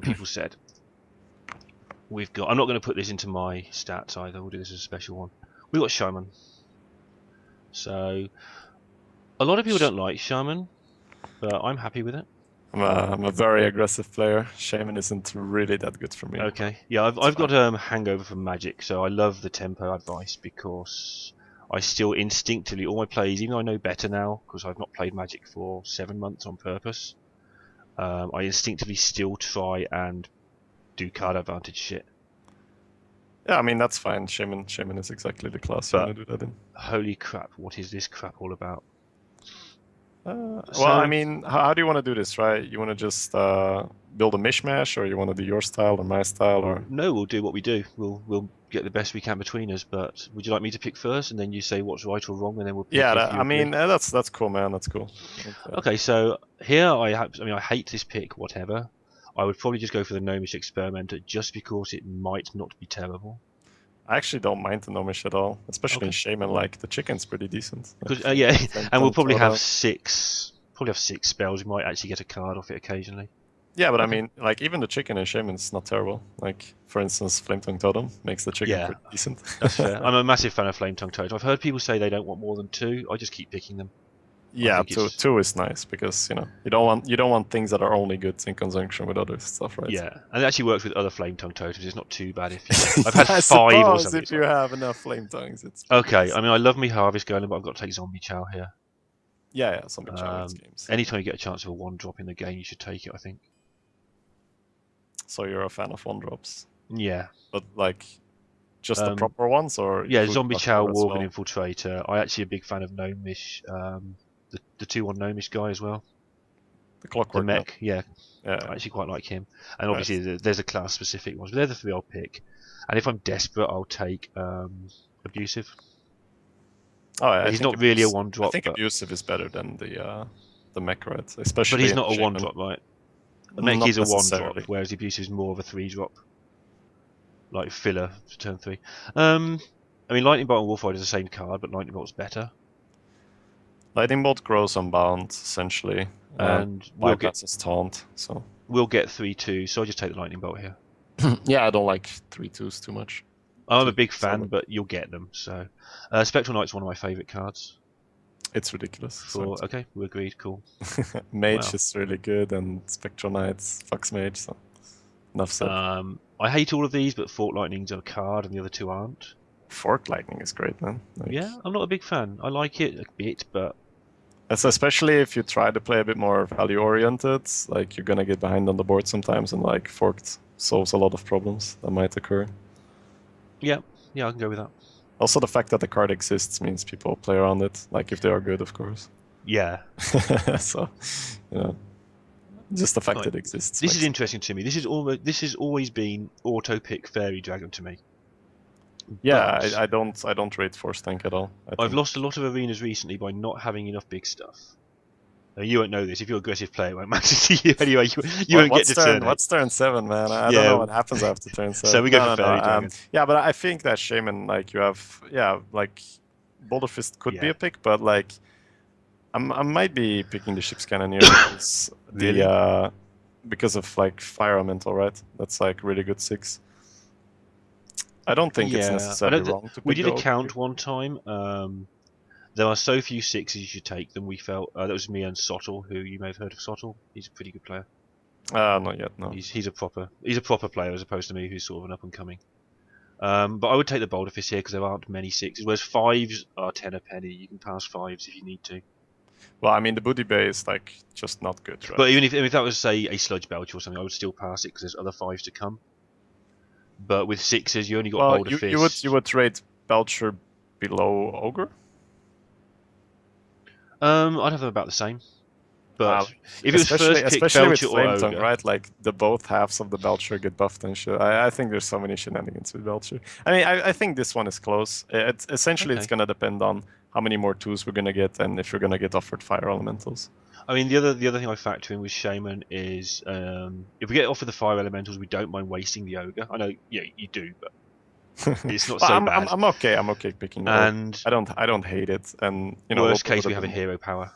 people said. We've got. I'm not going to put this into my stats either. We'll do this as a special one. We've got Shaman. So a lot of people don't like Shaman, but I'm happy with it. I'm a very aggressive player. Shaman isn't really that good for me. Okay. Yeah, I've got hangover from Magic, so I love the tempo advice because I still instinctively all my plays, even though I know better now because I've not played Magic for 7 months on purpose. I instinctively still try and do card advantage shit. Yeah, I mean that's fine. Shaman is exactly the class you want to do that in. Holy crap! What is this crap all about? Well, I mean, how do you want to do this, right? You want to just build a mishmash, or you want to do your style or my style, or? No, we'll do what we do. We'll get the best we can between us. But would you like me to pick first, and then you say what's right or wrong, and then we'll pick? Yeah, I mean that's cool, man. That's cool. Okay, so here I hate this pick. Whatever, I would probably just go for the Gnomish Experimenter just because it might not be terrible. I actually don't mind the Gnomish at all, especially in Shaman. Like the chicken's pretty decent. Like, yeah, and we'll probably have six spells. We might actually get a card off it occasionally. Yeah, but I mean, like even the chicken in Shaman's not terrible. Like for instance, Flame Tongue Totem makes the chicken pretty decent. That's fair. I'm a massive fan of Flame Tongue Totem. I've heard people say they don't want more than 2. I just keep picking them. Yeah, two is nice because you don't want things that are only good in conjunction with other stuff, right? Yeah, and it actually works with other Flame Tongue Totems. It's not too bad if I've had 5 or something. If you have enough Flame Tongues, it's okay. I mean, I love me Harvest Golem, but I've got to take Zombie Chow here. Yeah, Zombie Chow in games. Anytime you get a chance of a 1-drop in the game, you should take it. I think. So you're a fan of 1-drops? Yeah. But like, just the proper ones, or yeah, Zombie Chow, Worgen Infiltrator. I'm actually a big fan of Gnomish. The 2-1 Gnomish guy as well. The Clockwork mech, yeah. I actually quite like him. And obviously there's a class specific ones, but they're the 3 I'll pick. And if I'm desperate, I'll take Abusive. Oh, yeah, he's not really a 1-drop. I think Abusive is better than the mech, right? Especially. But he's not a 1-drop, right? The mech is a 1-drop, whereas Abusive is more of a 3-drop. Like filler for turn 3. I mean, Lightning Bolt and Wolfride is the same card, but Lightning Bolt's better. Lightning Bolt grows unbound, essentially. And we'll get his taunt, so we'll get 3/2, so I'll just take the Lightning Bolt here. Yeah, I don't like 3/2s too much. I'm a big fan, but you'll get them. So, Spectral Knight's one of my favourite cards. It's ridiculous. Okay, we agreed. Cool. Mage is really good, and Spectral Knight's Fox Mage. So enough said. I hate all of these, but Fork Lightning's a card, and the other 2 aren't. Fork Lightning is great, man. Yeah, I'm not a big fan. I like it a bit, but especially if you try to play a bit more value oriented, like you're gonna get behind on the board sometimes, and like Forked solves a lot of problems that might occur. Yeah, I can go with that. Also, the fact that the card exists means people play around it, like if they are good, of course. Yeah. So, just the fact that it exists. This is interesting to me. This has always been auto pick Fairy Dragon to me. Yeah, I don't rate Force Tank at all. I've lost a lot of arenas recently by not having enough big stuff. You won't know this. If you're an aggressive player, it won't matter to you anyway. You won't get to turn 8. What's turn 7, man? I don't know what happens after turn 7. So we go for Fairy Dragon. Yeah, but I think that Shaman, like you have, like Boulder Fist could be a pick, but like I might be picking the Ship's Cannoneer because because of like Fire Elemental, right? That's like really good 6. I don't think it's necessarily wrong to pick. We did a count one time. There are so few 6s you should take them. We felt that was me and Sottle, who you may have heard of. Sottle, he's a pretty good player. Not yet. No. He's a proper player as opposed to me, who's sort of an up and coming. But I would take the Boulder Fist here because there aren't many 6s. Whereas 5s are 10 a penny. You can pass 5s if you need to. Well, I mean the Booty Bay is like just not good, right? But even if that was say a Sludge Belch or something, I would still pass it because there's other 5s to come. But with 6s, you only got Boulder Fist. You would rate Belcher below Ogre? I'd have them about the same. But if it was especially first pick Belcher with or Flame Tongue, Ogre, right? Like the both halves of the Belcher get buffed and shit. I think there's so many shenanigans with Belcher. I mean, I think this one is close. It's gonna depend on how many more 2s we're gonna get and if you're gonna get offered Fire Elementals. I mean, the other thing I factor in with Shaman is if we get offered the Fire Elementals, we don't mind wasting the Ogre. I know, you do, but it's not so bad. I'm okay picking that. And I don't hate it. And worst case, we have a hero power.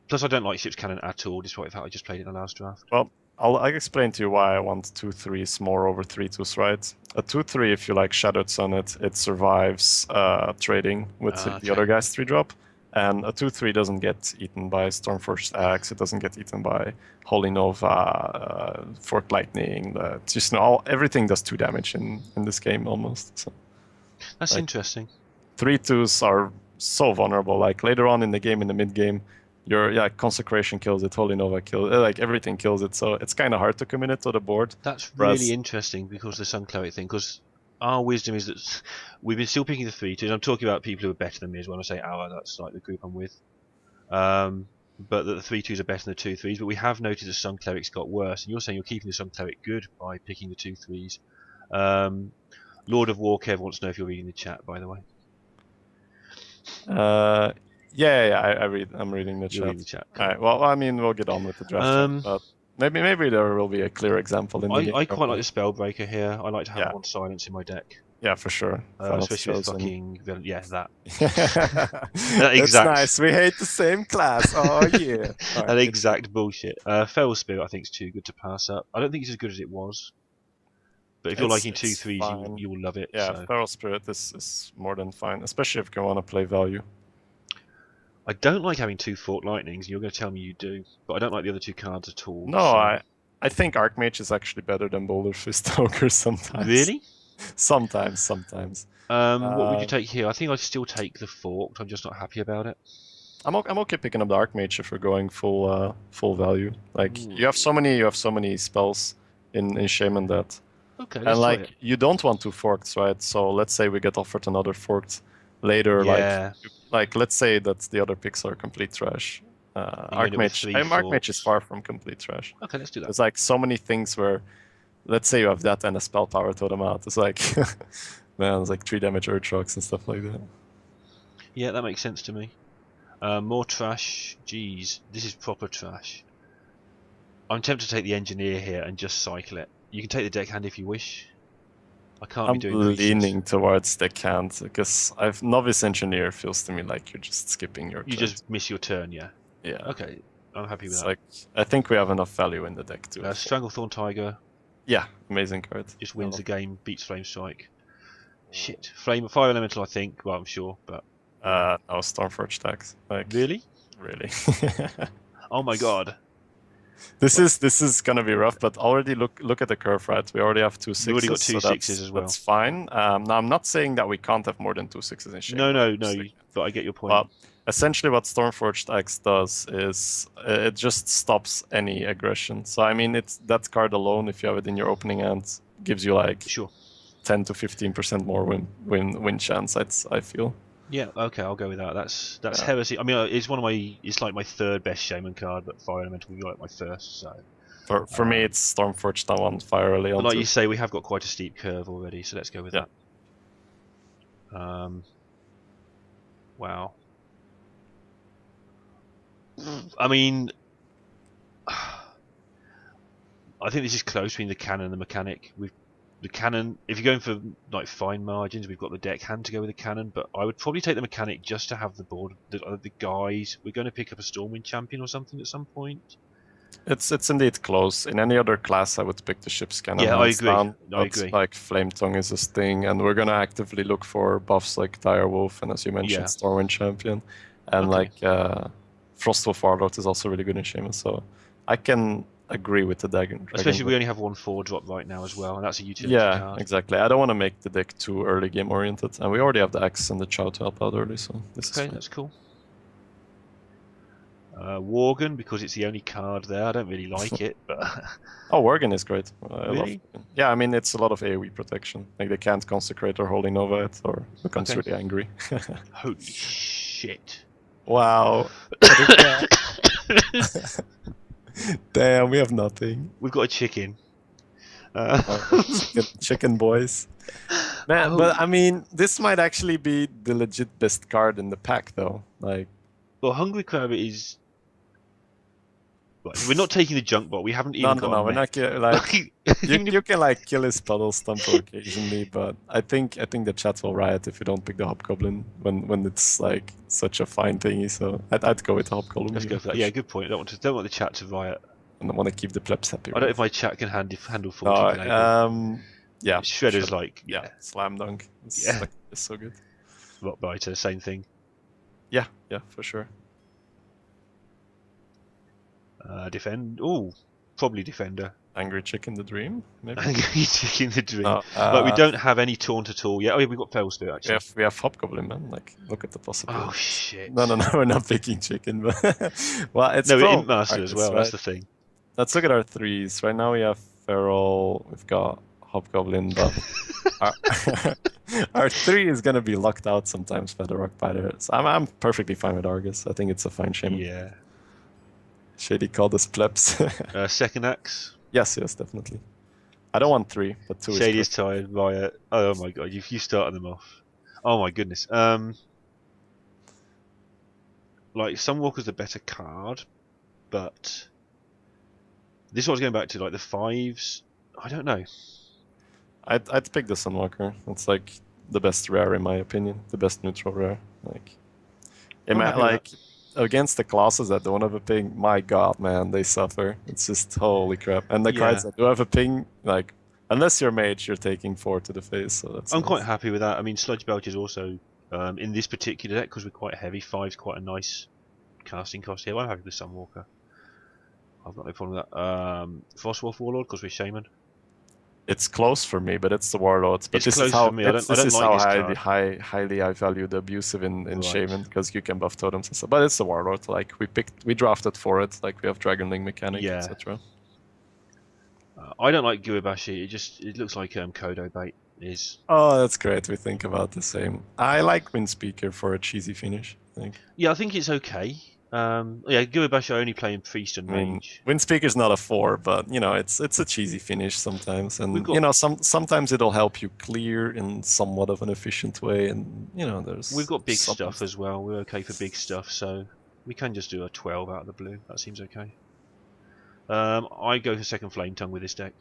Plus, I don't like Ship's Cannon at all, despite the fact I just played it in the last draft. Well, I'll explain to you why I want 2/3s more over 3/2s, right? A 2/3, if you like Shadowed Sun it survives trading with the other guy's 3-drop. And a 2/3 doesn't get eaten by Stormforged Axe, it doesn't get eaten by Holy Nova, Forked Lightning. Just everything does 2 damage in this game almost. So, that's interesting. 3/2s are so vulnerable. Like later on in the game, in the mid game, your Consecration kills it, Holy Nova kills it, like everything kills it. So it's kind of hard to commit it to the board. That's really interesting because the Sun Cleric thing. Because our wisdom is that we've been still picking the 3/2s. I'm talking about people who are better than me as well. When I say our, that's like the group I'm with. But that the 3/2s are better than the 2/3s. But we have noticed the Sun Cleric's got worse. And you're saying you're keeping the Sun Cleric good by picking the 2/3s. Lord of Warkev wants to know if you're reading the chat, by the way. I'm reading the You're chat. reading the chat. Cool. All right. Well, I mean, we'll get on with the draft. But maybe there will be a clear example in the game. I quite like the Spellbreaker here. I like to have one silence in my deck. Yeah, for sure. Especially with fucking that. That's exact... nice. We hate the same class. Oh yeah. That exact bullshit. Feral Spirit I think is too good to pass up. I don't think it's as good as it was. But if you're liking 2/3s, you will love it. Yeah, so. Feral Spirit is more than fine, especially if you want to play value. I don't like having 2 Forked Lightnings. You're going to tell me you do, but I don't like the other 2 cards at all. No, so. I think Archmage is actually better than Boulder Fist Ogre sometimes. Really? Sometimes. What would you take here? I think I'd still take the Forked. I'm just not happy about it. I'm okay picking up the Archmage if we're going full value. Like you have so many spells in Shaman that. Okay. And like you don't want 2 Forked, right? So let's say we get offered another Forked later. Yeah. Like let's say that the other picks are complete trash. Archmage is far from complete trash. Okay, let's do that. There's like so many things where, let's say you have that and a spell power totem out. It's like, man, it's like 3 damage Earth Shocks and stuff like that. Yeah, that makes sense to me. More trash. Jeez, this is proper trash. I'm tempted to take the Engineer here and just cycle it. You can take the Deckhand if you wish. I can't be doing leaning towards Deckhand because Novice Engineer feels to me like you're just skipping your turn. You just miss your turn, yeah. Yeah. Okay, I'm happy with that. Like, I think we have enough value in the deck too. Stranglethorn Tiger. Yeah, amazing card. Just wins the game, beats Flame Strike. Shit, Fire Elemental I think, well I'm sure, but... no, Stormforged Axe. Like, really? Really. Oh my god. This is gonna be rough, but already look at the curve, right? We already have 2 6s. We already got 2 6s as well. That's fine. Now I'm not saying that we can't have more than 2 6s in Shaman. No, but I get your point. But essentially what Stormforged Axe does is it just stops any aggression. So I mean, that card alone, if you have it in your opening hand, gives you like 10 to 15% more win chance. I feel. Yeah, okay, I'll go with that. That's heresy. I mean, it's like my 3rd best Shaman card, but Fire Elemental would be like my 1st. So for me, it's Stormforged. I want Fire early on. But like you say, we have got quite a steep curve already, so let's go with that. Wow. I mean, I think this is close between the cannon and the mechanic. The cannon, if you're going for like fine margins, we've got the Deckhand to go with the cannon, but I would probably take the mechanic just to have the board. The guys, we're going to pick up a Stormwind champion or something at some point. It's indeed close. In any other class, I would pick the ship's cannon. Yeah, I agree. I agree. Like Flame Tongue is this thing, and we're gonna actively look for buffs like Direwolf, and as you mentioned, Stormwind champion, and like Frostwolf Warlord is also really good in Shaman. So I can agree with the Dragon. Especially we only have 1 4-drop right now as well, and that's a utility card. Exactly. I don't want to make the deck too early game oriented, and we already have the Axe and the Chow to help out early, so this is fine. That's cool. Worgen, because it's the only card there. I don't really like it, but... Worgen is great. Really? Yeah, I mean, it's a lot of AoE protection. Like, they can't Consecrate or Holy Nova it, or becomes really angry. Holy shit. Wow. Damn, we have nothing. We've got a chicken. Chicken boys. Man, but I mean, this might actually be the legit best card in the pack, though. Like, well, Hungry Crab is... We're not taking the junk bot. We haven't even got No, we're not like you can like kill his puddle stumper occasionally, but I think the chat will riot if you don't pick the Hobgoblin when it's like such a fine thingy. So I'd go with the Hobgoblin. Let's go for that. Yeah, good point. Don't want the chat to riot. and I want to keep the plebs happy. I don't know if my chat can handle 40 Canadian. Yeah. Shredder's like, yeah, slam dunk. It's, Yeah. like, it's so good. Rockbiter, same thing. Yeah, for sure. Defend. Oh, probably Defender. Angry Chicken the Dream, maybe. Angry Chicken the Dream. No, Like, we don't have any taunt at all yet. Oh, yeah, we've got Feral Spirit, actually. We have Hobgoblin, man. Like, look at the possibilities. Oh, shit. No, we're not picking Chicken, but well, it's no, pro Imp Master as well. right? That's the thing. Let's look at our threes. Right now we have Feral, we've got Hobgoblin, but our 3 is gonna be locked out sometimes by the Rockbiter. So I'm perfectly fine with Argus. I think it's a fine shaman. Yeah. Shady called us plebs. Second axe. Yes, definitely. I don't want 3, but 2 Shady is is tired. Riot. Oh my god, you started them off. Oh my goodness. Like, Sunwalker's the better card, but this one's going back to like the 5s. I don't know. I'd pick the Sunwalker. It's like the best rare in my opinion, the best neutral rare. Like, against the classes that don't have a ping, my god, man, they suffer. It's just holy crap. And the cards that do have a ping, like, unless you're mage, you're taking 4 to the face. So that's. I'm quite happy with that. I mean, Sludge Belch is also in this particular deck because we're quite heavy. 5's quite a nice casting cost here. I'm happy with Sunwalker. I've got no problem with that. Frostwolf Warlord because we're shaman. It's close for me, but it's the Warlords. But it's this close is how, for me. I don't like highly I value the abusive in Shaman, because you can buff totems and stuff. But it's the Warlord. Like, we drafted for it. Like, we have Dragonling mechanic, etc. I don't like Guibashi. It looks like Kodo bait is. Oh, that's great. We think about the same. I like Windspeaker for a cheesy finish, I think. Yeah, I think it's okay. Guibashi only play in Priest and Mage. Windspeaker's not a 4, but you know, it's a cheesy finish sometimes, and you know, sometimes it'll help you clear in somewhat of an efficient way, and you know, we've got big stuff as well. We're okay for big stuff, so we can just do a 12 out of the blue. That seems okay. I go for second Flame Tongue with this deck.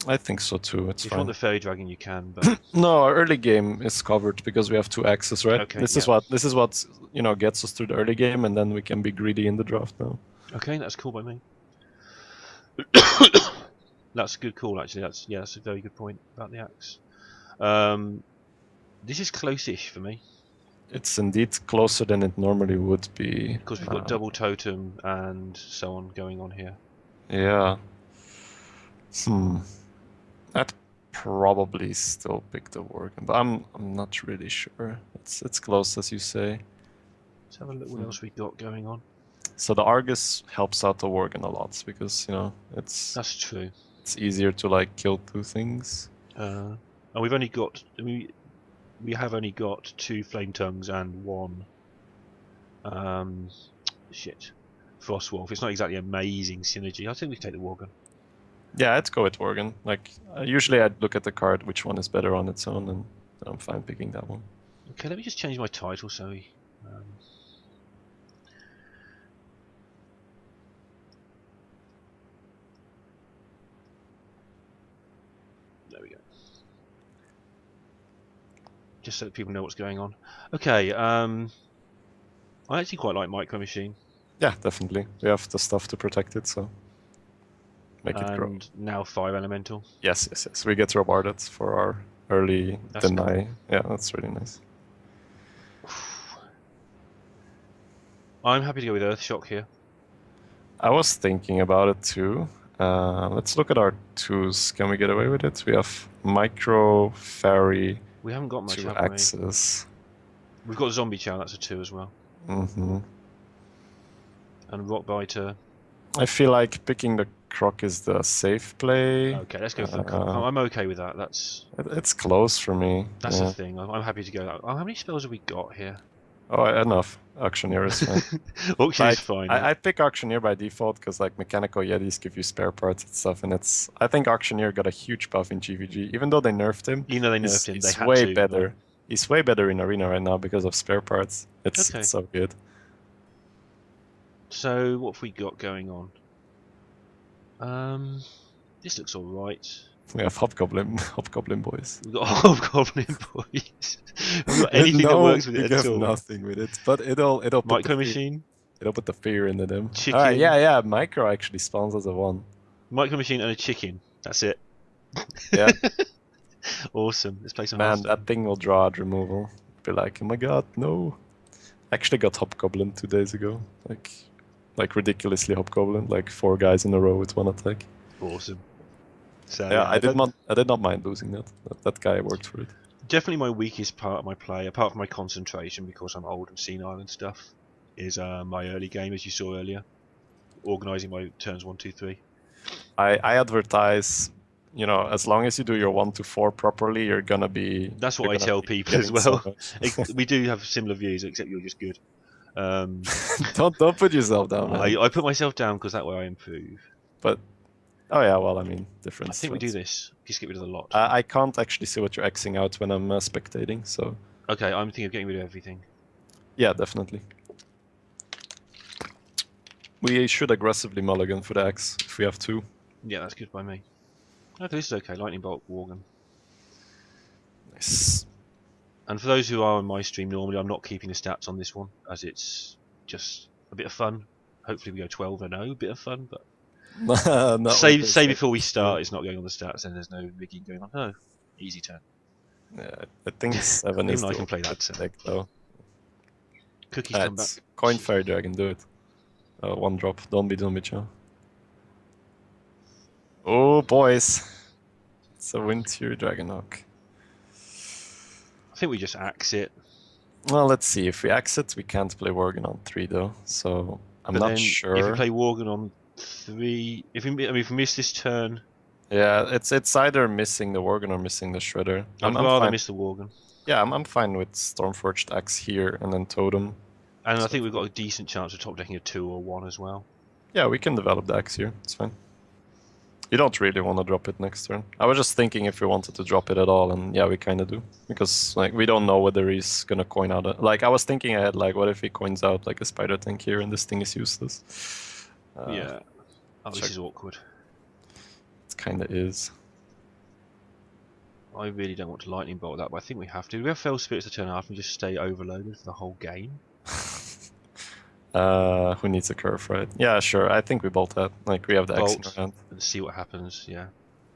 I think so too. It's if fine. you want the Fairy Dragon, you can. But no, our early game is covered because we have 2 axes, right? Okay, this is what you know gets us through the early game, and then we can be greedy in the draft now. Okay, that's cool by me. That's a good call, actually. That's a very good point about the axe. This is close-ish for me. It's indeed closer than it normally would be. Because we've got double totem and so on going on here. Yeah. I'd probably still pick the Worgen, but I'm not really sure. It's close, as you say. Let's have a look what else we got going on. So the Argus helps out the Worgen a lot because you know that's true. It's easier to like kill 2 things. And we've only got we have only got 2 Flame Tongues and 1 Frostwolf. It's not exactly amazing synergy. I think we take the Worgen. Yeah, I'd go with Worgen. Like, usually I'd look at the card, which one is better on its own, and I'm fine picking that one. Okay, let me just change my title so we... There we go. Just so that people know what's going on. Okay, I actually quite like Micro Machine. Yeah, definitely. We have the stuff to protect it, so... Make it grow. And now 5 Elemental. Yes. We get rewarded for our early deny. Cool. Yeah, that's really nice. I'm happy to go with Earthshock here. I was thinking about it too. Let's look at our 2s. Can we get away with it? We have Micro, Fairy, we haven't got much, 2 have axes. We've got Zombie Chow, that's a 2 as well. Mm-hmm. And Rockbiter. I feel like picking the Croc is the safe play. Okay, let's go for the Croc. I'm okay with that. It's close for me. That's the thing. I'm happy to go. Oh, how many spells have we got here? Oh, enough. Auctioneer is fine. Auctioneer is fine. I pick Auctioneer by default because like Mechanical Yetis give you spare parts and stuff, and I think Auctioneer got a huge buff in GVG, even though they nerfed him. You know they nerfed him. He's way better. But... He's way better in Arena right now because of spare parts. It's so good. So what have we got going on? This looks all right. We have Hobgoblin boys. We've got Hobgoblin boys. We've got anything that works with it at all. Nothing with it, but it'll Micro Machine. It'll put the fear into them. Chicken. Alright, yeah. Micro actually spawns as a 1. Micro Machine and a chicken. That's it. Yeah. Awesome. Let's play some Man, Hearthstone. that thing will draw out removal. Be like, oh my god, no. Actually got Hobgoblin 2 days ago. Like ridiculously Hobgoblin. Like 4 guys in a row with 1 attack. Awesome. So Yeah, I did not mind losing that. That guy worked for it. Definitely my weakest part of my play, apart from my concentration because I'm old and senile and stuff, is my early game, as you saw earlier. Organising my turns 1, 2, 3. I advertise, you know, as long as you do your 1 to 4 properly, you're gonna be. That's what I tell people as well. We do have similar views, except you're just good. Don't put yourself down, man. I put myself down because that way I improve. But oh yeah, well, I mean, different. I think we do this. Just get rid of the lot. I can't actually see what you're Xing out when I'm spectating, so. Okay, I'm thinking of getting rid of everything. Yeah, definitely. We should aggressively mulligan for the X if we have 2. Yeah, that's good by me. Oh, this is okay. Lightning Bolt, Worgen. Nice. And for those who are on my stream normally, I'm not keeping the stats on this one, as it's just a bit of fun. Hopefully we go 12-0, a bit of fun, but say before we start it's not going on the stats and there's no rigging going on. No, easy turn. Yeah, I think 7 is I can play that deck, though. Cookies come back. Coin Fairy Dragon, do it. 1 drop, don't be Chow. Oh, boys. It's a Wind Fury Dragonhawk. I think we just axe it. Well, let's see. If we axe it, we can't play Worgen on 3, though. So I'm not sure. If we play Worgen on 3, if we miss this turn. Yeah, it's either missing the Worgen or missing the Shredder. I'd rather miss the Worgen. Yeah, I'm fine with Stormforged Axe here and then Totem. And I think we've got a decent chance of top decking a 2 or 1 as well. Yeah, we can develop the Axe here. It's fine. You don't really want to drop it next turn. I was just thinking if we wanted to drop it at all, and yeah, we kind of do. Because like we don't know whether he's going to coin out. Like I was thinking ahead, like what if he coins out like a Spider Tank here and this thing is useless? Yeah. Oh, this is awkward. It kind of is. I really don't want to Lightning Bolt that, but I think we have to. Do we have Fell Spirits to turn off and just stay overloaded for the whole game? Who needs a curve, right? Yeah, sure. I think we bolt that. Like we have the X in our hand. And see what happens. Yeah,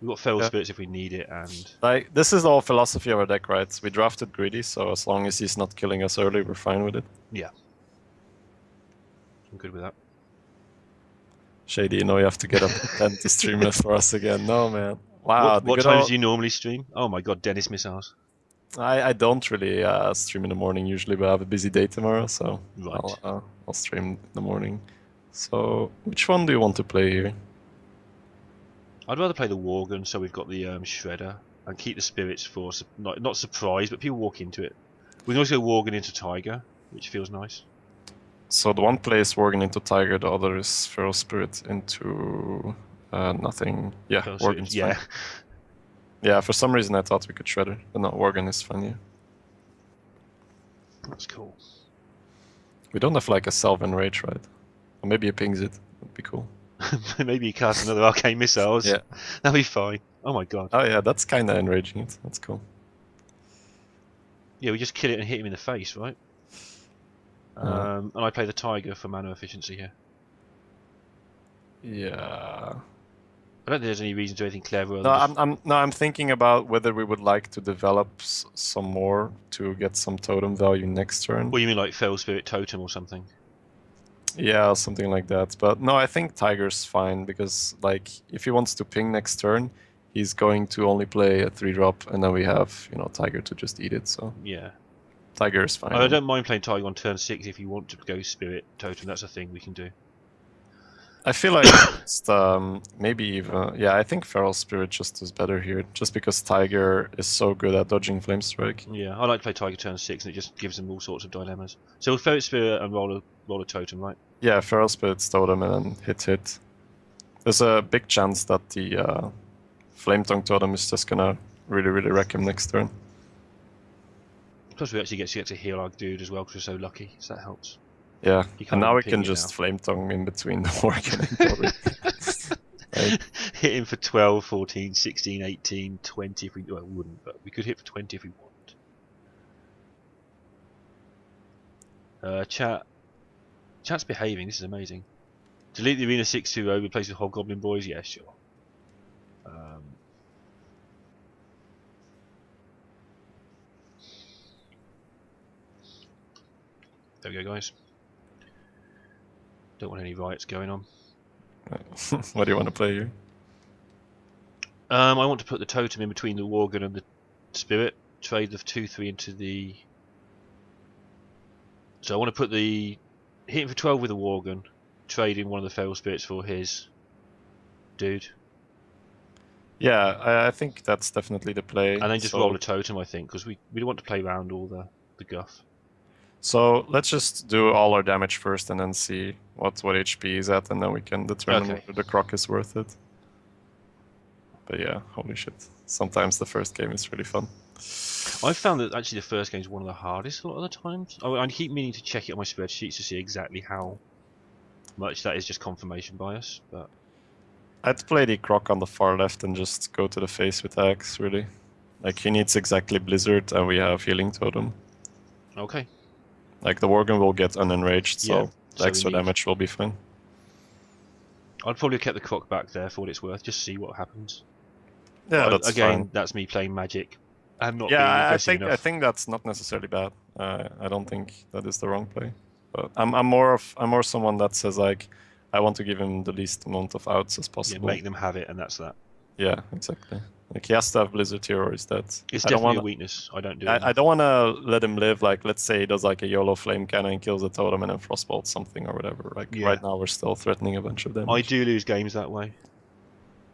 we've got Fell Spirits if we need it, and like this is the whole philosophy of our deck, right? We drafted Greedy, so as long as he's not killing us early, we're fine with it. Yeah, I'm good with that. Shady, you know you have to get up at 10 to stream this for us again. No, man. Wow. What times do you normally stream? Oh my god, Dennis missiles. I don't really stream in the morning usually, but I have a busy day tomorrow, so right. I'll stream in the morning. So, which one do you want to play here? I'd rather play the Worgen, so we've got the Shredder, and keep the Spirits for not surprise, but people walk into it. We can also go Worgen into Tiger, which feels nice. So the one plays Worgen into Tiger, the other is Feral Spirit into nothing. Yeah, Worgen's yeah. fine. Yeah, for some reason I thought we could Shredder, but no, Worgen is fine, yeah. That's cool. We don't have like a Salve Enrage, right? Or maybe he pings it. That'd be cool. Maybe he casts another Arcane Missiles. Yeah. That'd be fine. Oh my god. Oh yeah, that's kind of enraging it. That's cool. Yeah, we just kill it and hit him in the face, right? And I play the Tiger for mana efficiency here. Yeah. I don't think there's any reason to do anything clever. I'm thinking about whether we would like to develop some more to get some totem value next turn. What, you mean like Feral Spirit Totem or something? Yeah, something like that. But no, I think Tiger's fine because like if he wants to ping next turn, he's going to only play a 3-drop, and then we have Tiger to just eat it. So yeah, Tiger is fine. I don't mind playing Tiger on turn 6 if you want to go Spirit Totem. That's a thing we can do. I feel like just, maybe even I think Feral Spirit just is better here, just because Tiger is so good at dodging Flame Strike. Yeah, I like to play Tiger turn 6, and it just gives them all sorts of dilemmas. So Feral Spirit and roll a totem, right? Yeah, Feral Spirit's totem and then hit. There's a big chance that the Flame Tongue totem is just gonna really wreck him next turn. Plus we actually get to heal our dude as well because we're so lucky, so that helps. Yeah, and now we can just Flame Tongue in between the Worgen and like, hit him for 12, 14, 16, 18, 20 if we... Well, we wouldn't, but we could hit for 20 if we want. Chat. Chat's behaving. This is amazing. Delete the Arena 6-2-0, replace with Hobgoblin Boys. Yeah, sure. There we go, guys. Don't want any riots going on. What do you want to play here? I want to put the totem in between the Worgen and the Spirit. Trade the 2-3 into the... So I want to put the... Hit him for 12 with a Worgen. Trade in one of the Feral Spirits for his dude. Yeah, I think that's definitely the play. And then just roll a totem, I think, because we don't want to play around all the guff. So let's just do all our damage first and then see what HP is at, and then we can determine whether the croc is worth it. But yeah, holy shit. Sometimes the first game is really fun. I've found that actually the first game is one of the hardest a lot of the times. I keep meaning to check it on my spreadsheets to see exactly how much that is just confirmation bias, but... I'd play the croc on the far left and just go to the face with Axe, really. Like, he needs exactly Blizzard, and we have Healing Totem. Okay. Like, the Worgen will get unenraged, so the extra damage will be fine. I'd probably have kept the croc back there for what it's worth, just see what happens. Yeah, but that's again, fine. that's me playing Magic and not being aggressive enough. I think that's not necessarily bad. I don't think that is the wrong play. But I'm more someone that says, like, I want to give him the least amount of outs as possible. Yeah, make them have it, and that's that. Yeah, exactly. Like, he has to have Blizzard here, or is that... It's definitely a weakness. I don't do it. I don't want to let him live, like, let's say he does, like, a YOLO Flame Cannon and kills a totem and then Frostbolt something or whatever. Like, right now we're still threatening a bunch of damage. I do lose games that way.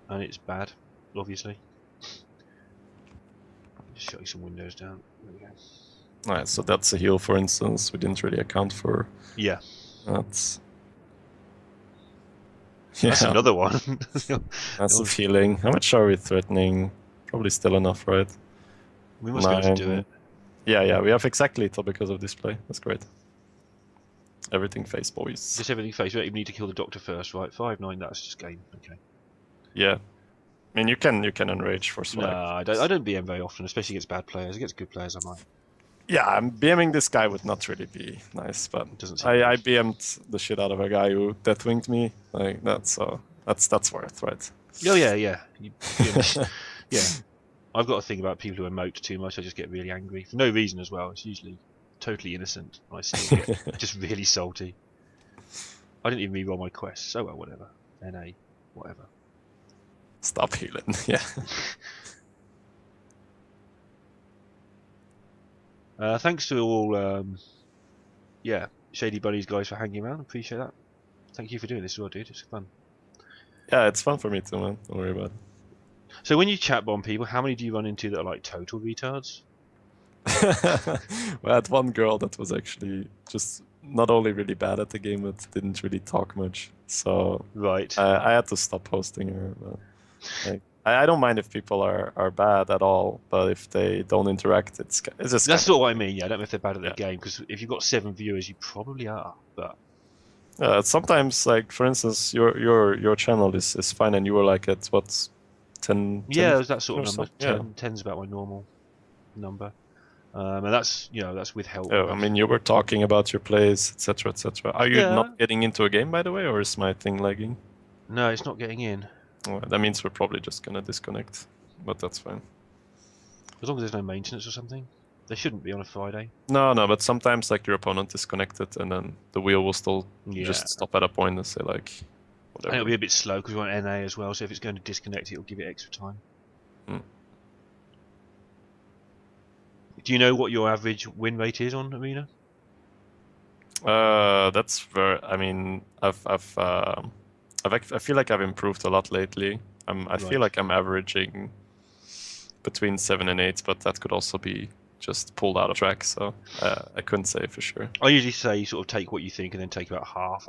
And it's bad, obviously. Just shutting some windows down. There we go. Alright, so that's a heal, for instance. We didn't really account for... Yeah. That's another one. Massive healing. How much are we threatening? Probably still enough, right? We must be able to do it. Yeah, we have exactly little because of this play. That's great. Everything face, boys. Just everything face. We don't even need to kill the doctor first, right? 5-9, that's just game. Okay. Yeah. I mean, you can enrage for swipe. No, I don't BM very often, especially against bad players. Against good players, I might. Yeah, I'm BMing this guy would not really be nice, but I BM'd the shit out of a guy who deathwinged me. Like, that's worth, right? Oh, yeah. Yeah. I've got a thing about people who emote too much. I just get really angry. For no reason as well. It's usually totally innocent. I still get just really salty. I didn't even reroll my quests. Oh well, whatever. NA, whatever. Stop healing, yeah. Thanks to all, Shadybunny's guys for hanging around. Appreciate that. Thank you for doing this as well, dude. It's fun. Yeah, it's fun for me too, man. Don't worry about it. So when you chat bomb people, how many do you run into that are like total retards? We had one girl that was actually just not only really bad at the game, but didn't really talk much. So I had to stop hosting her. But, like, I don't mind if people are bad at all, but if they don't interact, it's just... That's not what I mean, yeah. I don't know if they're bad at the game, because if you've got 7 viewers, you probably are, but... sometimes, like, for instance, your channel is fine, and you were, like, at, what, 10? Yeah, it was that sort of number. So? 10's about my normal number. And that's, that's with help. Oh, I mean, you were talking about your plays, etc., etc. Are you not getting into a game, by the way, or is my thing lagging? No, it's not getting in. Well, that means we're probably just gonna disconnect, but that's fine. As long as there's no maintenance or something. There shouldn't be on a Friday. No, but sometimes like your opponent is connected and then the wheel will still just stop at a point and say like, whatever. And it'll be a bit slow because we want NA as well, so if it's going to disconnect, it'll give it extra time. Do you know what your average win rate is on Arena? That's very... I mean, I feel like I've improved a lot lately. I feel like I'm averaging between 7 and 8, but that could also be just pulled out of track, so I couldn't say for sure. I usually say sort of take what you think and then take about half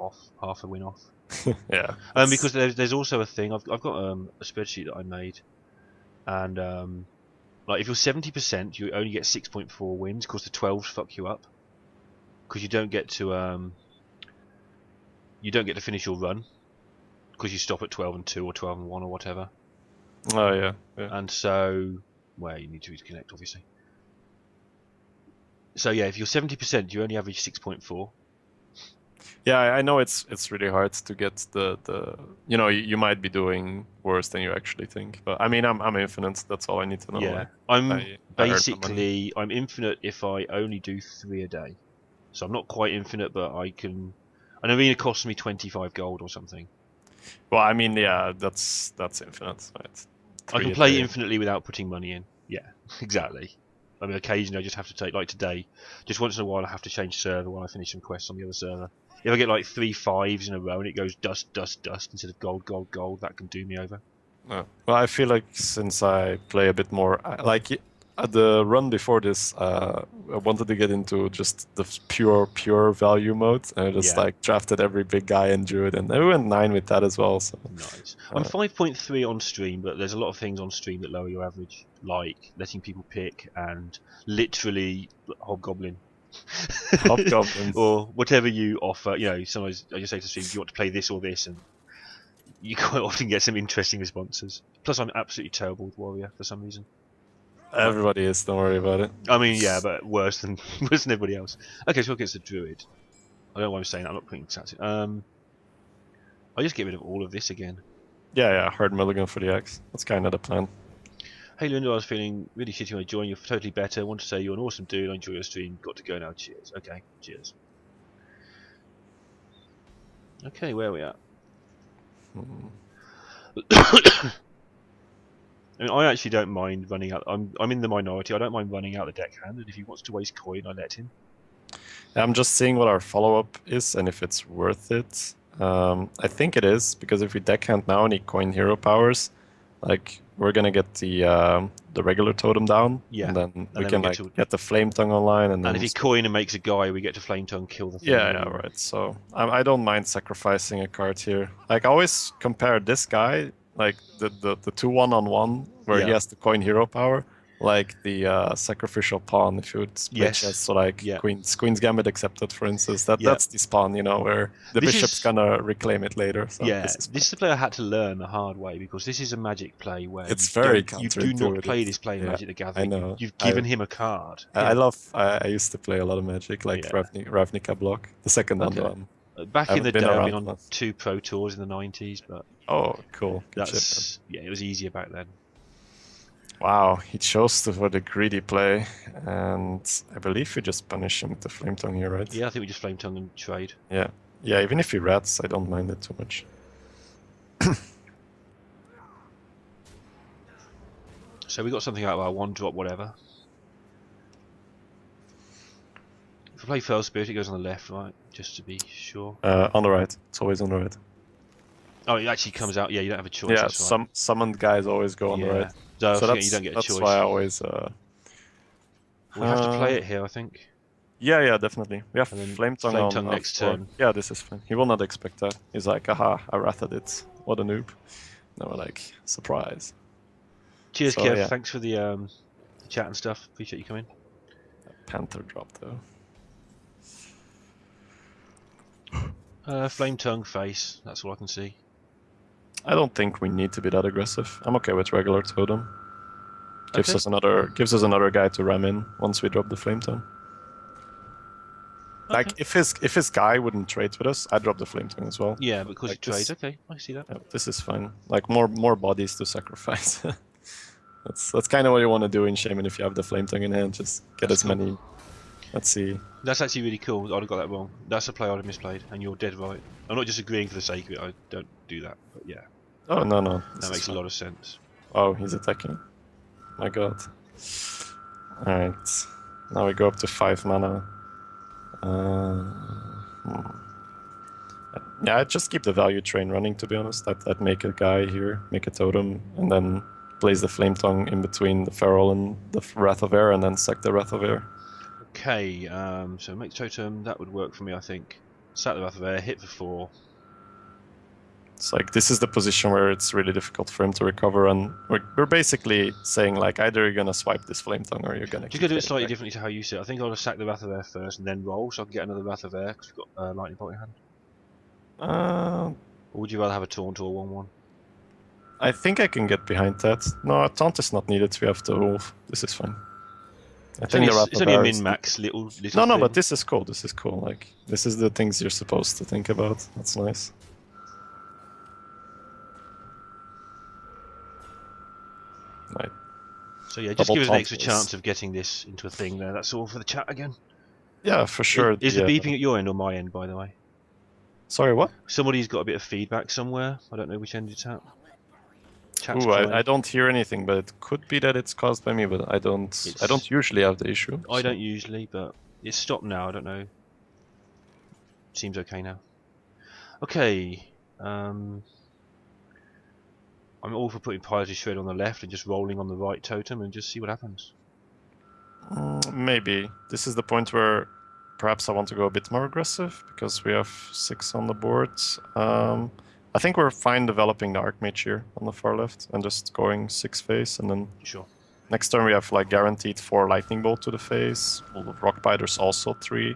a win off. Yeah. Because there's also a thing. I've got a spreadsheet that I made, and like if you're 70%, you only get 6.4 wins because the 12s fuck you up because you don't get to finish your run. Because you stop at 12-2 or 12-1 or whatever. Oh yeah. And so, well, you need to reconnect, obviously. So yeah, if you're 70%, you only average 6.4. Yeah, I know it's really hard to get the you know, you might be doing worse than you actually think. But I mean, I'm infinite. That's all I need to know. Yeah, Like, I'm I earned my money. basically I'm infinite if I only do 3 a day. So I'm not quite infinite, but I can. And arena costs me 25 gold or something. Well, I mean, yeah, that's infinite, right? I can 3 a play day. infinitely without putting money in. Yeah, exactly. I mean, occasionally I just have to take, like today, just once in a while I have to change server when I finish some quests on the other server. If I get like 3 5s in a row and it goes dust, dust, dust instead of gold, gold, gold, that can do me over. No. Well, I feel like since I play a bit more, like the run before this, I wanted to get into just the pure value mode, and I just Yeah, like drafted every big guy and druid, and I went 9 with that as well. So nice. I'm uh, 5.3 on stream, but there's a lot of things on stream that lower your average, like letting people pick and literally hobgoblin. hobgoblin. Or whatever you offer. You know, sometimes I just say to stream, "Do you want to play this or this?" And you quite often get some interesting responses. Plus, I'm absolutely terrible with warrior for some reason. Like, Everybody is. Don't worry about it. I mean, yeah, but worse than worse than everybody else. Okay, so against the druid. I don't know why I'm saying that. I'm not putting stats in. I'll just get rid of all of this again. Yeah, hard mulligan for the X. That's kind of the plan. Hey Linda, I was feeling really shitty when I joined. You're totally better. I want to say you're an awesome dude. I enjoy your stream. Got to go now. Cheers. Okay, cheers. Okay, where are we at? I mean, I actually don't mind running out. I'm in the minority. I don't mind running out the deckhand, and if he wants to waste coin, I let him. I'm just seeing what our follow-up is and if it's worth it. I think it is, because if we deckhand now and he coin hero powers, like we're gonna get the regular totem down, Yeah, and then we then can we like get the flame tongue online, and And then if he coin and makes a guy, we get to flame tongue, kill the thing. yeah, right. So I don't mind sacrificing a card here. Like I always compare this guy, like the 2 1-on-1 where he Yeah. has the coin hero power, like the sacrificial pawn if you would split Yes. chess. So like Yeah. Queen's Gambit accepted, for instance. Yeah. That's the spawn, you know, where the This bishop's is- gonna reclaim it later. So Yeah, this is this is the play I had to learn the hard way because this is a magic play where it's very you do not counterintuitive. play this play in Yeah, Magic the I Gathering. know. You've given him a card. I love. I used to play a lot of Magic, like Yeah. Ravnica block, the second one. Okay. Back in the haven't been day, I've around been on enough. 2 pro tours in the 90s, but Oh, cool. Good shit, that's yeah, it was easier back then. wow, he chose for the greedy play, and I believe we just punish him with the flame tongue here, right? Yeah, I think we just flame tongue and trade. Yeah, even if he rats, I don't mind it too much. So we got something out of our 1-drop, whatever. If we play Fell Spirit, it goes on the left, right? Just to be sure. On the right. It's always on the right. Oh, it actually comes out. Yeah, you don't have a choice. Yeah, That's right. summoned guys always go on the right. So that's, you don't get a that's choice. why I always. We have to play it here, I think. Yeah, definitely. We have And then flame tongue Flame on Tongue next turn. Yeah, this is fine. He will not expect that. He's like, aha, I rathed it. What a noob. No, we're like, surprise. Cheers, So, Kev. yeah. Thanks for the chat and stuff. Appreciate you coming. Panther drop though. Flame Tongue face. That's all I can see. I don't think we need to be that aggressive. I'm okay with regular totem. Gives Okay. us another guy to ram in once we drop the flame tongue. Okay. Like if his guy wouldn't trade with us, I'd drop the flame tongue as well. Yeah, because Like you trade. this- Okay, I see that. Yeah, this is fine. Like more bodies to sacrifice. that's kind of what you want to do in Shaman if you have the flame tongue in hand. Just get That's as many. Let's see. That's actually really cool. I'd have got that wrong. That's a play I'd have misplayed, and you're dead right. I'm not just agreeing for the sake of it. I don't do that, but yeah, Oh no. that makes a lot of sense. Oh, he's attacking. My god. Alright. Now we go up to 5 mana. Yeah, I'd just keep the value train running, to be honest. I'd make a guy here, make a totem, and then place the flame tongue in between the feral and the Wrath of Air, and then sack the Wrath of Air. Okay, so make totem. That would work for me, I think. Sack the Wrath of Air, hit for 4. It's like, this is the position where it's really difficult for him to recover, and we're basically saying, like, either you're gonna swipe this flame tongue or you're gonna Just gonna do it slightly differently to how you see it. I think I'll sack the Wrath of Air first and then roll, so I can get another Wrath of Air because we've got lightning bolt in hand. Or would you rather have a taunt or a 1/1? I think I can get behind that. No, a taunt is not needed. We have the wolf. This is fine. I think the It's only a Rathabar is min-max little no, thing. but this is cool. This is cool. Like, this is the things you're supposed to think about. That's nice. Right. So yeah, just Double give us an extra taunt chance of getting this into a thing there. That's all for the chat again. Yeah, for sure. Is the beeping at your end or my end, by the way? Sorry, what? Somebody's got a bit of feedback somewhere. I don't know which end it's at. Chat's Ooh, crying. I don't hear anything, but it could be that it's caused by me. But I don't usually have the issue. I don't usually, but it's stopped now. I don't know. Seems okay now. Okay. I'm all for putting Piety Shred on the left and just rolling on the right totem and just see what happens. Maybe this is the point where perhaps I want to go a bit more aggressive because we have 6 on the board. I think we're fine developing the Archmage here on the far left and just going 6 face, and then Sure. next turn we have like guaranteed 4 Lightning Bolt to the face. Well, Rock Biter's also 3.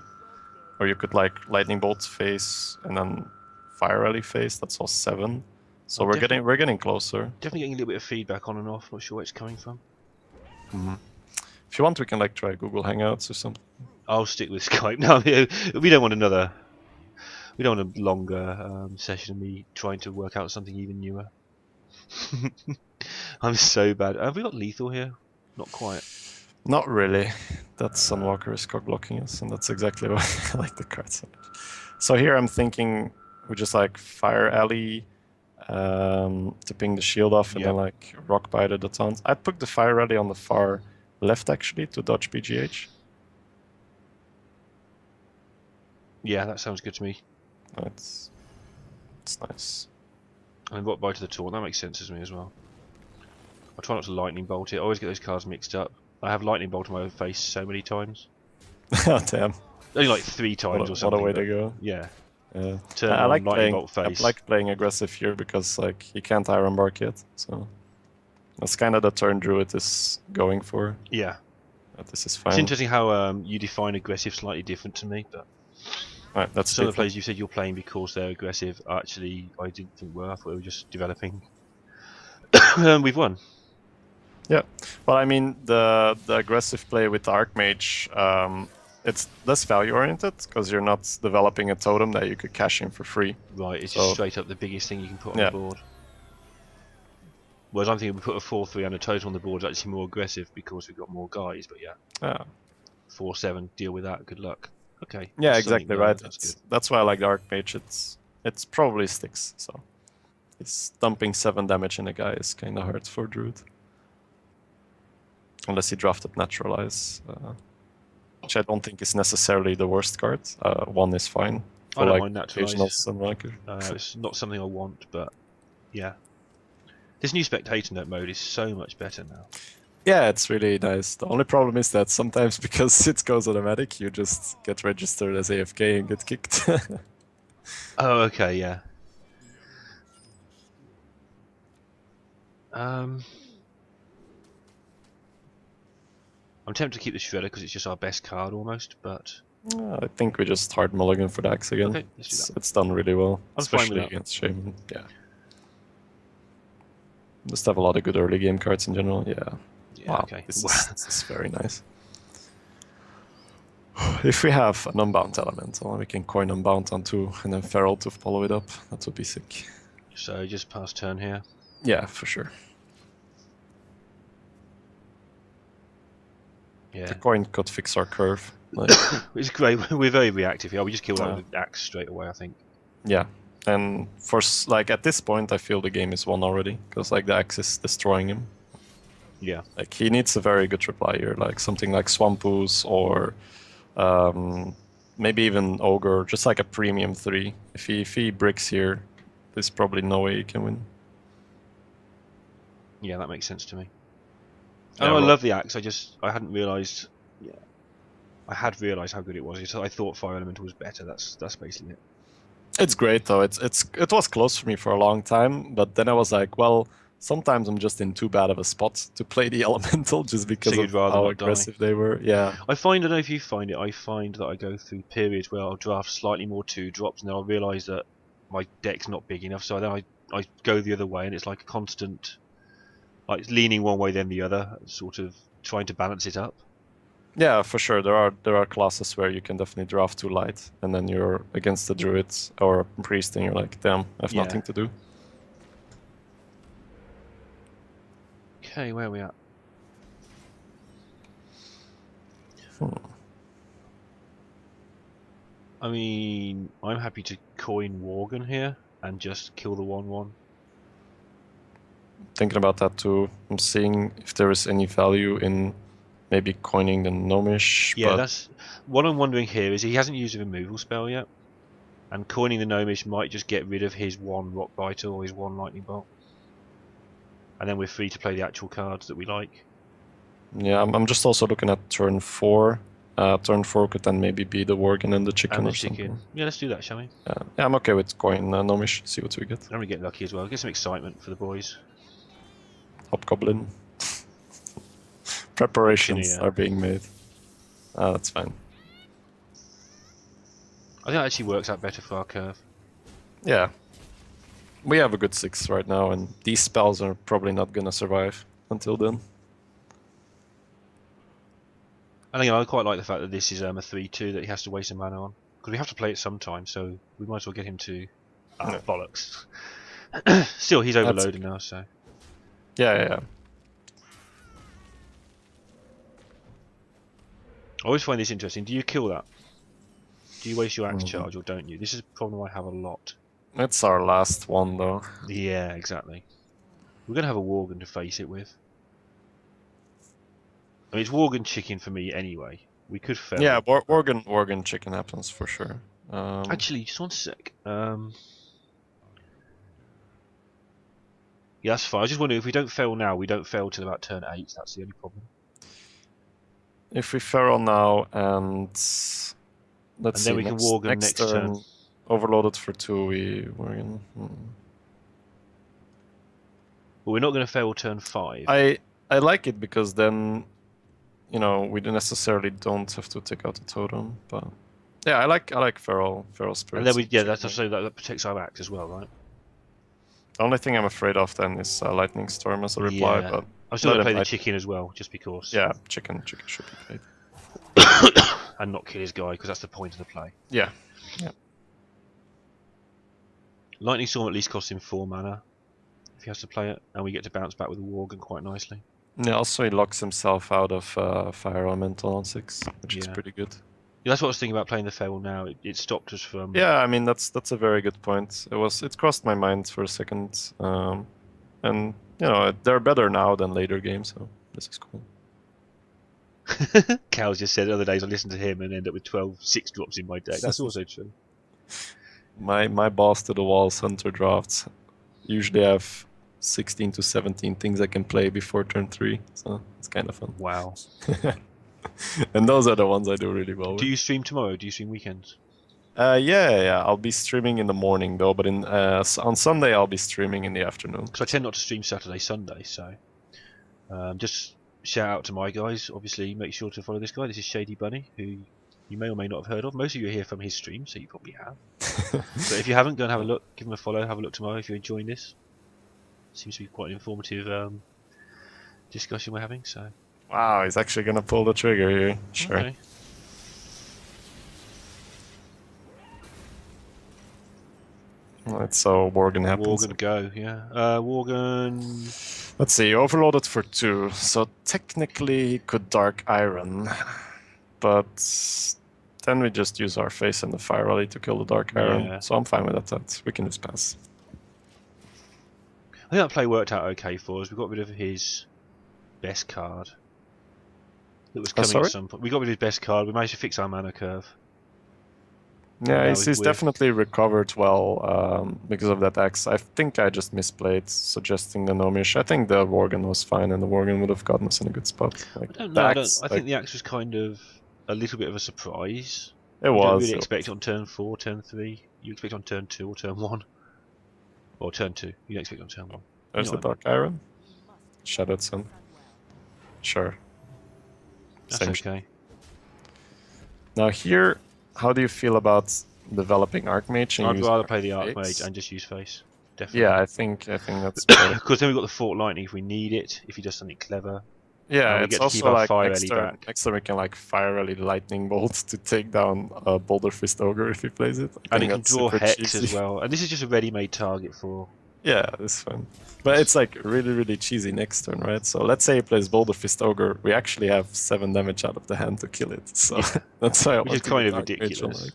Or you could like Lightning Bolt face and then Fire Rally face. That's all 7. So we're getting closer. Definitely getting a little bit of feedback on and off. Not sure where it's coming from. If you want, we can like try Google Hangouts or something. I'll stick with Skype. No, we don't want another. We don't want a longer session of me trying to work out something even newer. I'm so bad. Have we got lethal here? Not quite. Not really. That Sunwalker is cock blocking us, and that's exactly why I like the card so much. So here I'm thinking we just like Fire Alley, tipping the shield off, and then like Rock Biter the taunt. I'd put the Fire Rally on the far left actually to dodge BGH. Yeah, that sounds good to me. It's nice. And Rock Biter the taunt, that makes sense to me as well. I try not to Lightning Bolt it. I always get those cards mixed up. I have Lightning Bolt on my face so many times. Oh damn! Only like 3 times or something. What a way to go! Yeah. Turn on like Lightning Bolt face. I like playing aggressive here because like he can't Iron Bark yet, so that's kind of the turn Druid is going for. Yeah. But this is fine. It's interesting how you define aggressive slightly different to me, but right, that's some of the players you said you're playing because they're aggressive. Actually, I didn't think were. I thought they were just developing. We've won. Yeah, well, I mean the aggressive play with the Archmage, it's less value oriented because you're not developing a totem that you could cash in for free. Right, it's just straight up the biggest thing you can put on the board. Whereas I'm thinking we put a 4-3 and a totem on the board is actually more aggressive because we've got more guys. But yeah, 4-7, deal with that. Good luck. Okay. Yeah, exactly right. That's why I like the Archmage. It's probably sticks. So it's dumping 7 damage in a guy is kind of hard for Druid. Unless he drafted Naturalize, which I don't think is necessarily the worst card. 1 is fine. For I don't like mind Naturalize. It's it's not something I want, but yeah. This new Spectator Note mode is so much better now. Yeah, it's really nice. The only problem is that sometimes because it goes automatic, you just get registered as AFK and get kicked. Oh, okay, yeah. I'm tempted to keep the Shredder because it's just our best card almost, but... I think we just hard mulligan for the axe again. Okay, let's do that. It's done really well, especially fine with against Shaman. Yeah. Just have a lot of good early game cards in general. Yeah. Wow, okay. This is very nice. If we have an Unbound Elemental, we can coin Unbound on 2 and then Feral to follow it up. That would be sick. So just pass turn here. Yeah, for sure. Yeah. The coin could fix our curve. Like, it's great. We're very reactive here. We just kill that with an axe straight away, I think. Yeah, and for like at this point, I feel the game is won already because like the axe is destroying him. Yeah. Like he needs a very good reply here, like something like Swampus or maybe even Ogre, just like a premium 3. If he bricks here, there's probably no way he can win. Yeah, that makes sense to me. Yeah, I love the axe. I hadn't realised. Yeah, I had realised how good it was. I thought Fire Elemental was better. That's basically it. It's great though. It was close for me for a long time, but then I was like, well, sometimes I'm just in too bad of a spot to play the Elemental just because of how aggressive they were. Yeah. I don't know if you find it. I find that I go through periods where I'll draft slightly more 2-drops, and then I'll realise that my deck's not big enough. So then I go the other way, and it's like a constant. Like leaning one way then the other, sort of trying to balance it up. Yeah, for sure. There are classes where you can definitely draft 2 light, and then you're against the druid or a priest, and you're like, damn, I have nothing to do. Okay, where are we at? I mean, I'm happy to coin Worgen here and just kill the 1/1. Thinking about that too. I'm seeing if there is any value in maybe coining the Gnomish. Yeah, but that's what I'm wondering here. Is he hasn't used a removal spell yet, and coining the Gnomish might just get rid of his 1 Rock Biter or his 1 Lightning Bolt, and then we're free to play the actual cards that we like. Yeah, I'm just also looking at turn 4. Turn 4 could then maybe be the Worgen and the chicken And the or chicken. something. Yeah, let's do that, shall we? Yeah, I'm okay with coin Gnomish. See what we get. And we get lucky as well. Get some excitement for the boys. Hobgoblin. Preparations Chicken, are being made. That's fine. I think that actually works out better for our curve. Yeah. We have a good 6 right now, and these spells are probably not gonna survive until then. I think I quite like the fact that this is a 3/2 that he has to waste a mana on, because we have to play it sometime, so we might as well get him to bollocks. Still, he's overloaded now, so Yeah. I always find this interesting. Do you kill that? Do you waste your axe charge or don't you? This is a problem I have a lot. It's our last one though. Yeah, exactly. We're gonna have a Worgen to face it with. I mean, it's Worgen chicken for me anyway. We could fail. Yeah, Worgen chicken happens for sure. Actually, just one sec. Yeah, that's fine. I was just wondering if we don't fail now, we don't fail till about turn 8. That's the only problem. If we feral now and let's see, then we can Worgen next turn. Overloaded for 2, we Worgen. But we're not going to fail turn 5. I like it because then, we necessarily don't have to take out the totem. But yeah, I like feral spirits. And then that's also that protects our axe as well, right? The only thing I'm afraid of then is lightning storm as a reply. Yeah. But I'm still going to play the chicken as well, just because. Yeah, chicken should be played. And not kill his guy, because that's the point of the play. Yeah. Lightning storm at least costs him 4 mana if he has to play it, and we get to bounce back with a Worgen quite nicely. Yeah, also he locks himself out of Fire Elemental on 6, which is pretty good. Yeah, that's what I was thinking about playing the feral now. It stopped us from. Yeah, I mean that's a very good point. It crossed my mind for a second, and they're better now than later games, so this is cool. Cal's just said the other days I listened to him and end up with 12 6-drops in my deck. That's also true. My balls to the walls hunter drafts usually have 16 to 17 things I can play before turn 3, so it's kind of fun. Wow. And those are the ones I do really well with. Do you stream tomorrow? Do you stream weekends? Yeah. I'll be streaming in the morning though, but on Sunday I'll be streaming in the afternoon. Because I tend not to stream Saturday, Sunday, so just shout out to my guys. Obviously, make sure to follow this guy. This is Shadybunny, who you may or may not have heard of. Most of you are here from his stream, so you probably have. But if you haven't, go and have a look. Give him a follow. Have a look tomorrow if you're enjoying this. Seems to be quite an informative discussion we're having. So. Wow, he's actually gonna pull the trigger here. Sure. Okay. Right, so Worgen happens. Worgen go, yeah. Worgen. Let's see, overloaded for 2, so technically he could Dark Iron, but then we just use our face and the Fire Rally to kill the Dark Iron. So I'm fine with that. We can just pass. I think that play worked out okay for us. We got rid of his best card. That was coming at some point. We got rid of his best card. We managed to fix our mana curve. Yeah, he's definitely recovered well because of that axe. I think I just misplayed suggesting the Gnomish. I think the Worgen was fine, and the Worgen would have gotten us in a good spot. I don't know. I think the axe was kind of a little bit of a surprise. It was. You don't really expect it on turn 4, turn 3. You expect it on turn 2 or turn 1. Or turn 2. You don't expect it on turn 1. There's the Dark Iron. Shadowed Sun. Sure. That's okay. Now here, how do you feel about developing Archmage? I'd rather play the Archmage and just use face. Definitely. Yeah, I think that's better. Because then we've got the Fort Lightning if we need it, if he does something clever. Yeah, and we it's get to keep also our like fire next alley turn. back. Next turn we can like fire rally lightning bolt to take down a Boulder Fist Ogre if he plays it. I And think it can that's draw super Hex cheesy. as well. And this is just a ready-made target for... Yeah, it's fun. But it's like really cheesy next turn, right? So let's say he plays Boulder Fist Ogre. We actually have 7 damage out of the hand to kill it. So Yeah. that's why I Which want is to kind get of Dark Mage. I'm ridiculous. like,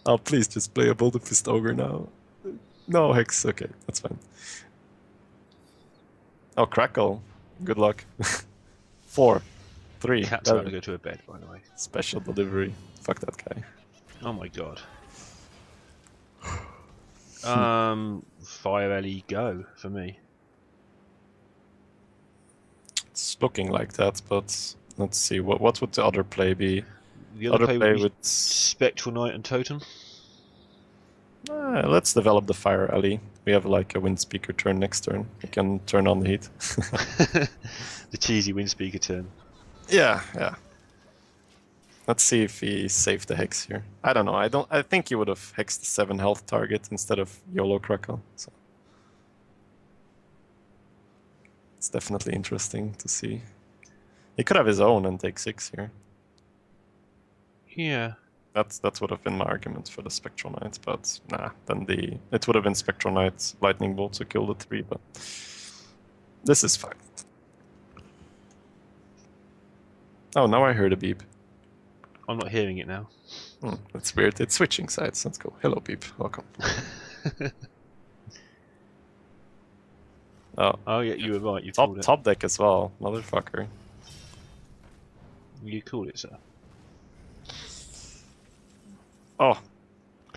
oh, please just play a Boulder Fist Ogre now. No, Hex. Okay, that's fine. Oh, Crackle. Good luck. 4, 3. Cat's about to go to a bed, by the way. Special delivery. Fuck that guy. Oh my god. Fire alley go for me. It's looking like that, but let's see. What would the other play be? The other play would be would... Spectral Knight and Totem. let's develop the Fire Alley. We have like a Wind Speaker turn next turn. We can turn on the heat. The cheesy Wind Speaker turn. Yeah. Let's see if he saved the Hex here. I don't know. I think he would have hexed the 7 health target instead of YOLO Crackle. So it's definitely interesting to see. He could have his own and take 6 here. Yeah. That would have been my argument for the Spectral Knight, but nah. Then it would have been Spectral Knight Lightning Bolt to kill the 3, but this is fine. Oh, now I heard a beep. I'm not hearing it now. That's weird. It's switching sides. Let's go. Hello, beep. Welcome. Oh yeah, you were right. You called it. Top deck as well, motherfucker. You called it, sir. Oh,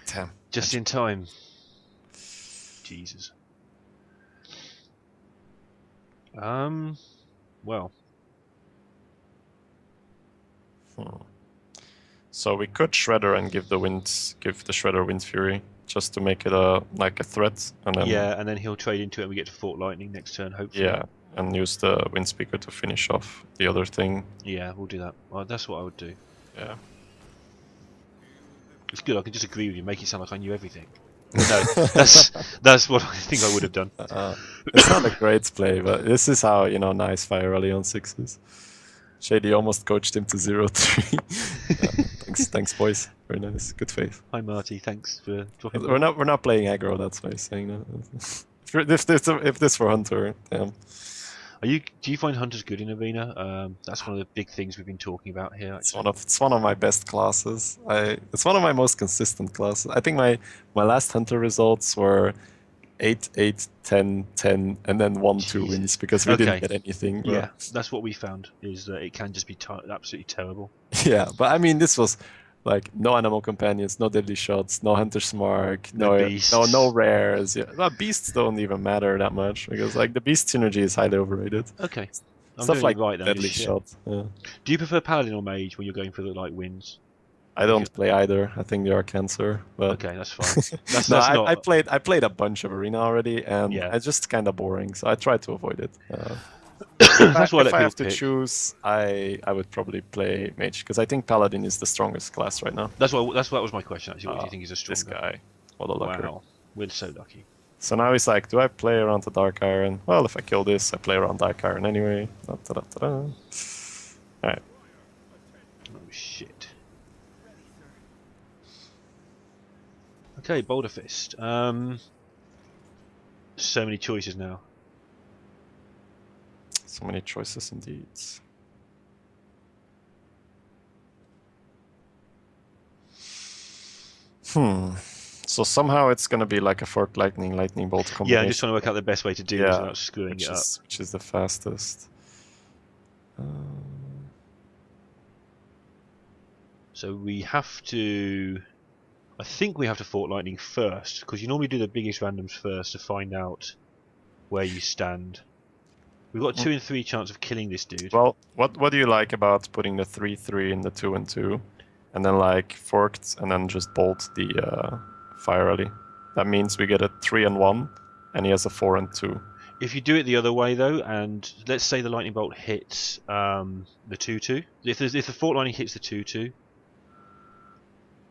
damn. Just in time. Jesus. Well. So we could Shredder and give the Shredder Wind Fury just to make it like a threat, and then Yeah, and then he'll trade into it and we get to Fort Lightning next turn, hopefully. yeah, and use the Wind Speaker to finish off the other thing. Yeah, we'll do that. Well, that's what I would do. Yeah. It's good, I can just agree with you, make it sound like I knew everything. No, that's what I think I would have done. It's not a great play, but this is how, nice Fire Rally on 6s. Shady almost coached him to 0-3. Thanks, boys. Very nice. Good faith. Hi, Marty. Thanks for dropping. We're not playing aggro. That's why I'm saying that. If this were Hunter, damn. Do you find Hunters good in Arena? That's one of the big things we've been talking about here. Actually. It's one of my best classes. It's one of my most consistent classes. I think my last Hunter results were 8, 8, 10, 10, and then 1-2 wins because we didn't get anything. But... Yeah, that's what we found, is that it can just be absolutely terrible. Yeah, but I mean, this was like no Animal Companions, no Deadly Shots, no Hunter's Mark, no rares. Yeah, well, beasts don't even matter that much because like the beast synergy is highly overrated. Okay. Stuff like Deadly Shot. Yeah. Do you prefer Paladin or Mage when you're going for the wins? I don't play either. I think they are cancer. But okay, that's fine. I played a bunch of Arena already, and it's just kind of boring. So I try to avoid it. That's why if I have to choose, I would probably play Mage because I think Paladin is the strongest class right now. That was my question actually. What do you think is the strongest? This guy, what a lucker! Wow, we're so lucky. So now he's like, do I play around the Dark Iron? Well, if I kill this, I play around Dark Iron anyway. All right. Oh shit. Okay, Boulder Fist. So many choices now. So many choices indeed. So somehow it's gonna be like a Fork Lightning Bolt combination. Yeah, I'm just trying to work out the best way to do this without screwing it up. Which is the fastest. So we have to... I think we have to Fort Lightning first, because you normally do the biggest randoms first to find out where you stand. We've got a 2 in 3 chance of killing this dude. Well, what do you like about putting the 3-3 in the 2 and 2, and then like forked and then just bolt the Fire Rally? That means we get a 3 and 1, and he has a 4 and 2. If you do it the other way though, and let's say the Lightning Bolt hits the 2-2. If the Fort Lightning hits the 2-2.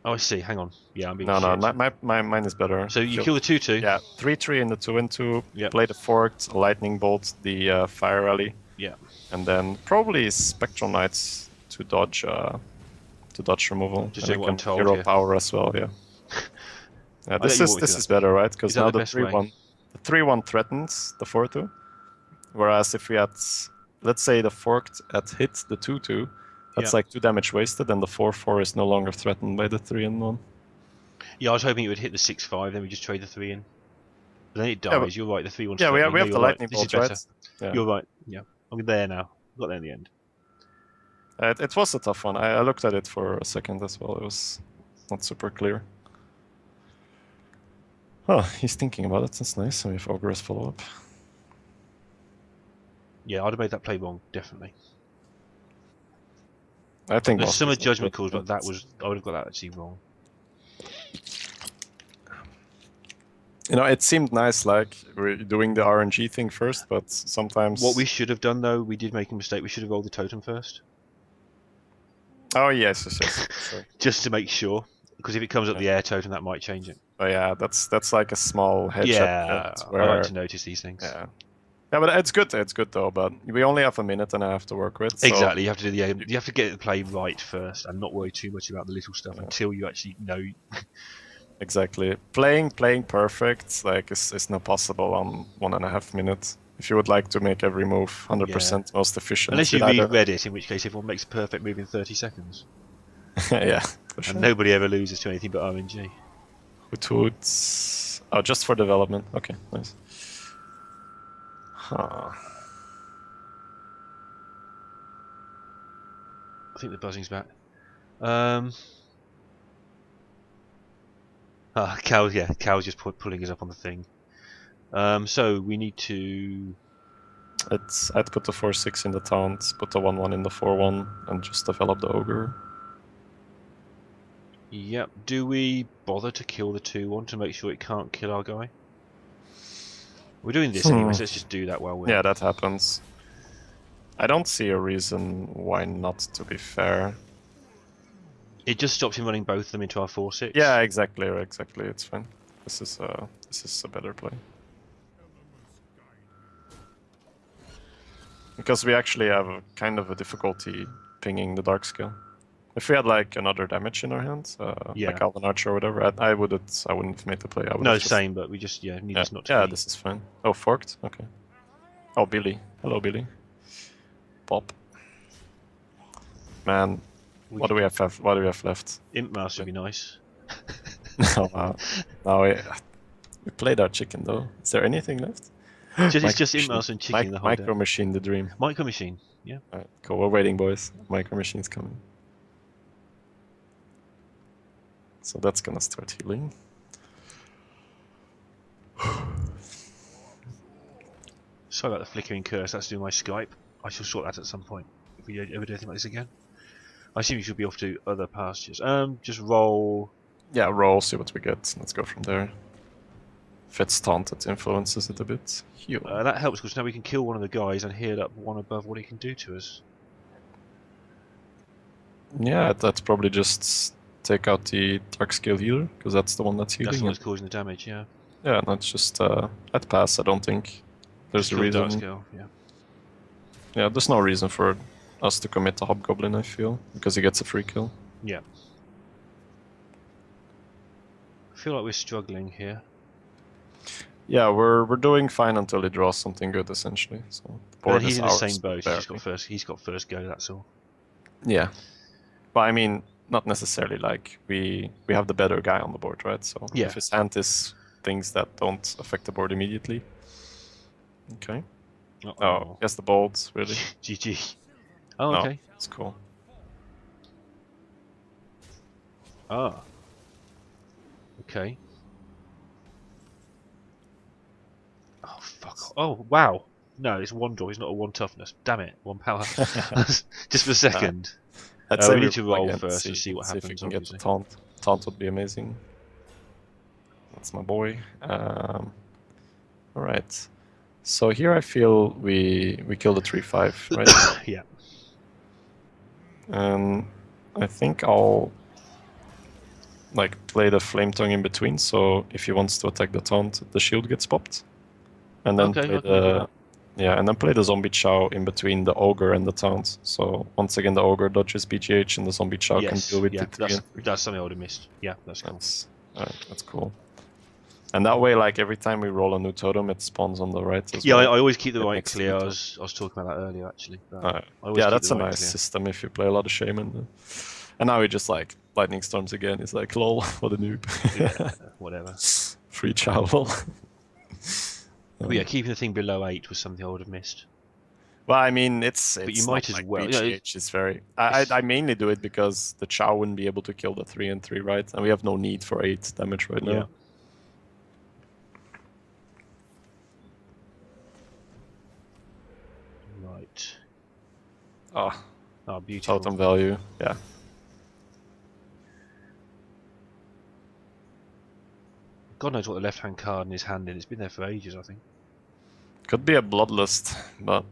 Oh, I see. Hang on. Yeah, I'm being No, mine is better. So you kill the 2-2. Yeah, 3-3 in the 2 and 2. Yep. Play the forked Lightning Bolt, the Fire Rally, Yeah. And then probably Spectral Knights to dodge removal. Just and doing we what I'm can told hero here. power as well. Yeah. Yeah, I'll let this you is walk me through this is that. better, right? Is Because that now the the best way? 3-1 threatens the 4-2. Whereas if we had, let's say, the forked at hit the 2-2, that's Yeah. like 2 damage wasted, and the 4-4 is no longer threatened by the 3-1. Yeah, I was hoping it would hit the 6-5, then we just trade the 3 in. But then it Yeah, but, dies. You're right. The 3-1's yeah, threatening. we No, have you're the right. lightning This is bolts, right? better. Yeah. You're right. Yeah. I'm there now. Got there in the end. It was a tough one. I looked at it for a second as well. It was not super clear. Oh, he's thinking about it. That's nice. And we have Ogre's follow-up. Yeah, I'd have made that play wrong, definitely. I think There's most some people judgment would, calls, but that was I would have got that actually wrong. You know, it seemed nice, like we're doing the RNG thing first, but sometimes. What we should have done, though, we did make a mistake. We should have rolled the totem first. Oh yes, sure. Just to make sure, because if it comes up the air totem, that might change it. But yeah, that's like a small hedge at the Yeah, end where, I like to notice these things. Yeah, but it's good. It's good though. But we only have a minute and a half to work with. So Exactly, you have to do the aim. You have to get the play right first, and not worry too much about the little stuff until you actually know. Exactly, playing perfect like is not possible on 1.5 minutes. If you would like to make every move 100% most efficient, Unless you read it, in which case everyone makes a perfect move in 30 seconds. Yeah, for sure. And nobody ever loses to anything but RNG. Hoots. Oh, just for development. Okay, nice. Huh. I think the buzzing's back. Cal's just pulling us up on the thing. So we need to. I'd put the 4-6 in the taunt, put the 1-1 in the 4-1, and just develop the ogre. Yep. Do we bother to kill the 2-1 to make sure it can't kill our guy? We're doing this anyway, so let's just do that while we're. Yeah, that happens. I don't see a reason why not, to be fair. It just stops him running both of them into our 4-6. Yeah, exactly. It's fine. This is a better play. Because we actually have a kind of a difficulty pinging the dark scale. If we had like another damage in our hands, like Alvin Archer or whatever, I wouldn't have made the play. No, same, but we just need this not to. Yeah, this is fine. Oh, forked. Okay. Oh, Billy. Hello, Billy. Pop. Man, what do we have left? Imp Mouse would be nice. No, we played our chicken though. Is there anything left? It's just Imp Mouse and chicken the whole Micro Machine, the dream. Micro Machine, yeah. Alright, cool. We're waiting, boys. Micro Machine's coming. So that's gonna start healing. Sorry about the flickering curse. That's doing my Skype. I shall sort that at some point. If we ever do anything like this again, I assume you should be off to other pastures. Just roll. Yeah, roll. See what we get. Let's go from there. If it's taunted, influences it a bit. Heal. That helps because now we can kill one of the guys and heal up one above what he can do to us. Yeah, that's probably just take out the dark scale healer because that's the one that's healing. That's the one that's causing the damage. Yeah. Yeah, that's just at pass. I don't think there's a reason. Dark scale, yeah. Yeah, there's no reason for us to commit to Hobgoblin, I feel, because he gets a free kill. Yeah. I feel like we're struggling here. Yeah, we're doing fine until he draws something good, essentially. So the board he's is in the ours, same boat. barely. He's got first go. That's all. Yeah, but I mean, not necessarily. Like we have the better guy on the board, right? So if his hand is things that don't affect the board immediately. Okay. Oh, yes, the bolts, really. GG. Oh, okay. No, it's cool. Ah. Okay. Oh, fuck. Oh, wow. No, it's one draw. It's not a one toughness. Damn it. One power. Just for a second. We need to roll first and see what happens. If we can get the taunt. Taunt would be amazing. That's my boy. Alright. So here I feel we kill the 3-5, right? Yeah. I think I'll play the Flame Tongue in between, so if he wants to attack the taunt, the shield gets popped. And then play Yeah, and then play the zombie chow in between the ogre and the taunt. So once again, the ogre dodges BGH, and the zombie chow can deal with the 3 and 3. That's something I would have missed. Yeah, that's cool. That's cool. And that way, like every time we roll a new totem, it spawns on the right as yeah, well. I always keep the right next to clear. the I was talking about that earlier, actually. Yeah, that's a nice system if you play a lot of Shaman. And now we just like Lightning Storms again. It's like, lol, what a noob. Yeah, whatever. Free chow. But yeah, keeping the thing below 8 was something I would have missed. Well, I mean, it's but you might as well. BGH is very. I mainly do it because the Chow wouldn't be able to kill the 3 and 3, right? And we have no need for 8 damage right now. Right. Oh, beautiful. Totem value, yeah. God knows what the left-hand card in his hand is. It's been there for ages, I think. Could be a Bloodlust, but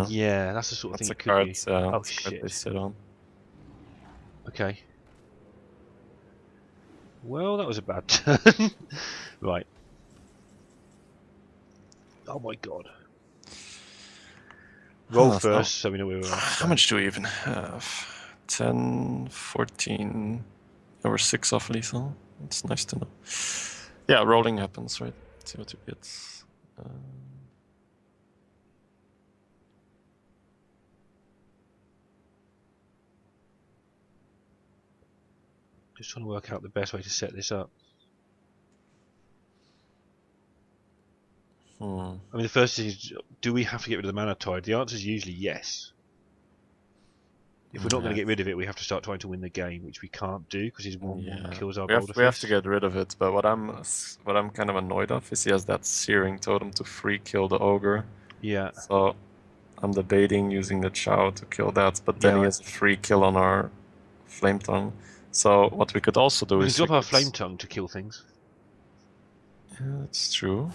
yeah, that's the sort of thing it could card, be. Oh shit! They sit on. Okay. Well, that was a bad turn. Right. Oh my god. Roll first, so we know where we are. How much do we even have? 10, 14. Over 6 off lethal. It's nice to know. Yeah, rolling happens, right? Let's see what you get. Just trying to work out the best way to set this up. I mean, the first thing is, do we have to get rid of the Mana Tide? The answer is usually yes. If we're not going to get rid of it, we have to start trying to win the game, which we can't do because his 1/1 kills our Boulder Fist. We have to get rid of it, but what I'm kind of annoyed of is he has that Searing Totem to free kill the Ogre. Yeah. So I'm debating using the Chow to kill that, but then he has a free kill on our Flame Tongue. So what we could also do is... We can drop our Flame Tongue to kill things. Yeah, that's true.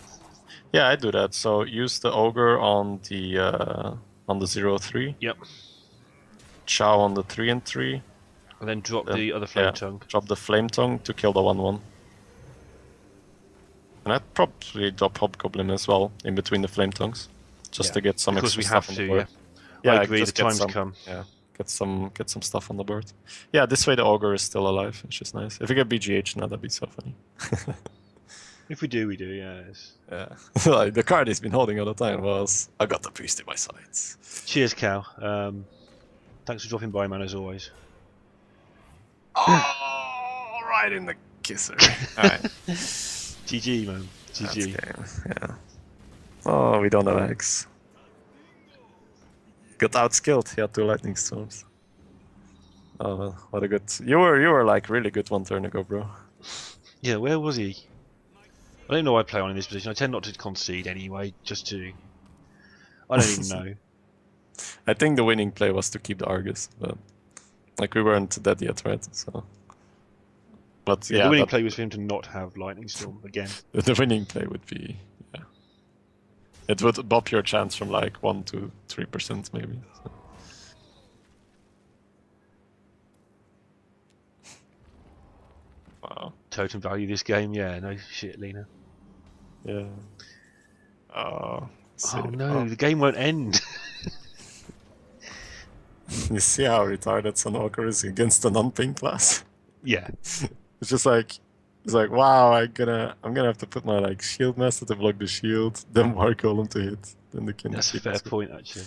Yeah, I do that. So use the Ogre on the 0/3. Yep. Chow on the 3 and 3. And then drop the other Flame Tongue. Drop the Flame Tongue to kill the 1/1. And I'd probably drop Hobgoblin as well in between the Flame Tongues, just to get some extra stuff on the board. Yeah, I agree. The time's come. Yeah, get some stuff on the board. Yeah, this way the Ogre is still alive, which is nice. If we get BGH now, that'd be so funny. If we do, we do. Yes. Yeah. Like the card he's been holding all the time was, I got the priest in my sights. Cheers, Cal. Thanks for dropping by, man, as always. Oh, right in the kisser. Alright. GG, man. GG. Yeah. Oh, we don't have X. Got outskilled. He had 2 Lightning Storms. Oh, well, what a good... You were like really good 1 turn ago, bro. Yeah, where was he? I don't know why I play on in this position. I tend not to concede anyway, just to... I don't even know. I think the winning play was to keep the Argus, but like we weren't dead yet, right? So, but yeah, the winning play was for him to not have Lightning Storm again. The winning play would be, it would bump your chance from like 1 to 3% maybe. So. Wow. Totem value this game, yeah, no shit, Lena. Yeah. Oh no, the game won't end. You see how retarded Sun Ogre is against a non-pink class? Yeah. It's just like, wow, I'm gonna have to put my like shield master to block the shield, then War Golem to hit, then the King. That's a fair point, actually.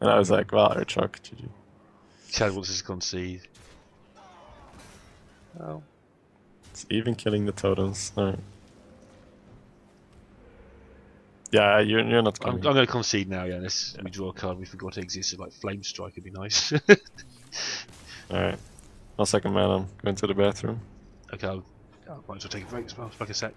And I was like, wow, Archok, GG. Chad wants to concede. Oh. It's even killing the totems. Alright. Yeah, you're not I'm going to concede now, yeah. We draw a card we forgot existed, like Flame Strike would be nice. Alright. 1 second, man, I'm going to the bathroom. Okay, I might as well take a break as well. Like a sec.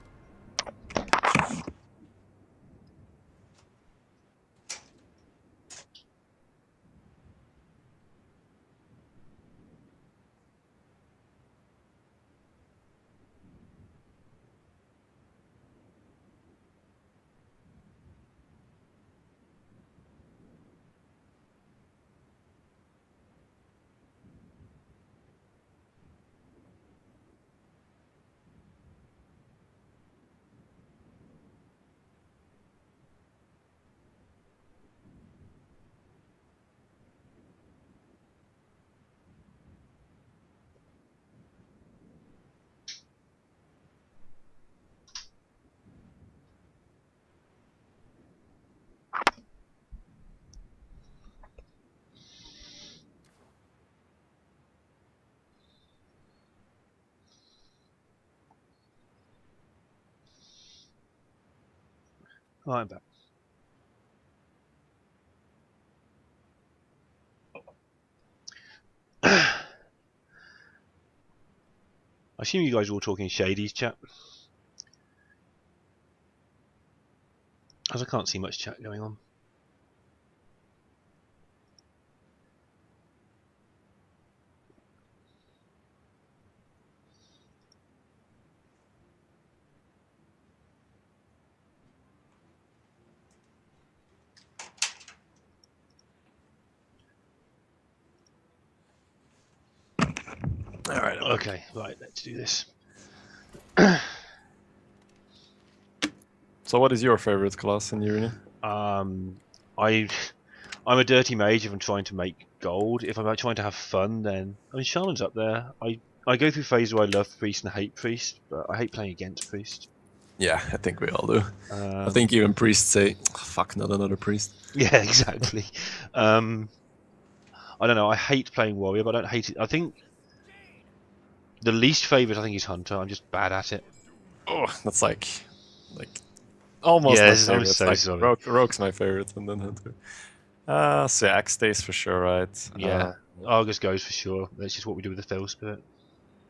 Oh, I'm back. I assume you guys are all talking Shady's chat, as I can't see much chat going on. Alright. Okay, right, let's do this. So what is your favorite class in Uni? I'm a dirty mage if I'm trying to make gold. If I'm trying to have fun, then I mean Shaman's up there. I go through phases where I love priest and hate priest, but I hate playing against priest. Yeah, I think we all do. I Um, think even priests say, "Oh, fuck, not another priest." yeah, exactly. I don't know. I hate playing warrior, but I don't hate it. I think the least favorite I think is hunter. I'm just bad at it. Oh, that's like almost my Yes, I'm favorite. It's so like sorry. Rogue's my favorite, and then Hunter. So yeah, Axe stays for sure, right? Yeah, Argus goes for sure. That's just what we do with the Fell Spirit.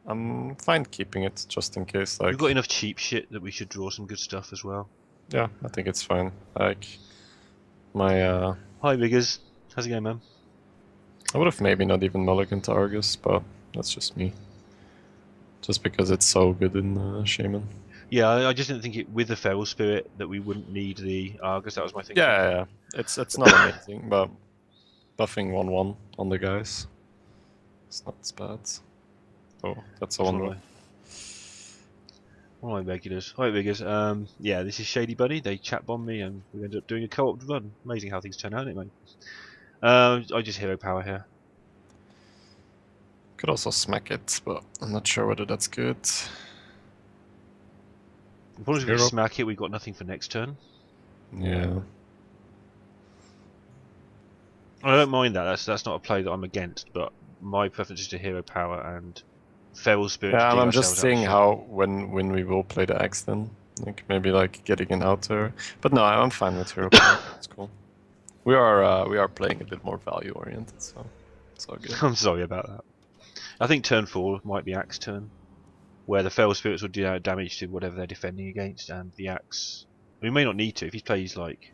I'm fine keeping it just in case. We've Like, got enough cheap shit that we should draw some good stuff as well. yeah, I think it's fine. Like, my Hi, Biggers. How's it going, man? I would have maybe not even mulliganed to Argus, but that's just me. Just because it's so good in Shaman. Yeah, I just didn't think it with the Feral Spirit that we wouldn't need the Argus. That was my thinking. Yeah. It's not amazing, but buffing 1/1 on the guys, it's not as bad. Oh, that's a That's one. one of my regulars. Hi, Biggers. Yeah, this is Shadybunny. They chat bomb me, and we ended up doing a co-op run. Amazing how things turn out, isn't it, mate? I just hero power here. Could also smack it, but I'm not sure whether that's good. The problem is if we Hero. smack it, we've got nothing for next turn. Yeah. I don't mind that. That's not a play that I'm against, but my preference is to hero power and Feral Spirit to Yeah, dig I'm just ourselves out of seeing shit. how when we will play the axe then, like maybe like getting an outer. But no, I'm fine with hero power. It's cool. We are playing a bit more value oriented, so it's all good. I'm sorry about that. I think turn 4 might be Axe turn, where the Feral Spirits will do damage to whatever they're defending against, and the Axe. We may not need to if he plays like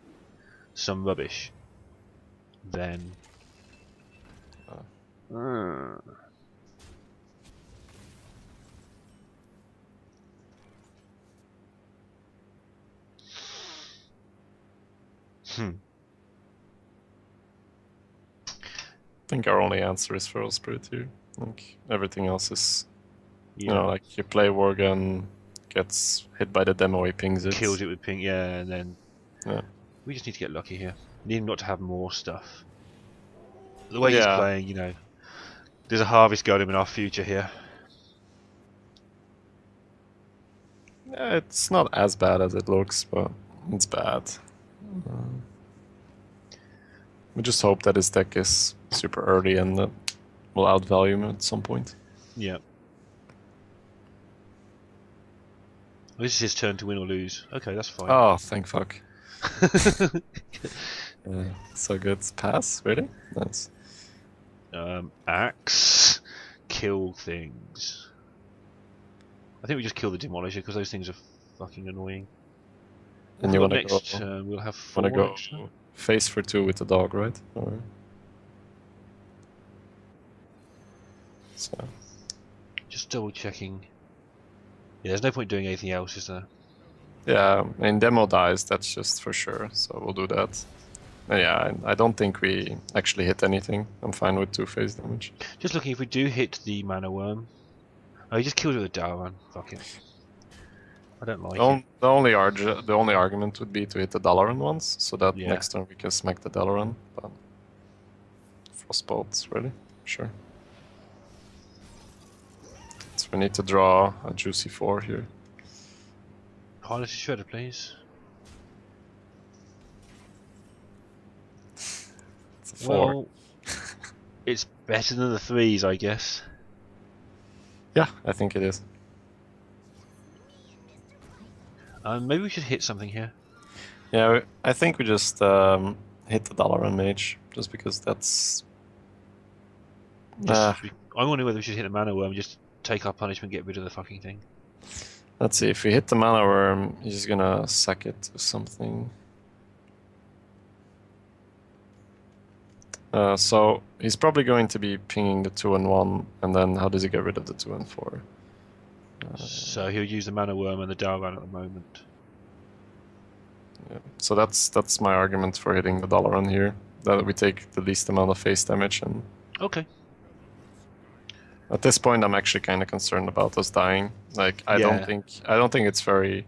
some rubbish. Then. Hmm. I think our only answer is Feral Spirit here. Like everything else is, Yeah. you know, like you play Worgen, gets hit by the demo, he pings it. Kills it with ping, yeah, and then. Yeah. We just need to get lucky here. Need him not to have more stuff. The way he's playing, you know, there's a harvest golem in our future here. Yeah, it's not as bad as it looks, but it's bad. We just hope that his deck is super early and that will outvalue him at some point. Yeah. This is his turn to win or lose. Okay, that's fine. Oh, thank fuck. So good. Pass? Really? Nice. Axe. Kill things. I think we just kill the Demolisher because those things are fucking annoying. And you want to next? go? We'll have 4 Want to go extra. face for 2 with the dog, right? Or... So. Just double checking. Yeah, there's no point doing anything else, is there? Yeah, and demo dies, that's just for sure, so we'll do that. And yeah, I don't think we actually hit anything. I'm fine with 2 phase damage. Just looking, if we do hit the Mana Worm... Oh, he just kills it with a Dalaran. Fuck it. I don't like it. The only argument would be to hit the Dalaran once, so that next turn we can smack the Dalaran, but... Frostbolt, really? Sure. So we need to draw a juicy 4 here. Harness Shredder, please. It's a 4. Well, it's better than the 3s, I guess. Yeah, I think it is. Maybe we should hit something here. Yeah, I think we just hit the dollar on mage, just because that's... Just, I'm wondering whether we should hit the mana worm and just take our punishment, get rid of the fucking thing. Let's see, if we hit the mana worm, he's just gonna sack it to something. So he's probably going to be pinging the 2 and 1, and then how does he get rid of the 2 and 4? So he'll use the mana worm and the Dalvan at the moment. Yeah. So that's my argument for hitting the dollar on here. That we take the least amount of face damage, and Okay. at this point I'm actually kind of concerned about us dying. Like I don't think it's very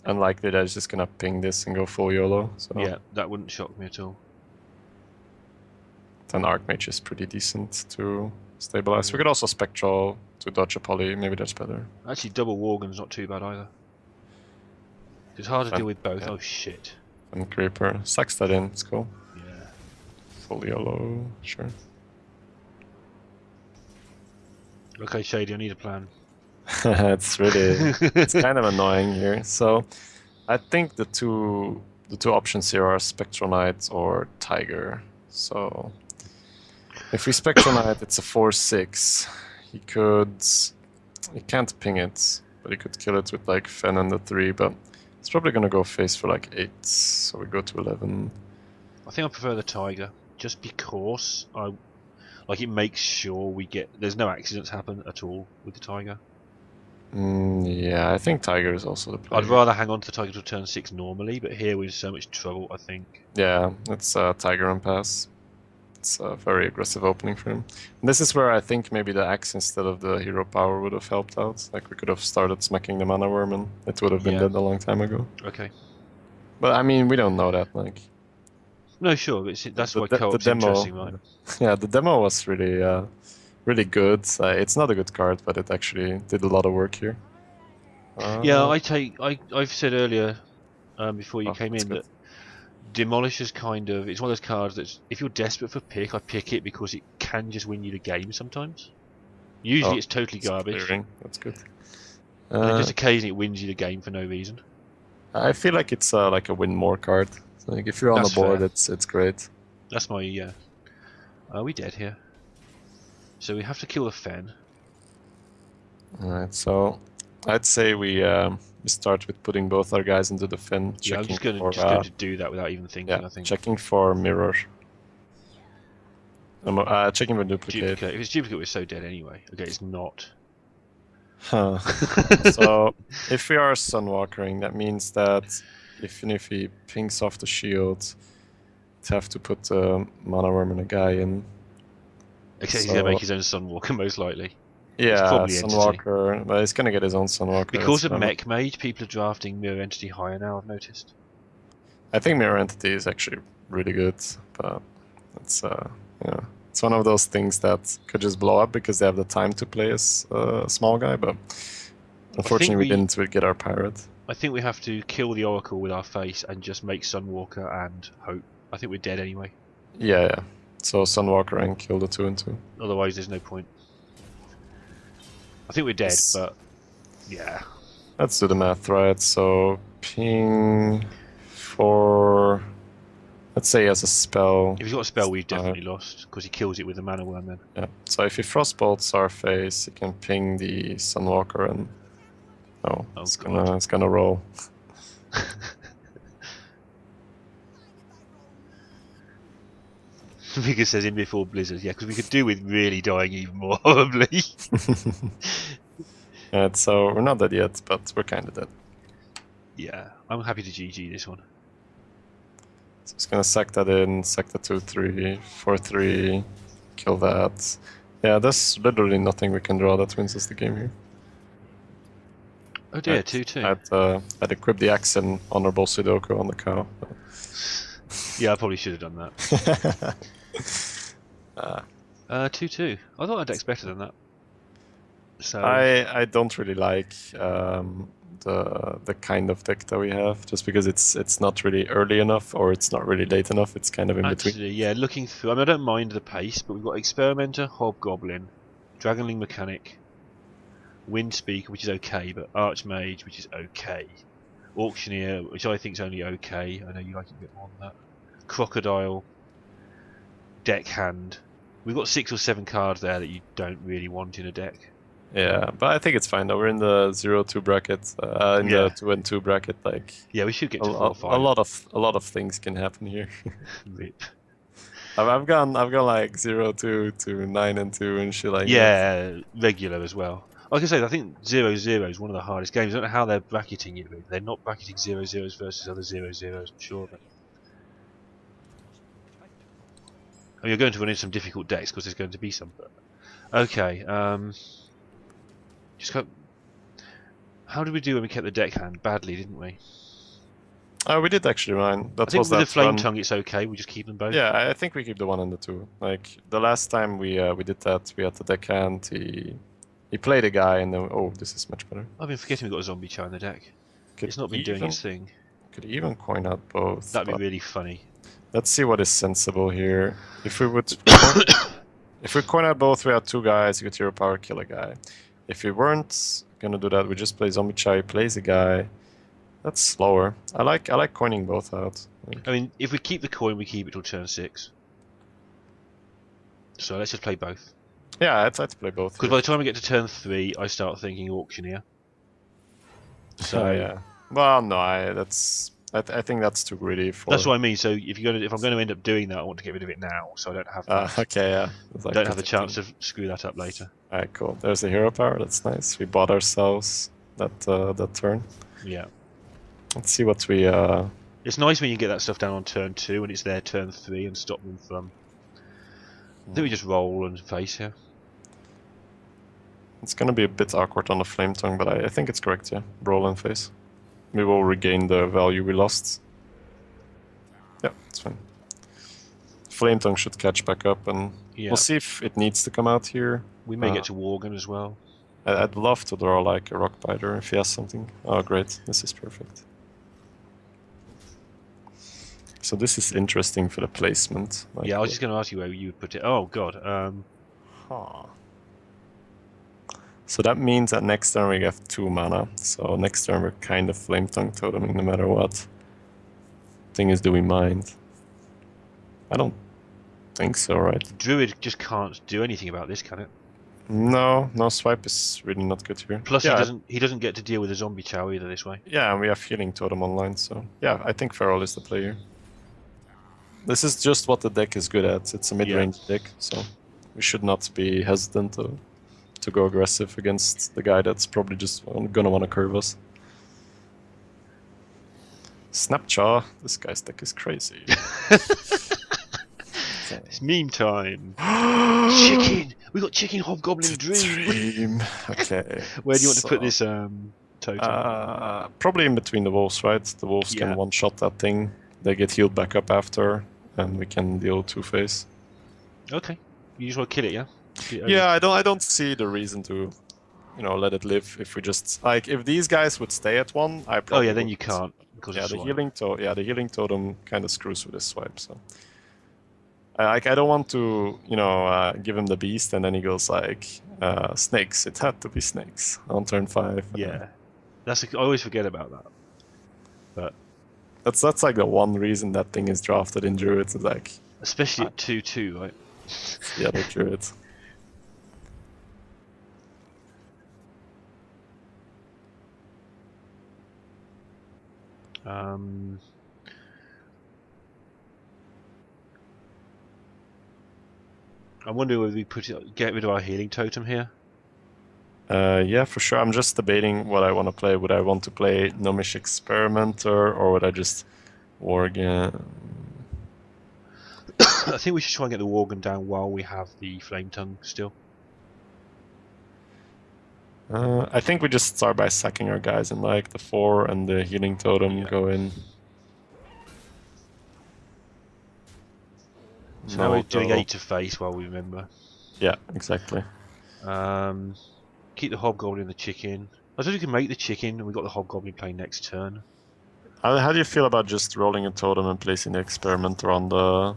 unlikely that he's just gonna ping this and go full YOLO. So yeah, that wouldn't shock me at all. Then Archmage is pretty decent to stabilize. We could also Spectral to dodge a poly, maybe that's better. Actually, double Worgen's not too bad either. It's hard to deal with both. Yeah. Oh shit. And Creeper. Sacks that in, it's cool. Yeah. Full YOLO, sure. Okay, Shady, I need a plan. It's kind of annoying here. So I think the two options here are Spectral Knight or Tiger. So if we Spectral Knight, it's a 4/6. He can't ping it, but he could kill it with like Fen and the 3, but it's probably gonna go face for like 8, so we go to 11. I think I prefer the Tiger, just because it makes sure there's no accidents happen at all with the Tiger. Yeah, I think Tiger is also the play. I'd rather hang on to the Tiger till turn 6 normally, but here we're in so much trouble, I think. Yeah, it's Tiger and pass. It's a very aggressive opening for him. And this is where I think maybe the axe instead of the hero power would have helped out. Like we could have started smacking the mana worm and it would have been dead a long time ago. Okay. But I mean, we don't know that. Like. No, sure. That's why co-op's interesting, right? Yeah, the demo was really, really good. It's not a good card, but it actually did a lot of work here. Yeah, I've said earlier, before you came in, that Demolisher's it's one of those cards that if you're desperate for pick, I pick it because it can just win you the game sometimes. Usually it's totally garbage. Clearing. That's good. And just occasionally it wins you the game for no reason. I feel like it's like a win more card. Like if you're on the board, it's great. That's my Are we dead here? So we have to kill the Fen. Alright, so I'd say we start with putting both our guys into the Fen. Yeah, I'm just going to do that without even thinking. Yeah, I think. Checking for mirror. Checking for duplicate. If it's duplicate, we're so dead anyway. Okay, it's not. Huh. So if we are Sunwalkering, that means that even if he pings off the shield, we'd have to put mana worm and a guy in. Except he's going to make his own Sunwalker, most likely. Yeah, Sunwalker, but he's going to get his own Sunwalker. Because of Mech Mage, people are drafting Mirror Entity higher now, I've noticed. I think Mirror Entity is actually really good, but it's it's one of those things that could just blow up because they have the time to play as a small guy, but unfortunately we didn't get our pirate. I think we have to kill the Oracle with our face and just make Sunwalker and hope. I think we're dead anyway. Yeah. So Sunwalker and kill the 2 and 2. Otherwise there's no point. I think we're dead, but yeah. Let's do the math, right? So ping for, let's say he has a spell. If he's got a spell, we've definitely lost because he kills it with the mana worm then. Yeah. So if he frostbolts our face, he can ping the Sunwalker and it's gonna roll. Vigor says in before Blizzard, yeah, because we could do with really dying even more horribly. Yeah, so we're not dead yet, but we're kind of dead. Yeah, I'm happy to GG this one. So it's gonna sack that in, sack the 2/3, 4/3, kill that. Yeah, there's literally nothing we can draw that wins us the game here. Oh dear, 2-2. I'd equip the axe and honorable Sudoku on the cow. Yeah, I probably should have done that. 2-2. I thought our deck's better than that. So I don't really like the kind of deck that we have, just because it's not really early enough or it's not really late enough. It's kind of in between. Yeah, looking through. I mean, I don't mind the pace, but we've got Experimenter, Hobgoblin, Dragonling Mechanic, Windspeaker, which is okay, but Archmage, which is okay. Auctioneer, which I think is only okay. I know you like it a bit more than that. Crocodile, Deckhand. We've got 6 or 7 cards there that you don't really want in a deck. Yeah, but I think it's fine though. We're in the 0-2 bracket, in the 2 and 2 bracket. Like, yeah, we should get to 4 or 5. A lot of things can happen here. Rip. I've gone like 0-2 to 9 and 2 and shit like that. Yeah, regular as well. Like I say, I think 0-0 is one of the hardest games. I don't know how they're bracketing it, but they're not bracketing 0-0s versus other 0-0s, I'm sure of it. I mean, you're going to run into some difficult decks because there's going to be some. But okay, just got. How did we do when we kept the deckhand? Badly, didn't we? Oh, we did actually, Ryan. I think with the flame tongue, it's okay. We just keep them both. Yeah, I think we keep the 1 and the 2. Like the last time we did that, we had the deckhand. He played a guy, and then this is much better. I've been forgetting we've got a zombie chow in the deck. It's not been doing its thing. Could even coin out both. That'd be really funny. Let's see what is sensible here. If we would, if we coin out both, we have 2 guys. You get hero power, kill a guy. If we weren't gonna do that, we just play zombie chow. He plays a guy. That's slower. I like coining both out. I mean, if we keep the coin, we keep it till turn 6. So let's just play both. Yeah, I'd like to play both. Because by the time we get to turn 3, I start thinking auctioneer. So yeah. Well, no, I think that's too greedy for. That's what I mean. So if I'm going to end up doing that, I want to get rid of it now, so I don't have. Okay, yeah. Like don't have the chance to screw that up later. All right, cool. There's the hero power. That's nice. We bought ourselves that turn. Yeah. Let's see what we. It's nice when you get that stuff down on turn 2 and it's their turn 3 and stop them from. I think we just roll and face here. It's gonna be a bit awkward on the flame tongue, but I think it's correct. Yeah, roll and face. We will regain the value we lost. Yeah, it's fine. Flame tongue should catch back up, and we'll see if it needs to come out here. We may get to Worgen as well. I'd love to draw like a rock biter if he has something. Oh, great! This is perfect. So this is interesting for the placement. Like, yeah, I was just going to ask you where you would put it. Oh god. So that means that next turn we have 2 mana. So next turn we're kind of flame tongue toteming no matter what. Thing is, do we mind? I don't think so, right? Druid just can't do anything about this, can it? No swipe is really not good here. Plus, he doesn't get to deal with a zombie chow either this way. Yeah, and we have healing totem online, so yeah, I think Feral is the player. This is just what the deck is good at. It's a mid-range deck, so we should not be hesitant to go aggressive against the guy that's probably just gonna want to curve us. Snapjaw, this guy's deck is crazy. It's meme time. Chicken! We got chicken hobgoblin dream. Okay. Where do you want to put this totem? Probably in between the wolves, right? The wolves can one-shot that thing. They get healed back up after, and we can deal 2-face. Okay. You just want to kill it, yeah? Yeah, I don't see the reason to, let it live. If we just if these guys would stay at 1, I probably. Oh yeah, then you can't. Yeah, the healing totem kind of screws with this swipe. So, I don't want to, give him the beast, and then he goes like, snakes. It had to be snakes on turn 5. Yeah, I always forget about that. But that's like the one reason that thing is drafted in Druids. Is like, especially at 2/2, right? Yeah, the Druids. I wonder whether we get rid of our healing totem here. Yeah, for sure. I'm just debating what I want to play. Would I want to play Gnomish Experimenter, or would I just Worgen? I think we should try and get the Worgen down while we have the Flame Tongue still. I think we just start by sacking our guys and like the 4 and the healing totem go in. So now we're doing 8 to face while we remember. Yeah, exactly. Keep the Hobgoblin and the chicken. I suppose we can make the chicken and we've got the Hobgoblin playing next turn. How do you feel about just rolling a totem and placing the Experimenter on the...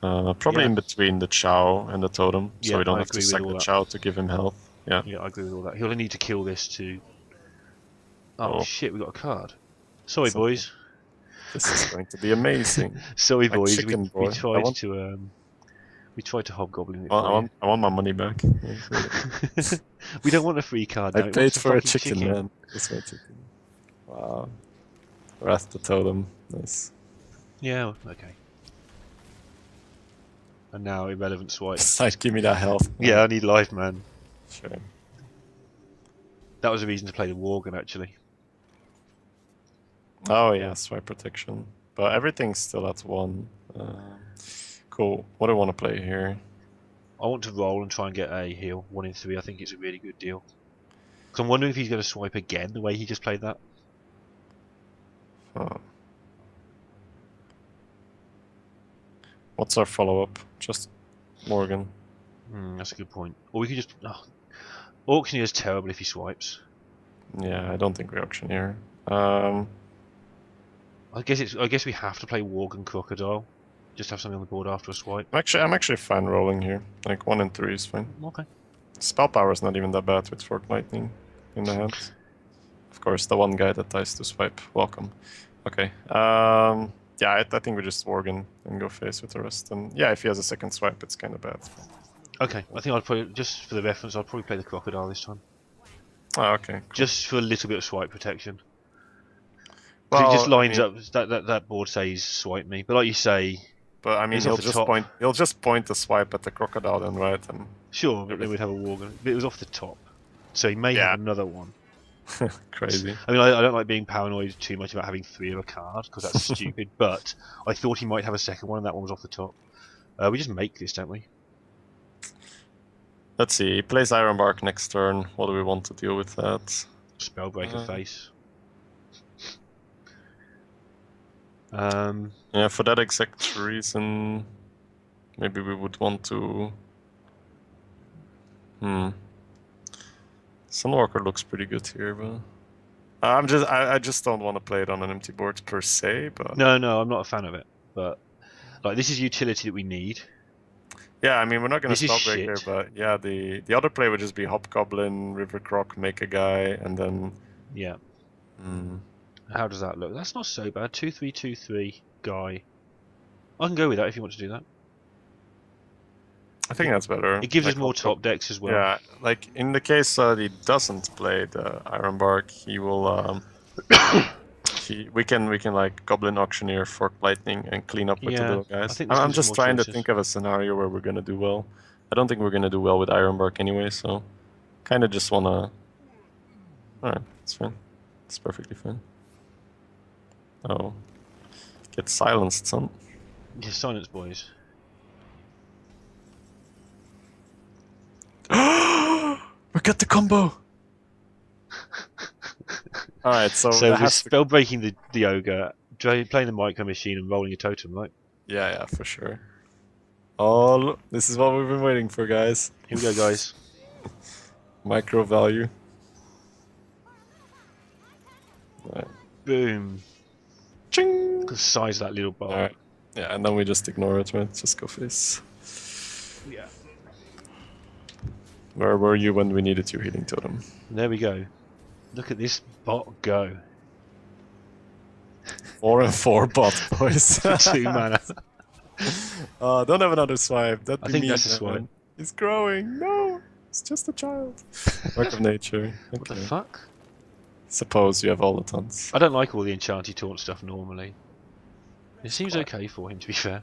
probably in between the Chow and the totem, so we don't have to sack the Chow to give him health. Yeah, I agree with all that. He'll need to kill this to... Oh shit, we got a card. Sorry, So boys. this is going to be amazing. Sorry, Like boys. chicken, We boy. tried to hobgoblin it I for I want my money back. you. We don't want a free card I now. It wants paid the for a fucking chicken, man. That's my chicken. Wow. Wrath the totem. Nice. Yeah. Okay. And now irrelevant swipe. It's like, give me that health. Yeah, I need life, man. Sure. That was a reason to play the Worgen, actually. Oh yeah, swipe protection. But everything's still at 1. Cool. What do I want to play here? I want to roll and try and get a heal. 1 in 3, I think it's a really good deal. Because I'm wondering if he's going to swipe again, the way he just played that. Huh. What's our follow-up? Just Morgan. That's a good point. Or we could just... Auctioneer's terrible if he swipes. Yeah, I don't think we auctioneer. I guess we have to play Worgen Crocodile. Just have something on the board after a swipe. I'm actually fine rolling here. Like 1 in 3 is fine. Okay. Spell power is not even that bad with Fork Lightning in the hand. Of course, the one guy that dies to swipe. Welcome. Okay. Yeah, I think we just Worgen and go face with the rest. And yeah, if he has a second swipe, it's kind of bad. Okay, I think I'll probably, just for the reference, I'll probably play the Crocodile this time. Oh, okay. Cool. Just for a little bit of swipe protection. Well, it just lines up, that board says swipe me. But like you say... But I mean, he'll just point the swipe at the Crocodile then, right? And sure, but they would have a Worgen. But it was off the top. So he may have another one. Crazy. I mean, I don't like being paranoid too much about having 3 of a card, because that's stupid, but I thought he might have a second one, and that one was off the top. We just make this, don't we? Let's see, he plays Ironbark next turn. What do we want to deal with that? Spellbreaker face. Yeah, for that exact reason, maybe we would want to... Sunwalker looks pretty good here, but... I just don't want to play it on an empty board per se, but... No, I'm not a fan of it, but... Like, this is utility that we need. Yeah, I mean, we're not going to Spellbreaker, shit. but yeah, the other play would just be Hobgoblin, River Croc, make a guy, and then... Yeah. How does that look? That's not so bad. 2-3-2-3 guy. I can go with that if you want to do that. I think that's better. It gives us more top decks as well. Yeah, like in the case that he doesn't play the Ironbark, he will. We can like Goblin Auctioneer, Fork Lightning, and clean up with the little guys. I'm just trying to think of a scenario where we're gonna do well. I don't think we're gonna do well with Ironbark anyway, so kind of just wanna. Alright, it's fine. It's perfectly fine. Oh, get silenced, son. Yeah, silence, boys. We got the combo. Alright, so we're spell breaking the ogre, playing the micro machine, and rolling a totem, right? Yeah, for sure. Oh, look, this is what we've been waiting for, guys. Here we go, guys. Micro value. Right. Boom. Ching! Size that little bar. Alright. Yeah, and then we just ignore it, right? Just go face. Yeah. Where were you when we needed you, Healing Totem? There we go. Look at this bot go. 4 and 4 bot, boys. 2 mana. Don't have another swipe. I think that's a swipe. He's growing. No, it's just a child. Work of nature. Okay. What the fuck? Suppose you have all the tons. I don't like all the enchanty taunt stuff normally. It seems okay for him, to be fair.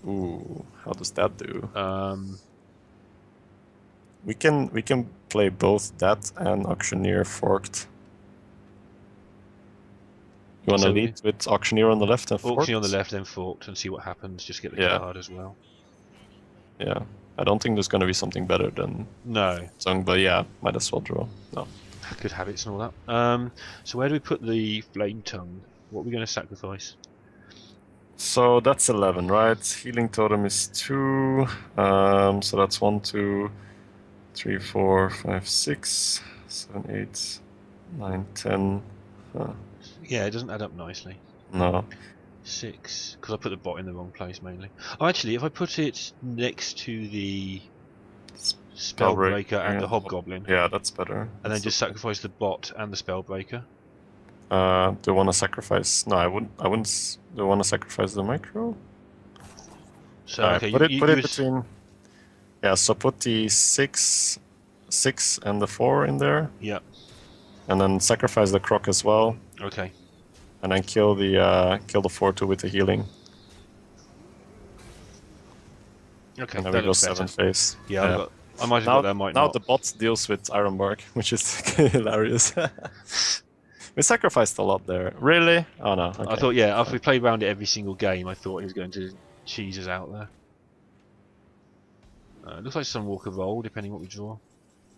Ooh, how does that do? We can play both that and Auctioneer forked. You want to lead with Auctioneer on the left and forked? Auctioneer on the left, then forked, and see what happens. Just get the card as well. Yeah, I don't think there's going to be something better than Zung, but yeah, might as well draw. No. Good habits and all that. So where do we put the Flame Tongue? What are we going to sacrifice? So that's 11, right? Healing Totem is 2. So that's 1, 2, 3, 4, 5, 6, 7, 8, 9, 10. Yeah, it doesn't add up nicely. No. 6, because I put the bot in the wrong place mainly. Oh, actually, if I put it next to the Spellbreaker and the Hobgoblin. Yeah, that's better. And then just sacrifice the bot and the Spellbreaker. Do you want to sacrifice? No, I wouldn't. I wouldn't. Do you want to sacrifice the micro? So Alright, okay, put it you between. Yeah, so put the 6 and the 4 in there. Yeah. And then sacrifice the croc as well. Okay. And then kill the 4/2 with the healing. Okay, And then that we go looks 7 better. phase. Yeah, I might have now, got that, might now not. the bot deals with Iron Bark, which is hilarious. We sacrificed a lot there. Really? Oh no. Okay. I thought, yeah, after we played around it every single game, I thought he was going to cheese us out there. It looks like Sunwalker roll, depending what we draw.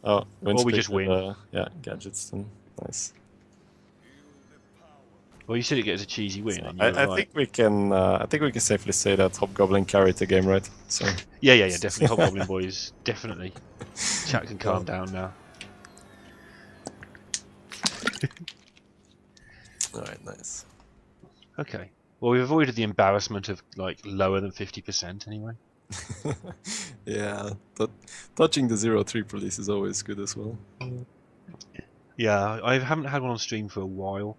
Oh, or we just win. Yeah, gadgets then. Nice. Well, you said it gets a cheesy win, So and you were I right. think we can. I think we can safely say that Hobgoblin carried the game, right? So. Yeah, definitely. Hobgoblin boys, definitely. Chat can calm down now. Alright, nice. Okay. Well, we've avoided the embarrassment of like lower than 50% anyway. Yeah, touching the 0-3 police is always good as well. Yeah, I haven't had one on stream for a while.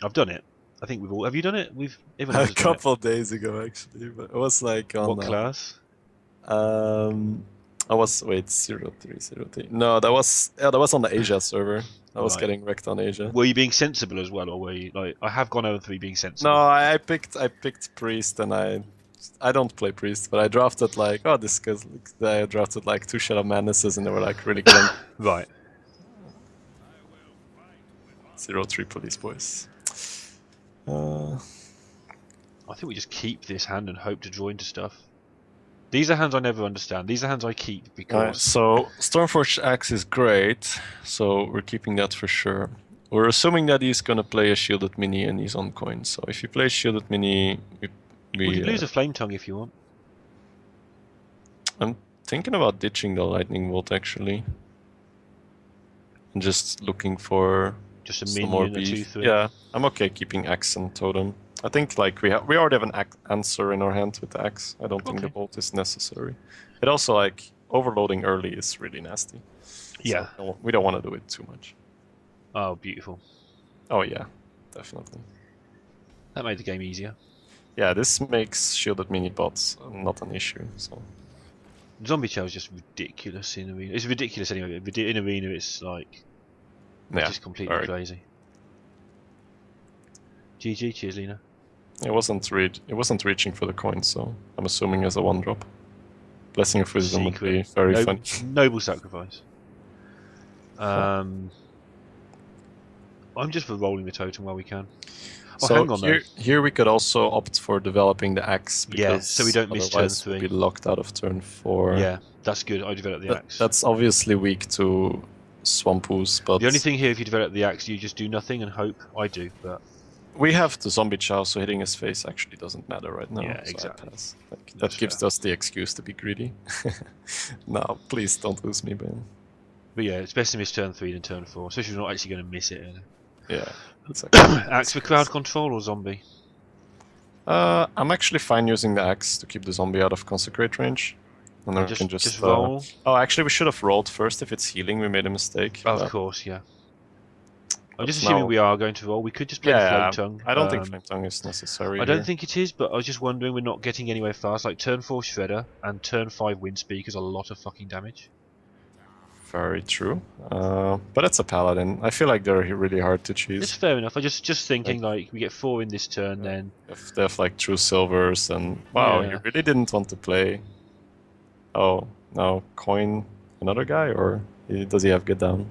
I've done it. I think we've all. Have you done it? A couple days ago, actually, but it was like on. What class? I was 0-3. No, that was on the Asia server. I was getting wrecked on Asia. Were you being sensible as well, or were you like? I have gone over 3 being sensible. No, I picked priest, and I don't play priest, but I drafted like I drafted like 2 Shadow Madnesses, and they were like really good. Right. 0-3 police boys. I think we just keep this hand and hope to draw into stuff. These are hands I never understand. These are hands I keep because. So Stormforged Axe is great, so we're keeping that for sure. We're assuming that he's gonna play a shielded mini and he's on coin. So if he plays shielded mini, We could lose a Flame Tongue if you want. I'm thinking about ditching the Lightning Bolt actually, and just looking for just a some more beef. Yeah, I'm okay keeping Axe and Totem. I think like we already have an answer in our hand with the Axe. I don't think the Bolt is necessary. It also like overloading early is really nasty. Yeah, so we don't want to do it too much. Oh, beautiful. Oh yeah, definitely. That made the game easier. Yeah, this makes shielded mini bots not an issue. So Zombie Chow is just ridiculous in arena. It's ridiculous anyway. In arena, it's like it's just completely crazy. GG, cheers, Lena. It wasn't reaching for the coin, so I'm assuming as a 1-drop. Blessing of Wisdom would be very fun. Noble sacrifice. I'm just for rolling the totem while we can. So hang on here we could also opt for developing the axe because so we don't miss turn 3. We'll be locked out of turn 4. Yeah, that's good. I developed the axe. That's obviously weak to Swampus, but the only thing here, if you develop the axe, you just do nothing and hope. I do, but we have the zombie chow, so hitting his face actually doesn't matter right now. Yeah, so exactly. That gives us the excuse to be greedy. No, please don't lose me, Ben. But yeah, it's best to miss turn 3 than turn 4, especially if you're not actually going to miss it. Yeah. Axe for crowd control or zombie? I'm actually fine using the axe to keep the zombie out of consecrate range. And then we can just roll. Oh, actually, we should have rolled first. If it's healing, we made a mistake. Of course, yeah. I'm just assuming we are going to roll. We could just play Flame Tongue. I don't think Flame Tongue is necessary. I don't think it is, but I was just wondering we're not getting anywhere fast. Like turn 4 Shredder and turn 5 Windspeak is a lot of fucking damage. Very true. But it's a paladin. I feel like they're really hard to choose. It's fair enough. I just thinking like we get 4 in this turn, then if they have like true silvers and wow, you really didn't want to play. Oh no, coin another guy, or does he have get down?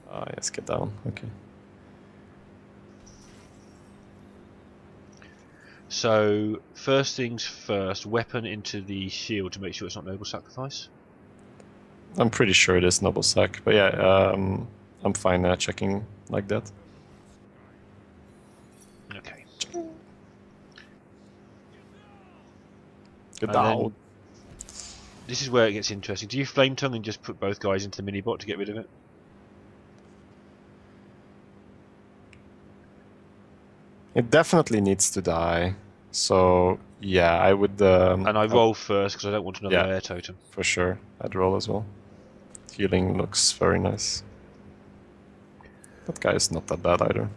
Ah, yes, get down. Okay. So first things first, weapon into the shield to make sure it's not noble sacrifice. I'm pretty sure it is noble sac, but yeah, I'm fine checking like that. Okay. Get down. This is where it gets interesting. Do you flame tongue and just put both guys into the mini bot to get rid of it? It definitely needs to die. So yeah, I would. And I roll first because I don't want another air totem. For sure, I'd roll as well. healing looks very nice. That guy is not that bad either.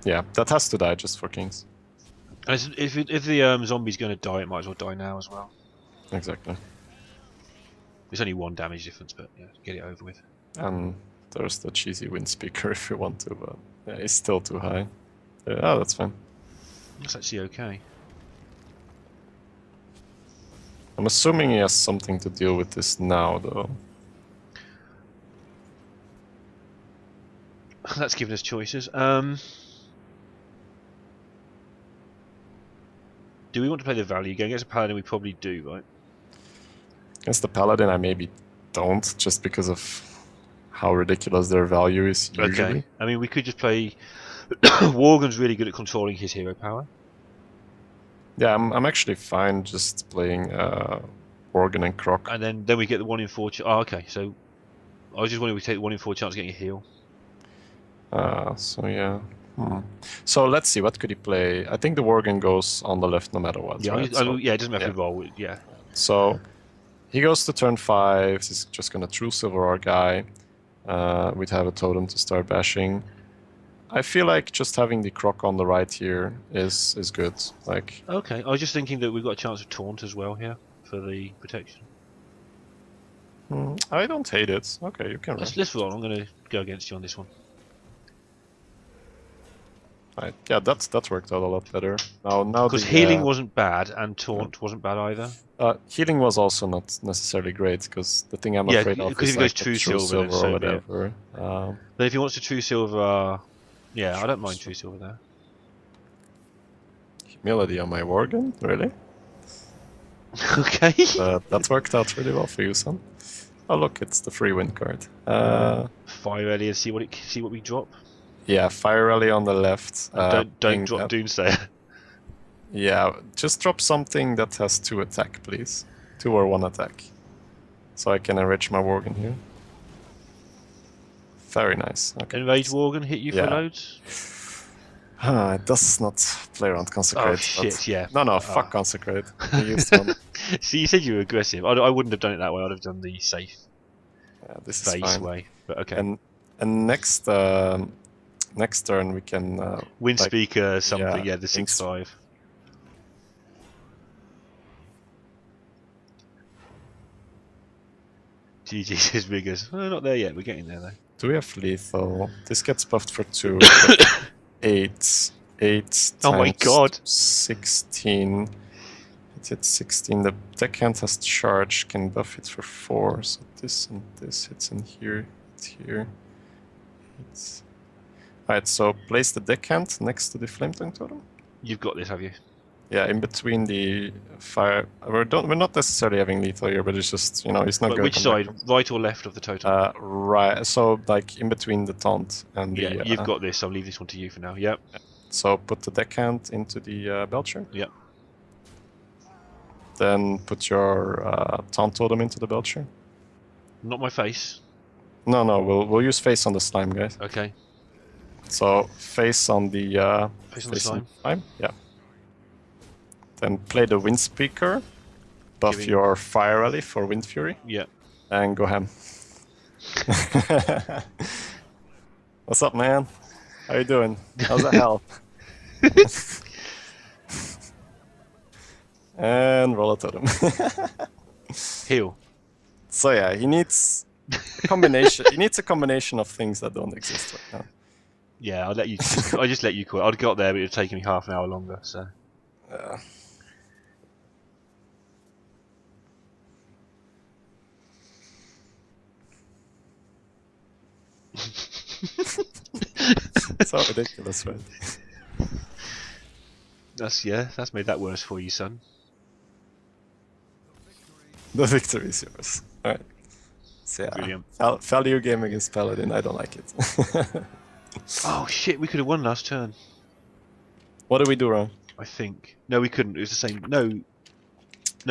Yeah, that has to die just for kings. If the zombie's going to die, it might as well die now as well. Exactly. There's only 1 damage difference, but yeah, get it over with. And there's the cheesy wind speaker if you want to, but yeah, it's still too high. Oh, that's fine. That's actually okay. I'm assuming he has something to deal with this now, though. That's given us choices. Do we want to play the value game? Against a paladin, we probably do, right? Against the paladin, I maybe don't, just because of how ridiculous their value is usually. Okay. I mean, we could just play. Worgen's really good at controlling his hero power. Yeah, I'm actually fine just playing Worgen and Croc. And then we get the 1 in 4. Oh, okay. So I was just wondering if we take the 1 in 4 chance of getting a heal. So yeah. So let's see, what could he play? I think the Worgen goes on the left no matter what. Yeah, right? yeah. It doesn't matter if we roll. Yeah. So he goes to turn 5. He's just gonna true silver our guy. We'd have a totem to start bashing. I feel like just having the Croc on the right here is good. Like. Okay. I was just thinking that we've got a chance of taunt as well here for the protection. I don't hate it. Okay, you can. Let's roll. I'm going to go against you on this one. Right. Yeah, that worked out a lot better. Now because healing wasn't bad and taunt wasn't bad either. Healing was also not necessarily great because the thing I'm afraid of is if he goes true silver or whatever. But if he wants to true silver, yeah, I don't mind true silver there. Humility on my Worgen, really? Okay. That worked out really well for you, son. Oh look, it's the free win card. Fire Rally and see what we drop. Yeah, Fire Rally on the left. Don't drop Doomsayer. Yeah, just drop something that has 2 attack, please. 2 or 1 attack. So I can enrich my Worgen here. Very nice. Okay. Enrage Worgen hit you for loads? It does not play around Consecrate. Oh shit, yeah. No, fuck Consecrate. I used one. See, you said you were aggressive. I wouldn't have done it that way. I'd have done the safe this face is fine. way. But okay. And next turn we can Wind Speaker something, yeah, the 6/5. GG says Riggers. Well, not there yet, we're getting there though. Do we have lethal? This gets buffed for 2. 8 oh my god. 16. It's at 16. The deckhand has charge, can buff it for 4. So this and this hits in here, it's here. Alright, so place the deckhand next to the flame tongue totem. You've got this, have you? Yeah, in between the fire. We're not necessarily having lethal here, but it's just, you know, it's not good. Which side, right or left of the totem? Right. So like in between the taunt and the. You've got this. I'll leave this one to you for now. Yep. So put the deckhand into the belcher. Yep. Then put your taunt totem into the belcher. Not my face. No, we'll use face on the slime, guys. Okay. So face on the face on the slime. Yeah. Then play the Wind Speaker, buff your Fire Rally for Wind Fury. Yeah. And go ham. What's up, man? How you doing? How's that help? And roll a totem. Heal. So yeah, he needs a combination. He needs a combination of things that don't exist right now. Yeah, I'll let you. I just let you quit. I'd got there, but it would have taken me half an hour longer. So. Yeah. So ridiculous, right? That's made that worse for you, son. The victory is yours. Alright. So yeah, brilliant. Value game against Paladin, I don't like it. Oh shit, we could have won last turn. What did we do wrong? I think. No, we couldn't. It was the same. No,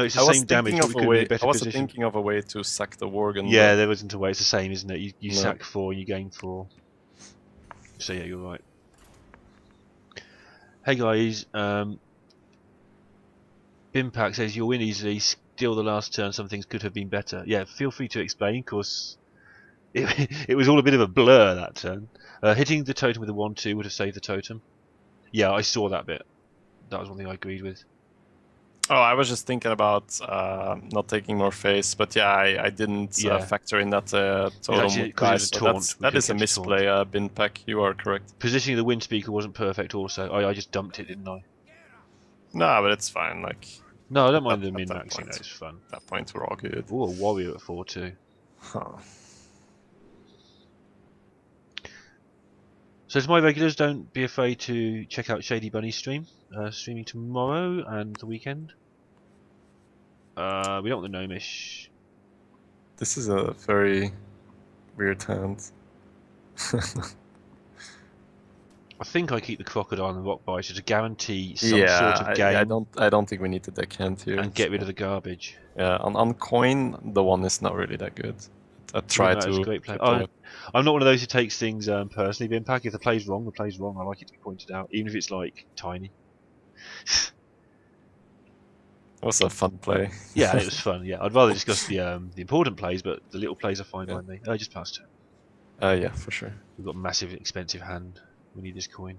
it's the same damage, but we could be in a better I was position. thinking of a way to sack the Worgen. Yeah, there wasn't a way. It's the same, isn't it? You sack 4, you gain 4. So yeah, you're right. Hey guys, Bimpack says you'll win easily. deal the last turn, some things could have been better. Yeah, feel free to explain, because it was all a bit of a blur that turn. Hitting the totem with a 1-2 would have saved the totem. Yeah, I saw that bit. That was one thing I agreed with. Oh, I was just thinking about not taking more face, but yeah, I didn't factor in that totem actually, with guys. It was a So taunt, that is a misplay, bin pack. You are correct. Positioning the wind speaker wasn't perfect. Also, I just dumped it, didn't I? No, but it's fine. Like, no, I don't mind the min maxing. It's fun. At that point, we're all good. Oh, a warrior at 4-2. Huh. So to my regulars, don't be afraid to check out Shadybunny's stream. Streaming tomorrow and the weekend. We don't want the gnomish. This is a very weird hand. I think I keep the crocodile and the rock biter to guarantee some sort of game. I don't think we need to deckhand here. And get rid of the garbage. Yeah, on coin, the one is not really that good. I try to. Great play. I'm not one of those who takes things personally. The impact, if the play's wrong, the play's wrong. I like it to be pointed out, even if it's like tiny. It was a fun play. Yeah, it was fun. Yeah, I'd rather discuss the important plays, but the little plays are fine by me. Just passed turn. Yeah, for sure. We've got a massive, expensive hand. We need this coin.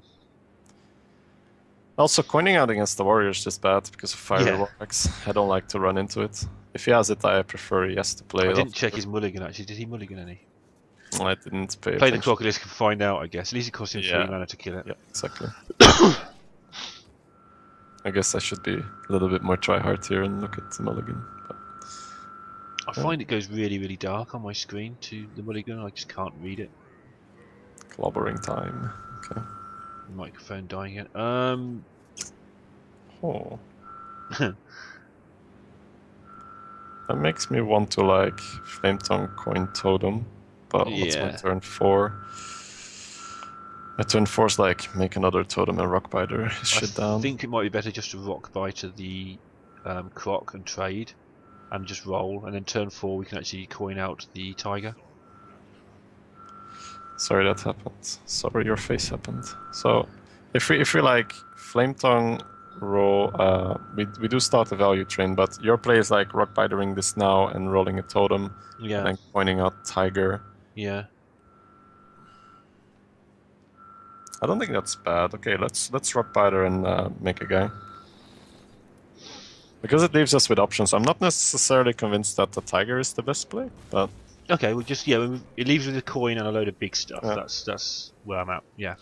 Also, coining out against the warrior is just bad because of fireworks. I don't like to run into it. If he has it, I prefer he has to play it. I didn't check his mulligan actually. Did he mulligan any? I didn't pay Play the crocodile, can find out, I guess. At least it cost him 3 mana to kill it. Yeah, exactly. I guess I should be a little bit more try-hard here and look at the mulligan. But, I find it goes really, really dark on my screen to the mulligan. I just can't read it. Clobbering time. Okay. Microphone dying again. Oh. That makes me want to like Flame Tongue Coin Totem, but what's my turn 4? My turn 4 is like make another totem and rock biter shit down. I think it might be better just to rock biter the croc and trade, and just roll, and then turn 4 we can actually coin out the tiger. Sorry that happened. Sorry your face happened. So if we like Flame Tongue roll, we do start the value train, but your play is like rock bitering this now and rolling a totem, and then coining out tiger. Yeah. I don't think that's bad. Okay, let's rock biter and make a guy. Because it leaves us with options. I'm not necessarily convinced that the tiger is the best play, but okay, well just it leaves with a coin and a load of big stuff. Yeah. That's where I'm at. Yeah.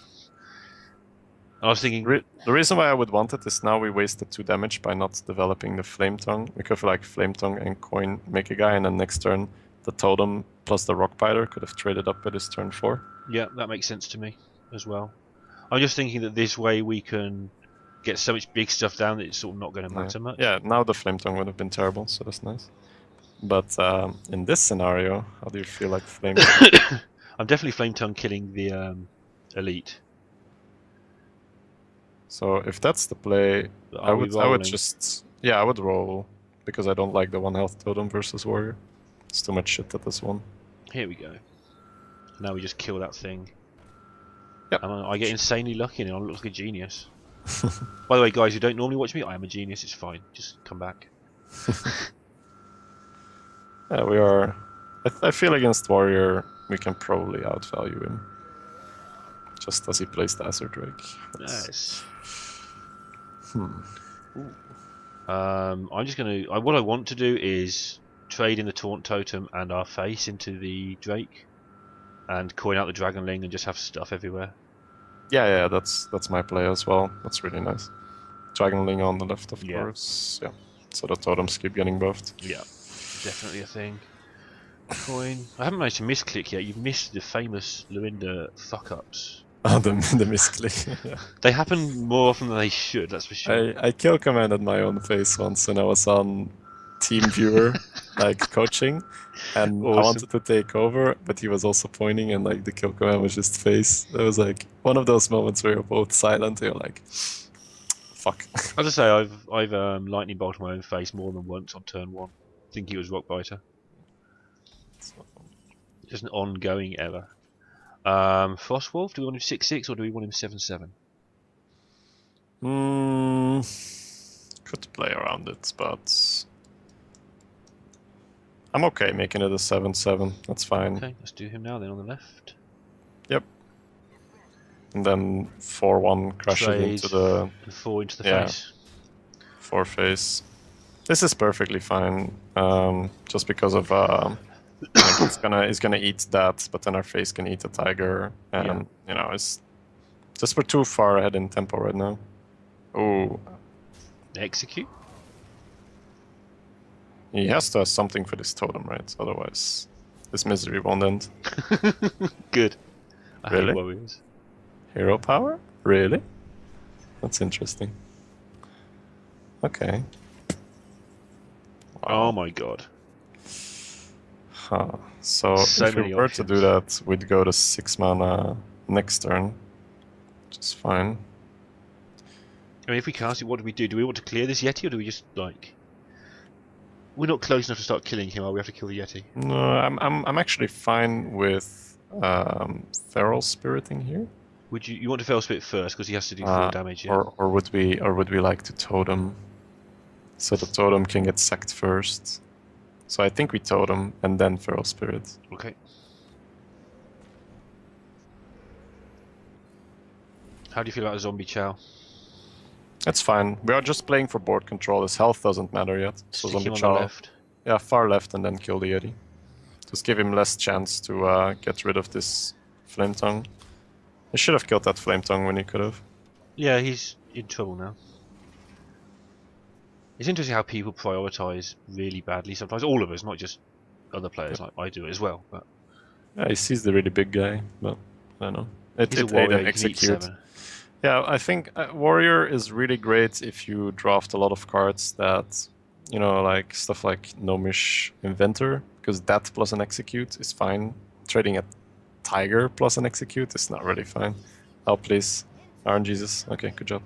I was thinking the reason why I would want it is now we wasted 2 damage by not developing the Flame Tongue. We could like Flame Tongue and coin make a guy, and then next turn the totem plus the rock biter could have traded up with his turn 4. Yeah, that makes sense to me as well. I'm just thinking that this way we can get so much big stuff down that it's sort of not going to matter much. Yeah, now the Flame Tongue would have been terrible, so that's nice. But in this scenario, how do you feel like Flame Tongue? I'm definitely Flame Tongue killing the elite. So if that's the play, I would just I would roll, because I don't like the 1 health totem versus warrior. It's too much shit at this one. Here we go. Now we just kill that thing. Yep. And I get insanely lucky and I look like a genius. By the way, guys who don't normally watch me, I am a genius. It's fine. Just come back. Yeah, we are. I feel against warrior we can probably outvalue him. Just as he plays the Azure Drake. Nice. I'm just gonna. What I want to do is trade in the Taunt Totem and our face into the Drake, and coin out the Dragonling and just have stuff everywhere. Yeah, that's my play as well. That's really nice. Dragonling on the left, of course. Yeah. So the totems keep getting buffed. Yeah, definitely a thing. Coin. I haven't managed to misclick yet. You've missed the famous Lurinda fuck-ups. Oh, the misclick. Yeah. They happen more often than they should, that's for sure. I kill commanded my own face once when I was on Team Viewer, like coaching, and awesome. I wanted to take over, but he was also pointing, and like the kill command was just face. It was like one of those moments where you're both silent, and you're like, fuck. As I say, I've lightning bolted my own face more than once on turn 1. I think he was Rockbiter. Just an ongoing error. Frostwolf, do we want him 6-6 or do we want him 7-7? Could play around it, but I'm okay making it a 7/7. That's fine. Okay, let's do him now then on the left. Yep. And then 4/1 crashes Trade into the and 4 into the yeah. face. 4 face. This is perfectly fine. Just because of like he's gonna eat that, but then our face can eat a tiger, and you know it's just we're too far ahead in tempo right now. Oh, Execute. he has to have something for this totem, right? Otherwise, this misery won't end. Good. I Really? hate warriors. Hero power? Really? That's interesting. Okay. Oh my god. Huh. So So if we many were to do options. that, we'd go to 6 mana next turn, which is fine. I mean, if we cast it, what do we do? Do we want to clear this Yeti, or do we just, like... We're not close enough to start killing him, or we have to kill the Yeti? No, I'm actually fine with Feral Spiriting here. Would you want to Fell Spit first, because he has to do 4 damage, yeah? Or would we like to Totem? So the Totem can get sacked first. So I think we Totem and then Feral Spirit. Okay. How do you feel about a Zombie Chow? That's fine. We are just playing for board control. His health doesn't matter yet. So Stick Zombie him on Chow, the left. yeah, far left and then kill the Yeti. Just give him less chance to get rid of this Flame Tongue. He should have killed that Flame Tongue when he could have. Yeah, he's in trouble now. It's interesting how people prioritise really badly sometimes. All of us, not just other players, like I do it as well. But Yeah, he sees the really big guy, but I don't know. he's a It warrior, and you can eat execute. 7. Yeah, I think Warrior is really great if you draft a lot of cards that, you know, like stuff like Gnomish Inventor, because that plus an execute is fine. Trading a Tiger plus an execute is not really fine. Oh, please. RNGesus. Okay, good job.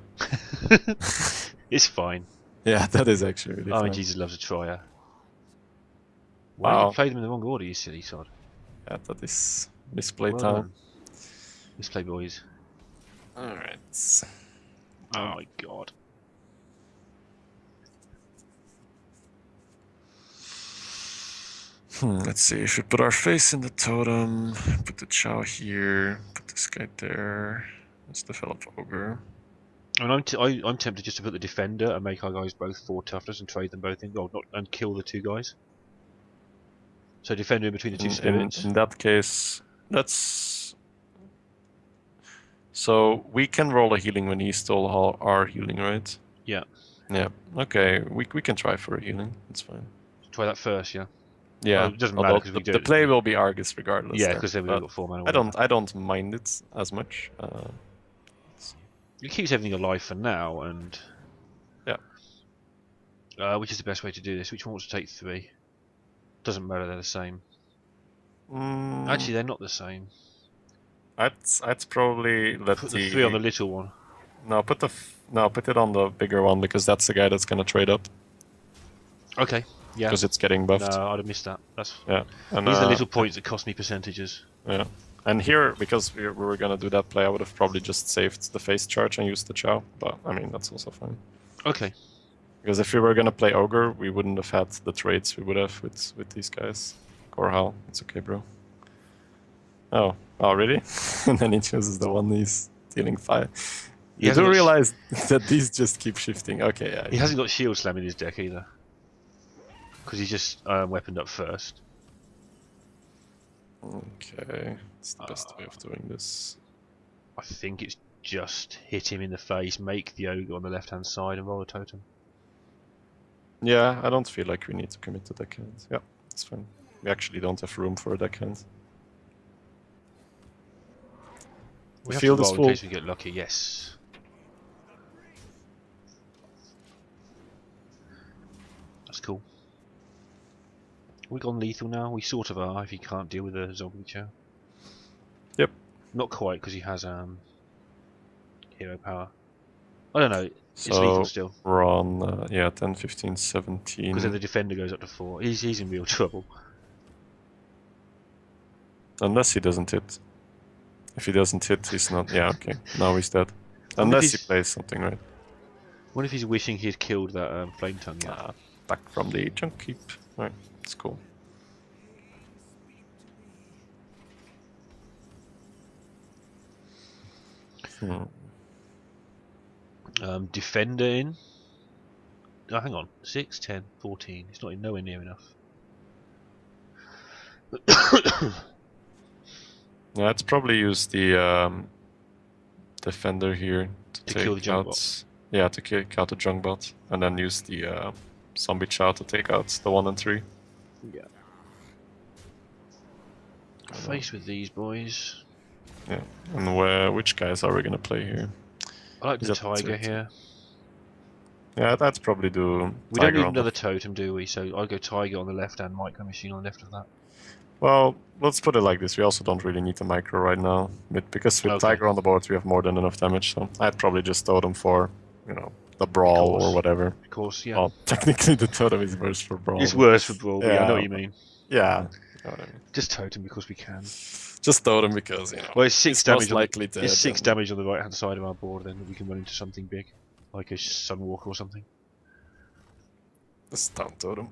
It's fine. Yeah, that is actually really fine. Jesus loves a trier. Why Wow. you played them in the wrong order, you silly sod? Yeah, that is misplay Well time. done. Misplay boys. Alright. Oh my god. Let's see, if we put our face in the totem, put the Chow here, put this guy there. Let's develop Ogre. I mean, I'm tempted just to put the defender and make our guys both 4 toughness and trade them both in, and kill the 2 guys. So defender in between the 2 spirits. In that case, that's... So we can roll a healing when he stole our healing, right? Yeah. Yeah. Okay, we can try for a healing. That's fine. Try that first, yeah. Yeah. It doesn't matter because we do the play will be Argus regardless. Yeah, because then we've got 4 mana. I don't mind it as much. It keeps everything alive for now, and yeah. Which is the best way to do this? Which one wants to take 3? Doesn't matter, they're the same. Actually, they're not the same. I'd probably Put the 3 on the little one. No, put it on the bigger one because that's the guy that's gonna trade up. Okay. Yeah. Because it's getting buffed. No, I'd have missed that. That's yeah. And, these are the little points that cost me percentages. Yeah. And here, because we were gonna do that play, I would have probably just saved the face charge and used the Chow. But I mean, that's also fine. Okay. Because if we were gonna play Ogre, we wouldn't have had the trades we would have with these guys. Korhal, it's okay, bro. Oh, really? And then he chooses the one he's dealing 5. You do realize that these just keep shifting. Okay, yeah. He hasn't got Shield Slam in his deck either. Because he's just weaponed up first. Okay, it's the best way of doing this. I think it's just hit him in the face, make the ogre on the left hand side and roll a totem. Yeah, I don't feel like we need to commit to deckhand. Yeah, it's fine. We actually don't have room for a deckhand. We have to roll in case we get lucky, yes. That's cool. We gone lethal now? We sort of are if he can't deal with a zombie chow. Yep. Not quite because he has hero power. I don't know. It's lethal still. We're on 10, 15, 17. Because then the defender goes up to 4. He's in real trouble. Unless he doesn't hit. If he doesn't hit, he's not. Yeah, okay. Now he's dead. Unless he plays something, right? What if he's wishing he had killed that flame tongue? Back from the junk keep. Alright, it's cool. Defender in. Oh, hang on. 6, 10, 14. It's not nowhere near enough. Yeah, it's probably use the defender here to kill the take junk out. bot. Yeah, to kick out the junk bot, and then use the zombie chow to take out the 1 and 3. Yeah. Faced with these boys. Yeah, and which guys are we gonna play here? I like the tiger here. Yeah, that's probably do. We don't need another totem, do we? So I'll go tiger on the left and micro machine on the left of that. Well, let's put it like this. We also don't really need the micro right now, because with tiger on the board we have more than enough damage. So I'd probably just totem for, the brawl or whatever. Of course, yeah. Well, technically the totem is worse for brawl. It's worse for brawl. Yeah, I know what you mean. Yeah. You know what I mean. Just totem because we can. Just totem because Well, it's 6 damage. It's 6 damage on the right hand side of our board. Then we can run into something big, like a Sunwalker or something. The stun totem,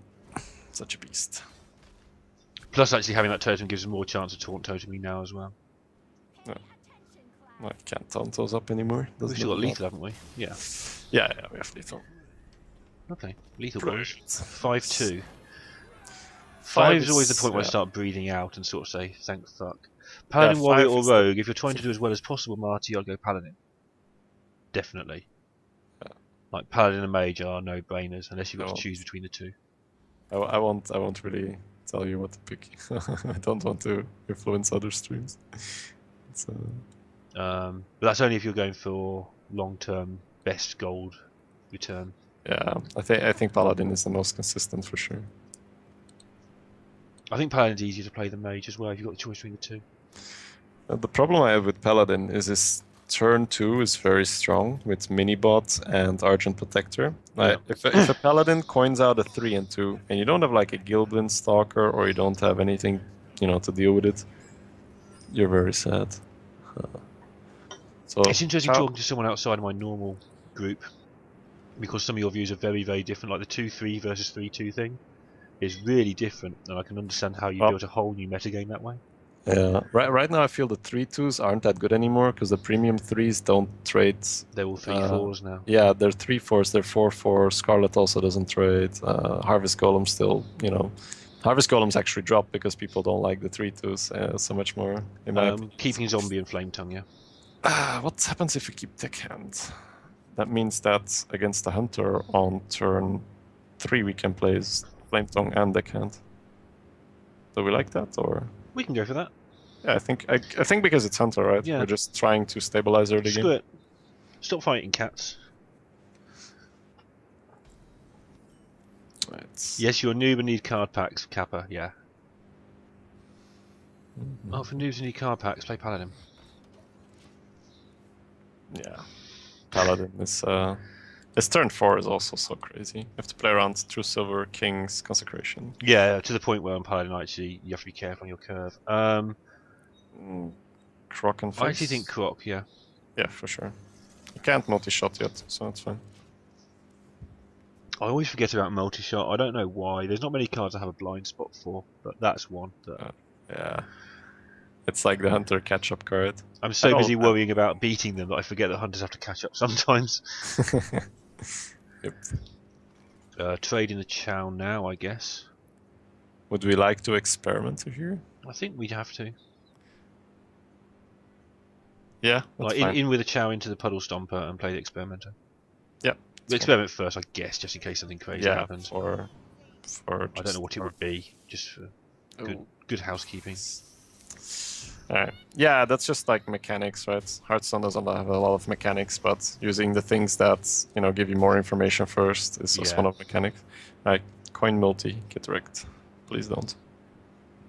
such a beast. Plus, actually having that totem gives us more chance of taunt toteming now as well. No, I can't taunt those up anymore. We've still got lethal, haven't we? Yeah. Yeah, we have lethal. Okay, lethal boys. 5-2. 5 is always the point where I start breathing out and sort of say, thank fuck. Paladin, warrior, or rogue. If you're trying to do as well as possible, Marty, I'll go paladin. Definitely. Yeah. Like paladin and mage are no-brainers unless you've got to choose between the two. I won't really tell you what to pick. I don't want to influence other streams. But that's only if you're going for long-term best gold return. Yeah, I think paladin is the most consistent for sure. I think paladin's easier to play than mage as well if you've got the choice between the two. The problem I have with paladin is his turn 2 is very strong with minibot and Argent Protector. Yeah. If a paladin coins out a 3 and 2 and you don't have like a Gilblin Stalker or you don't have anything, to deal with it, you're very sad. So it's interesting talking to someone outside of my normal group because some of your views are very, very different. Like the 2-3 versus 3-2 thing is really different, and I can understand how you built a whole new metagame that way. Yeah, right now I feel the 3-2s aren't that good anymore because the premium 3s don't trade. They're all 3-4s now. Yeah, they're 3-4s, they're 4-4. Scarlet also doesn't trade. Harvest Golem still, Harvest Golems actually drop because people don't like the 3-2s so much more. Keeping Zombie and Flame Tongue, yeah. What happens if we keep Deckhand? That means that against the Hunter on turn 3 we can play Flame Tongue and Deckhand. Do we like that, or? We can go for that. Yeah, I think because it's Hunter, right? Yeah. We're just trying to stabilize early game. Screw it. Stop fighting cats. Right. Yes, you're a noob and need card packs, Kappa, yeah. Mm-hmm. Oh, for noobs who need card packs, play Paladin. Yeah. Paladin is... His turn 4 is also so crazy. You have to play around True Silver, King's Consecration. Yeah, to the point where on Paladin actually you have to be careful on your curve. Croc and Face. I actually think Croc, yeah. Yeah, for sure. You can't multi-shot yet, so it's fine. I always forget about multi-shot. I don't know why. There's not many cards I have a blind spot for, but that's one. Yeah. It's like the Hunter catch-up card. I'm so busy worrying about beating them that I forget that Hunters have to catch up sometimes. Yep. Trade in the Chow now, I guess. Would we like to experiment here? I think we'd have to. Yeah, like in with a Chow into the Puddle Stomper and play the Experimenter. Yeah. The Experiment first, I guess, just in case something crazy happens. For I don't know what it would be, just for good housekeeping. Alright. Yeah, that's just like mechanics, right? Hearthstone doesn't have a lot of mechanics, but using the things that, give you more information first is just one of mechanics. Alright, coin multi, get wrecked. Please don't.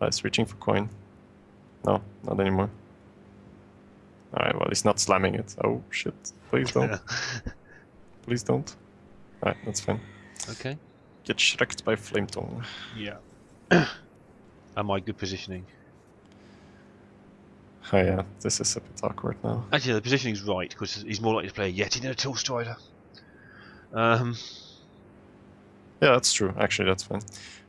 Nice, reaching for coin. No, not anymore. Alright, well, he's not slamming it. Oh, shit. Please don't. Please don't. Alright, that's fine. Okay. Get shreked by Flame Tongue. Yeah. Am I good positioning? Oh yeah, this is a bit awkward now. Actually, the positioning's right, because he's more likely to play a Yeti than a Tool Strider. Yeah, that's true. Actually, that's fine.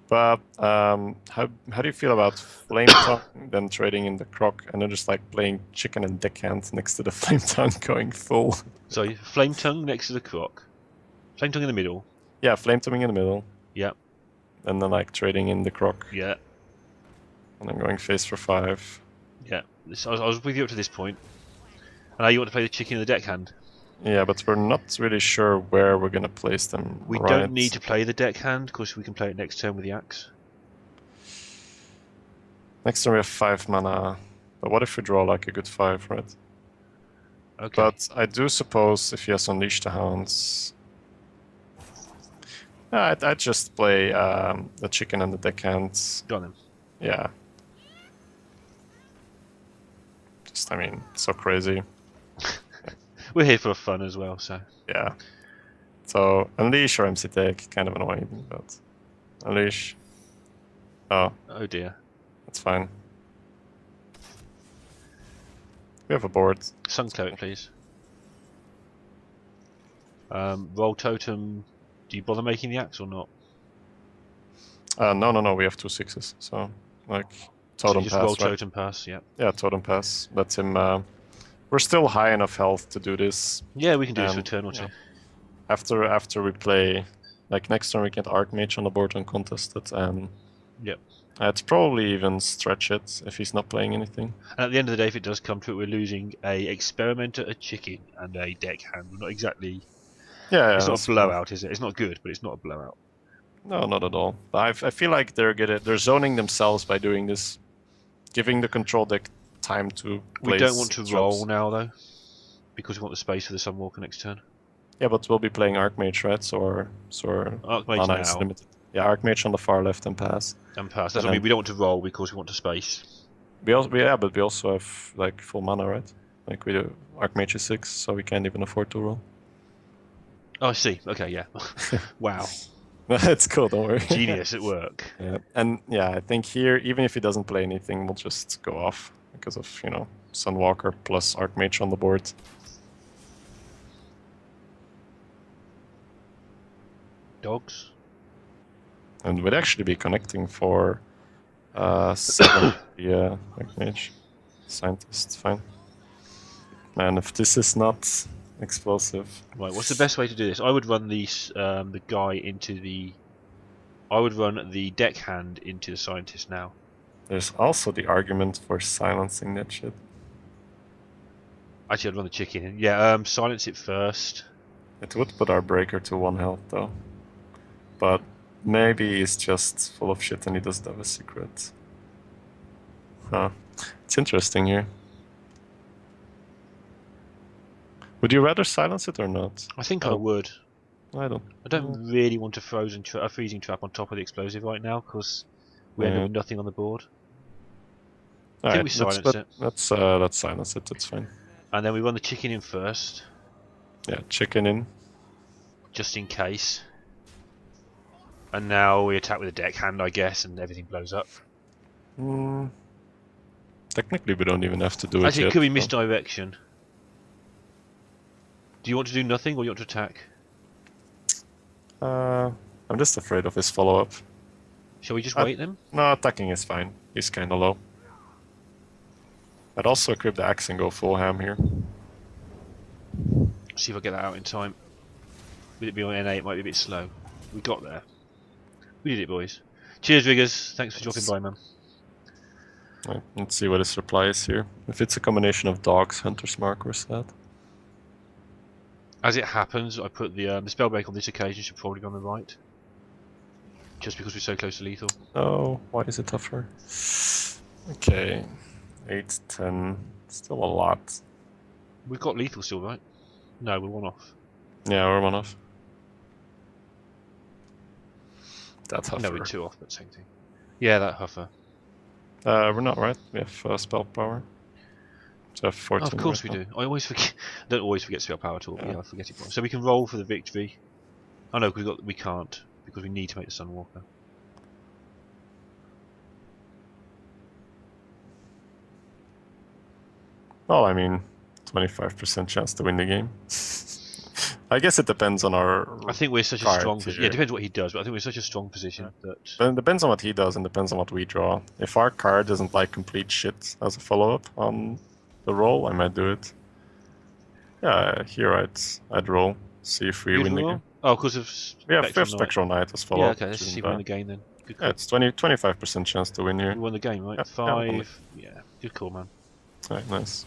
But how do you feel about Flame Tongue, then trading in the Croc, and then just like playing Chicken and Deckhand next to the Flame Tongue going full? So Flame Tongue next to the Croc. Flame Tongue in the middle. Yeah, Flame Tongue in the middle. Yeah. And then like trading in the Croc. Yeah. And then going face for 5. Yeah. I was with you up to this point. And now you want to play the Chicken and the Deckhand. Yeah, but we're not really sure where we're going to place them. We don't need to play the Deckhand because we can play it next turn with the Axe. Next turn we have 5 mana. But what if we draw like a good 5, right? Okay. But I do suppose if he has Unleash the Hounds... I'd just play the Chicken and the Deckhands. Go on then. Yeah. Just, I mean, so crazy. We're here for fun as well, so... Yeah. So, Unleash or MC Take, kind of annoying, but... Unleash. Oh. Oh dear. That's fine. We have a board. Sun Cleric, please. Roll Totem. Do you bother making the Axe or not? No, we have 2 6s, so, like, Totem so just Pass, roll right? Totem Pass, yeah. Yeah, Totem Pass. Let him... we're still high enough health to do this. Yeah, we can do this for a turn or two. After we play... Like, next turn we get Archmage on the board uncontested, and... Yep. I'd probably even stretch it if he's not playing anything. And at the end of the day, if it does come to it, we're losing a Experimenter, a Chicken, and a Deckhand. We're not exactly... Yeah, it's not a blowout, is it? It's not good, but it's not a blowout. No, not at all. But I feel like they're zoning themselves by doing this, giving the control deck time to. We don't want to roll now though, because we want the space for the Sunwalker next turn. Yeah, but we'll be playing Archmage, right? So Archmage mana is now. limited. Yeah, Archmage on the far left and pass. And pass. That's what I mean. We don't want to roll because we want the space. But we also have like full mana, right? Like we do. Archmage is 6, so we can't even afford to roll. Oh, I see. Okay, yeah. Wow. It's cool, don't worry. Genius at work. Yeah. And yeah, I think here, even if he doesn't play anything, we'll just go off because of, Sunwalker plus Archmage on the board. Dogs. And we'd actually be connecting for 7 yeah, Archmage. Scientist, fine. Man, if this is not explosive. Right, what's the best way to do this? I would run the guy into the... I would run the Deckhand into the Scientist now. There's also the argument for silencing that shit. Actually, I'd run the Chicken in. Yeah, silence it first. It would put our breaker to 1 health, though. But maybe he's just full of shit and he doesn't have a secret. Huh. It's interesting here. Would you rather silence it or not? I think I would. I don't really want a freezing trap on top of the explosive right now because we end up with nothing on the board. I think we silence it. Let's silence it. It's fine. And then we run the Chicken in first. Yeah, Chicken in. Just in case. And now we attack with a Deckhand, I guess, and everything blows up. Technically, we don't even have to do it. Actually, it could be misdirection. Do you want to do nothing, or you want to attack? I'm just afraid of his follow-up. Shall we just wait then? No, attacking is fine. He's kind of low. I'd also equip the axe and go full ham here. See if I get that out in time. With it being on N8, it might be a bit slow. We got there. We did it, boys. Cheers, Riggers. Thanks for dropping by, man. Right, let's see what his reply is here. If it's a combination of dogs, Hunter's Mark, or sad. As it happens, I put the spellbreak on this occasion should probably be on the right. Just because we're so close to lethal. Oh, why is it tougher? Okay. 8, 10. Still a lot. We've got lethal still, right? No, we're 1 off. Yeah, we're 1 off. That Huffer. No, we're 2 off, but same thing. Yeah, that Huffer. We're not, right? We have spell power. So have 14. Oh, of course we do. I always forget. I don't always forget spell power at all. Yeah, I forget it. So we can roll for the victory. Oh no, we can't because we need to make the Sunwalker. Well, I mean, 25% chance to win the game. I guess it depends on our. I think we're such a card strong position. here. Yeah, it depends what he does, but I think we're such a strong position that. But it depends on what he does and depends on what we draw. If our card doesn't like complete shit as a follow-up on the roll, I might do it. Yeah, here I'd roll. See if we You'd win the roll? game. Oh, because of Yeah, Spectral fifth Knight. Spectral Knight as Yeah, follow-up. okay, let's see if we win the game then. Good call. Yeah, it's 25% chance to win here. You won the game, right? Yeah, 5. Yeah, good call, man. Alright, nice.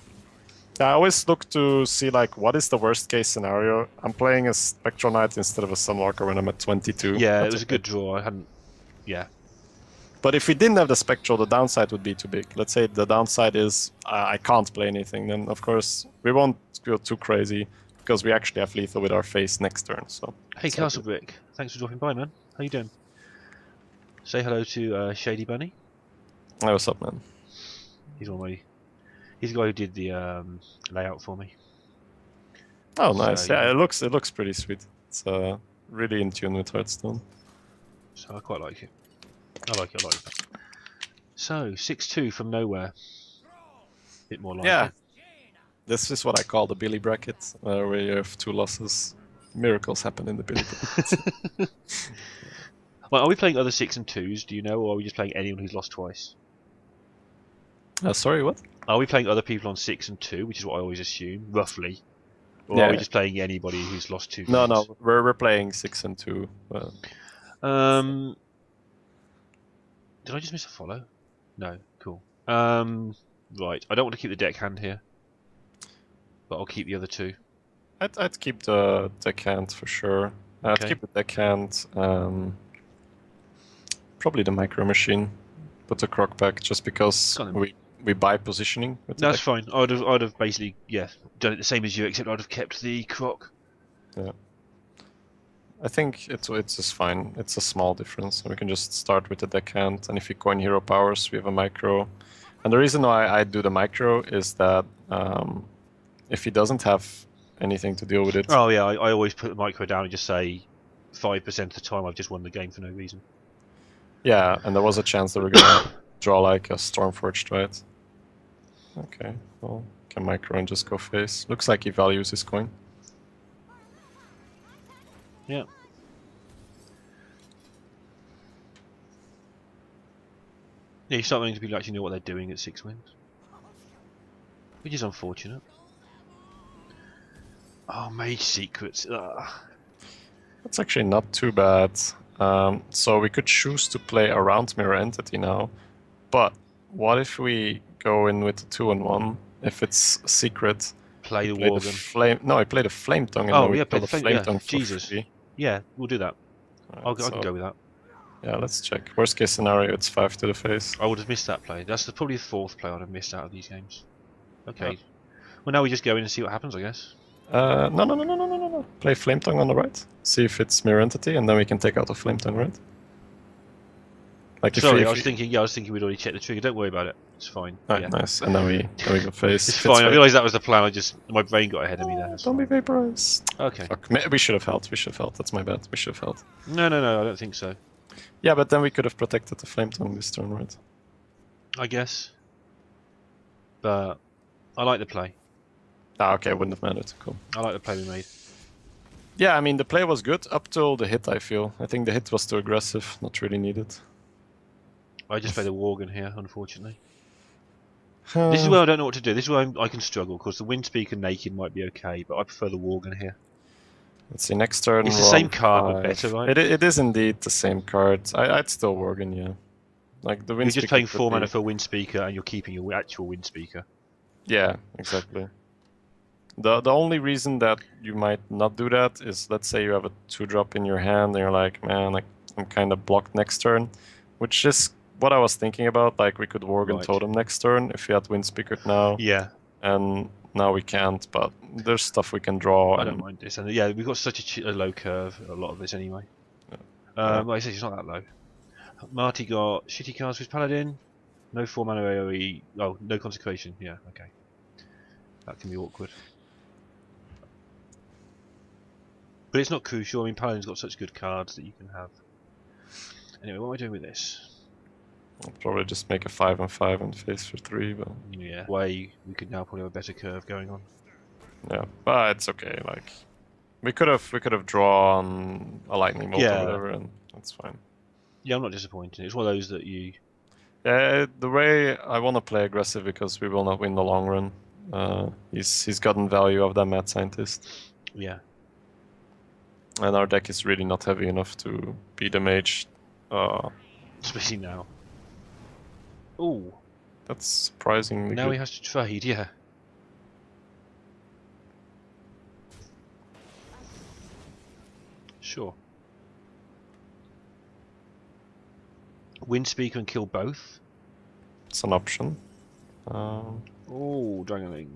Yeah, I always look to see like what is the worst case scenario. I'm playing a Spectral Knight instead of a Sunwalker when I'm at 22. Yeah, That's it was a good draw. I hadn't. Yeah. But if we didn't have the Spectral, the downside would be too big. Let's say the downside is I can't play anything. Then of course we won't go too crazy because we actually have lethal with our face next turn. So. Hey, Castlebrick. Thanks for dropping by, man. How you doing? Say hello to Shadybunny. Hey, what's up, man? He's one of my. He's the guy who did the layout for me. Oh, nice. So, yeah, it looks pretty sweet. It's really in tune with Hearthstone. So I quite like it. I like it. So 6-2 from nowhere. Bit more like Yeah. it. This is what I call the Billy bracket, where you have 2 losses. Miracles happen in the Billy bracket. Well, are we playing other 6 and 2s? Do you know, or are we just playing anyone who's lost twice? Sorry, what? Are we playing other people on 6 and 2, which is what I always assume, roughly? Or Yeah. are we just playing anybody who's lost 2 No, games? no, we're playing 6 and 2. Did I just miss a follow? No, cool. Right, I don't want to keep the deckhand here, but I'll keep the other 2. I'd keep the deckhand for sure. I'd Okay. keep the deckhand. Probably the micro machine. Put the croc back just because Got him. we buy positioning. With the That's fine. I'd have basically done it the same as you, except I'd have kept the croc. Yeah. I think it's just fine. It's a small difference. We can just start with the deckhand, and if we coin hero powers, we have a micro. And the reason why I do the micro is that if he doesn't have anything to deal with it. Oh yeah, I always put the micro down and just say 5% of the time I've just won the game for no reason. Yeah, and there was a chance that we're gonna draw like a Stormforged, right? Okay, well, can micro and just go face. Looks like he values his coin. Yeah. Yeah, you start learning to people actually know what they're doing at 6 wins. Which is unfortunate. Oh, Mage Secrets. Ugh. That's actually not too bad. So we could choose to play around Mirror Entity now. But what if we go in with the 2-1? If it's a secret. Play the Play Worgen. No, I played a Flame Tongue and Oh, then we yeah, play kill the Flame Flame yeah. Tongue for Jesus. free. Yeah, we'll do that. Right, I can go with that. Yeah, let's check. Worst case scenario, it's 5 to the face. I would have missed that play. That's probably the 4th play I'd have missed out of these games. Okay. Yeah. Well, now we just go in and see what happens, I guess. No. Play Flame Tongue on the right. See if it's Mirror Entity, and then we can take out the Flame Tongue, right? Like Sorry, I was thinking we'd already checked the trigger. Don't worry about it. It's fine. Right, yeah. Nice. And then we go face. It's fine. I realised that was the plan. My brain got ahead of me there. Don't be vaporized. Okay. Fuck. We should have held. That's my bad. We should have held. No, I don't think so. Yeah, but then we could have protected the Flame Tongue this turn, right? I guess. But I like the play. Ah, okay, wouldn't have mattered. Cool. I like the play we made. Yeah, I mean, the play was good up till the hit, I feel. I think the hit was too aggressive, not really needed. I just played a Worgen here, unfortunately. This is where I don't know what to do. This is where I can struggle, because the Windspeaker naked might be okay, but I prefer the Worgen here. Let's see, next turn. It's the same card, but better, right? It is indeed the same card. I'd still Worgen, yeah. Like the Windspeaker. You're just paying 4 mana for a Windspeaker, and you're keeping your actual Windspeaker. Yeah, exactly. The only reason that you might not do that is, let's say you have a 2-drop in your hand, and you're like, man, like I'm kind of blocked next turn, which is what I was thinking about. Like we could Worgen Totem next turn if we had Windspeaker now. Yeah. And now we can't, but there's stuff we can draw. I don't mind this, and yeah, we've got such a low curve. A lot of this anyway. Yeah. Like I said, it's not that low. Marty got shitty cards with Paladin. No 4 mana AoE. Oh, no Consecration. Yeah, okay. That can be awkward. But it's not crucial. I mean, Paladin's got such good cards that you can have. Anyway, what am I doing with this? I'll probably just make a 5-5 and face for 3, but yeah, we could now probably have a better curve going on. Yeah, but it's okay. Like We could have drawn a lightning bolt or Yeah. whatever, and that's fine. Yeah, I'm not disappointed. It's one of those that you. Yeah, the way I want to play aggressive because we will not win the long run. He's gotten value of that mad scientist. Yeah. And our deck is really not heavy enough to beat a mage. Especially now. Ooh. That's surprisingly Now good. he has to trade, yeah. Sure. Wind Speaker and kill both? It's an option. Oh, Dragonling.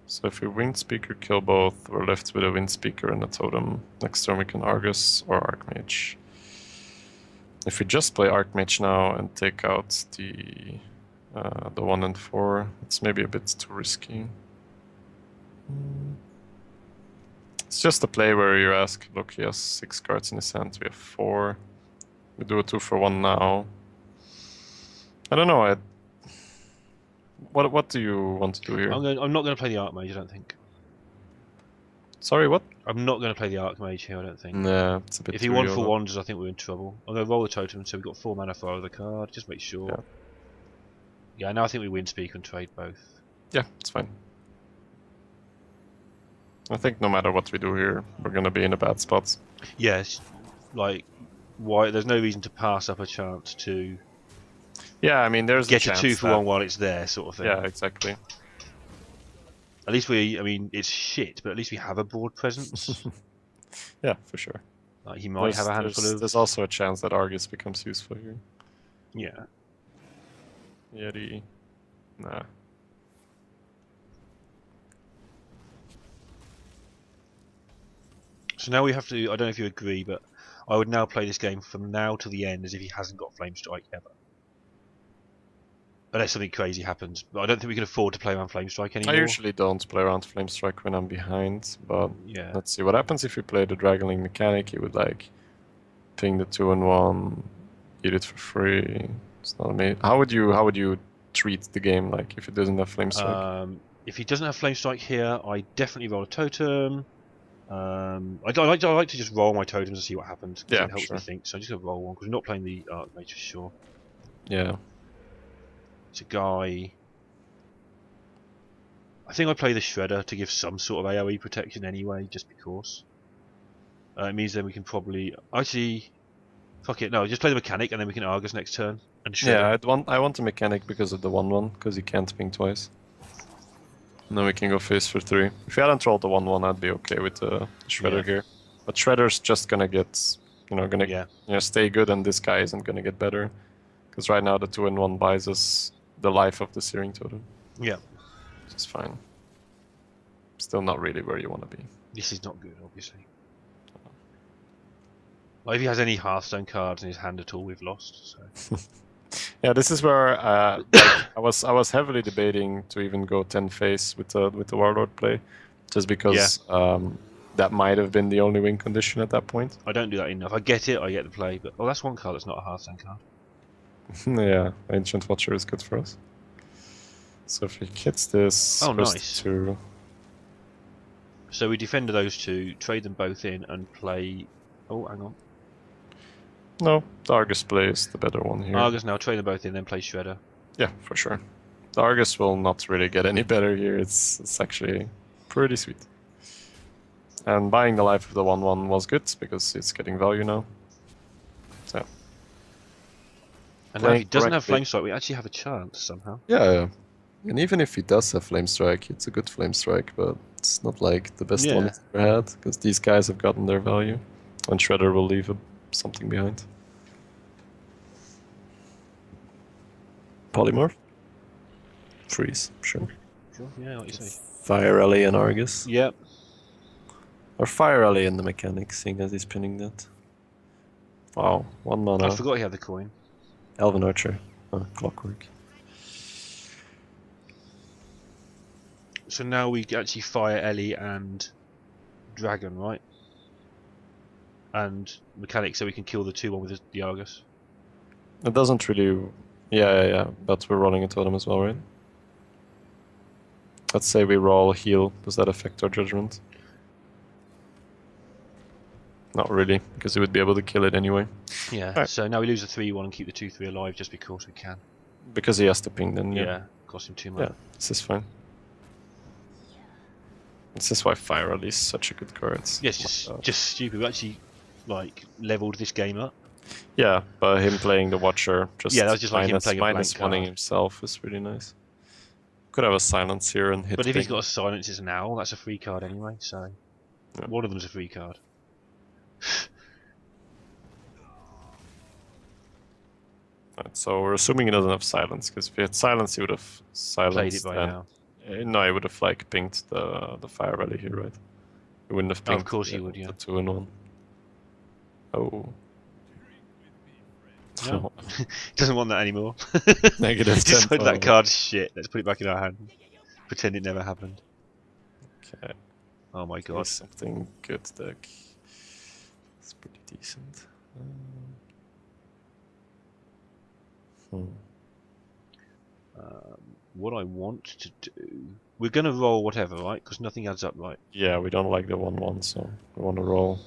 So if we Wind Speaker, kill both, we're left with a Wind Speaker and a totem. Next turn we can Argus or Archmage. If we just play Archmage now and take out the 1 and 4, it's maybe a bit too risky. It's just a play where you ask, look, he has 6 cards in his hand, we have 4. We do a 2 for 1 now. I don't know. What do you want to do here? I'm not going to play the Archmage, I don't think. Sorry, what? I'm not going to play the Archmage here, I don't think. Nah, it's a bit. If he won for wonders, I think we're in trouble. I'm going to roll the totem, so we've got 4 mana for either card. Just make sure. Yeah, now I think we Wind Speaker and trade both. Yeah, it's fine. I think no matter what we do here, we're going to be in a bad spot. Yes, like why? There's no reason to pass up a chance to. Yeah, I mean, there's get a a 2 for 1 while it's there, sort of thing. Yeah, exactly. At least I mean, it's shit, but at least we have a board presence. Yeah, for sure. Like he might have a handful of. There's also a chance that Argus becomes useful here. Yeah. Yeti. Nah. So now we have to. I don't know if you agree, but I would now play this game from now to the end as if he hasn't got Flame Strike ever. Unless something crazy happens. But I don't think we can afford to play around Flame Strike anymore. I usually don't play around Flame Strike when I'm behind, but yeah. Let's see what happens if we play the Dragonling mechanic. He would like ping the 2 and 1, eat it for free. It's not amazing. How would you treat the game like if it doesn't have Flame Strike? If he doesn't have Flame Strike here, I definitely roll a totem. I like to just roll my totems and see what happens. Yeah, it helps sure. me think. So I'm just gonna roll one because we're not playing the Archmage for sure. Yeah. It's a guy. I think I play the Shredder to give some sort of AoE protection anyway, just because. It means then we can probably actually. Fuck it, no, just play the mechanic and then we can Argus next turn and Shredder. Yeah, I want the mechanic because of the 1/1, because you can't ping twice. And then we can go face for 3. If you hadn't rolled the 1/1, I'd be okay with the Shredder here. But Shredder's just gonna get, stay good, and this guy isn't gonna get better, because right now the 2 and 1 buys us the life of the Searing Totem. Yeah. Which is fine. Still not really where you want to be. This is not good, obviously. Like if he has any Hearthstone cards in his hand at all, we've lost. So. Yeah, this is where I was heavily debating to even go 10 face with the Warlord play, just because that might have been the only win condition at that point. I don't do that enough. I get it, I get the play, but that's one card that's not a Hearthstone card. Yeah, Ancient Watcher is good for us. So if he hits this, nice. 2. So we defend those 2, trade them both in, and play. Oh, hang on. No, the Argus play is the better one here. Argus now, trade them both in, then play Shredder. Yeah, for sure. The Argus will not really get any better here. It's actually pretty sweet. And buying the life of the 1/1 was good because it's getting value now. So. And now if he doesn't have Flame Strike, we actually have a chance somehow. Yeah. And even if he does have Flame Strike, it's a good Flame Strike, but it's not like the best one he's ever had, because these guys have gotten their value. And Shredder will leave something behind. Polymorph? Freeze, sure. Sure, yeah, like you say. Fire Rally and Argus? Yep. Or Fire Rally in the mechanics, seeing as he's pinning that. Wow, 1 mana. I forgot he had the coin. Elven Archer. Oh, Clockwork. So now we actually fire Ellie and Dragon, right? And mechanic, so we can kill the 2-1 with the Argus. It doesn't really... Yeah, but we're running a totem as well, right? Let's say we roll heal. Does that affect our judgment? Not really, because he would be able to kill it anyway. Yeah, Right. so now we lose the 3-1 and keep the 2-3 alive just because we can. Because he has to ping then, yeah. Yeah, cost him 2 mana. Yeah, this is fine. This is why Fire Rally is such a good card. Yeah, it's just stupid. We actually like leveled this game up. Yeah, but him playing the Watcher, just yeah, that was just like him playing a blank minus card. oneing himself is really nice. Could have a silence here and hit. But if ping. he's got a silence as an owl, that's a free card anyway. So Yeah. one of them's a free card. Right, so we're assuming he doesn't have silence, because if he had silence, he would have silenced. Played it by now. No, he would have like pinged the Fire Rally here, right? He wouldn't have Oh, pinged. of course he would, yeah. The 2-in-1. Oh. No. He doesn't want that anymore. Negative Just tempo. that card's shit. Let's put it back in our hand. Pretend it never happened. Okay. Oh my Give god. us something good deck. It's pretty decent. What I want to do... We're going to roll whatever, right? Because nothing adds up, right? Yeah, we don't like the 1-1, so we want to roll.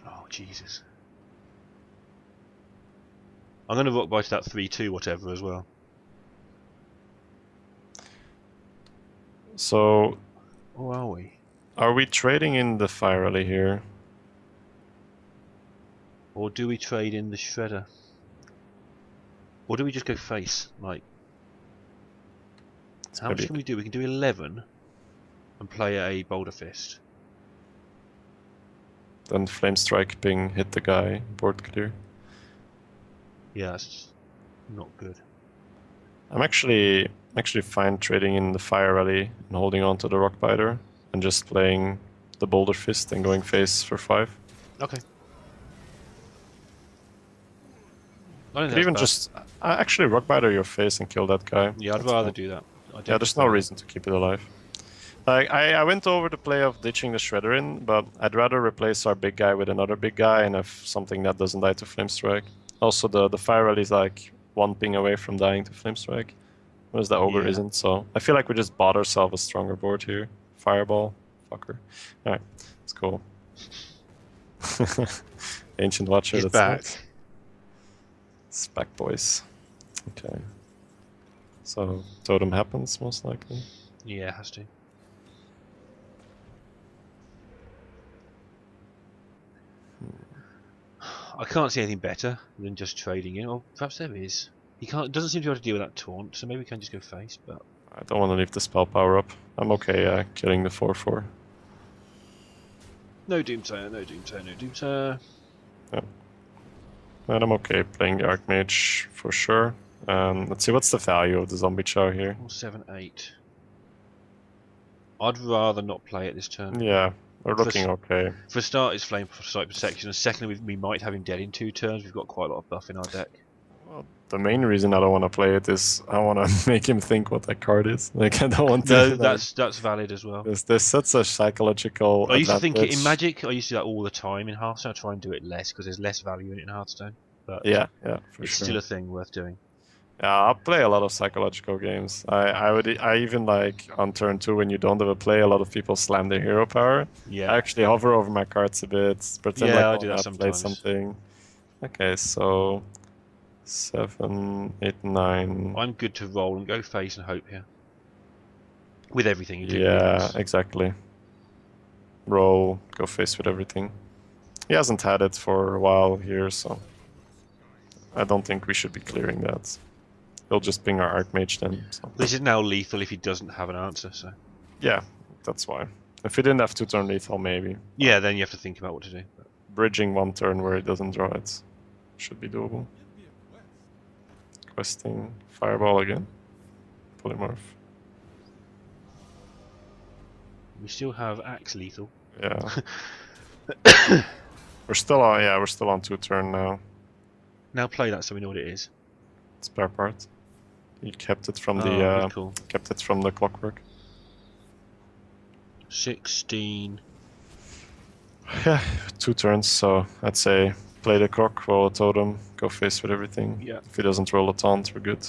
Oh, Jesus. I'm going to rock by to that 3-2 whatever as well. So, Or are we? are we trading in the Fire Rally here? Or do we trade in the Shredder? Or do we just go face? Like, how much can we do? We can do 11 and play a Boulder Fist. Then Flame Strike ping, hit the guy, board clear. Yeah, that's not good. I'm actually fine trading in the Fire Rally and holding on to the Rockbiter and just playing the Boulder Fist and going face for 5. Okay. I don't Could think even that's just actually Rockbiter your face and kill that guy. bad. Yeah, I'd That's rather fine. do that. Yeah, there's no reason to keep it alive. Like I went over the play of ditching the Shredder in, but I'd rather replace our big guy with another big guy and have something that doesn't die to Flame Strike. Also, the Fire Rally is like one ping away from dying to Flame Strike, whereas the Ogre Yeah. isn't. So I feel like we just bought ourselves a stronger board here. Fireball, fucker. All right, let's go. Ancient Watcher. He's that's back. nice. It's back, boys. Okay. So totem happens most likely. Yeah, it has to. I can't see anything better than just trading in. Or perhaps there is. He can't. Doesn't seem to be able to deal with that taunt, so maybe we can just go face. But I don't want to leave the spell power up. I'm okay killing the 4/4. no Doomsayer, no Doomsayer, no Doomsayer. And I'm okay playing the Archmage for sure. Let's see, what's the value of the Zombie Chow here? 7, 8. I'd rather not play it this turn. Yeah, we're For looking s- okay. For a start, it's Flame Strike Protection, and secondly, we might have him dead in 2 turns. We've got quite a lot of buff in our deck. Well, the main reason I don't want to play it is I want to make him think what that card is. Like, I don't want to... No, like, that's valid as well. there's such a psychological I used to think it in advantage. Magic. I used to do that all the time. In Hearthstone, I try and do it less because there's less value in it in Hearthstone. But Yeah, for it's sure. still a thing worth doing. Yeah, I'll play a lot of psychological games. I even like on turn 2 when you don't have a play, a lot of people slam their hero power. Yeah. I actually hover over my cards a bit, pretend Yeah, I like do that I've played sometimes. something. Okay, so 7, 8, 9. I'm good to roll and go face and hope here. With everything you do. Yeah, exactly. Roll, go face with everything. He hasn't had it for a while here, so I don't think we should be clearing that. He'll just ping our Archmage then. So. This is now lethal if he doesn't have an answer. So Yeah, that's why. If he didn't have 2-turn lethal, maybe. yeah, then you have to think about what to do. Bridging 1 turn where he doesn't draw it should be doable. Questing Fireball again. Polymorph. We still have axe lethal. Yeah. we're still on 2-turn now. Now play that so we know what it is. Spare part. He kept it from Really cool. the clockwork. 16. Yeah, 2 turns, so I'd say play the clock, roll a totem, go face with everything. Yeah. If he doesn't roll a taunt, we're good.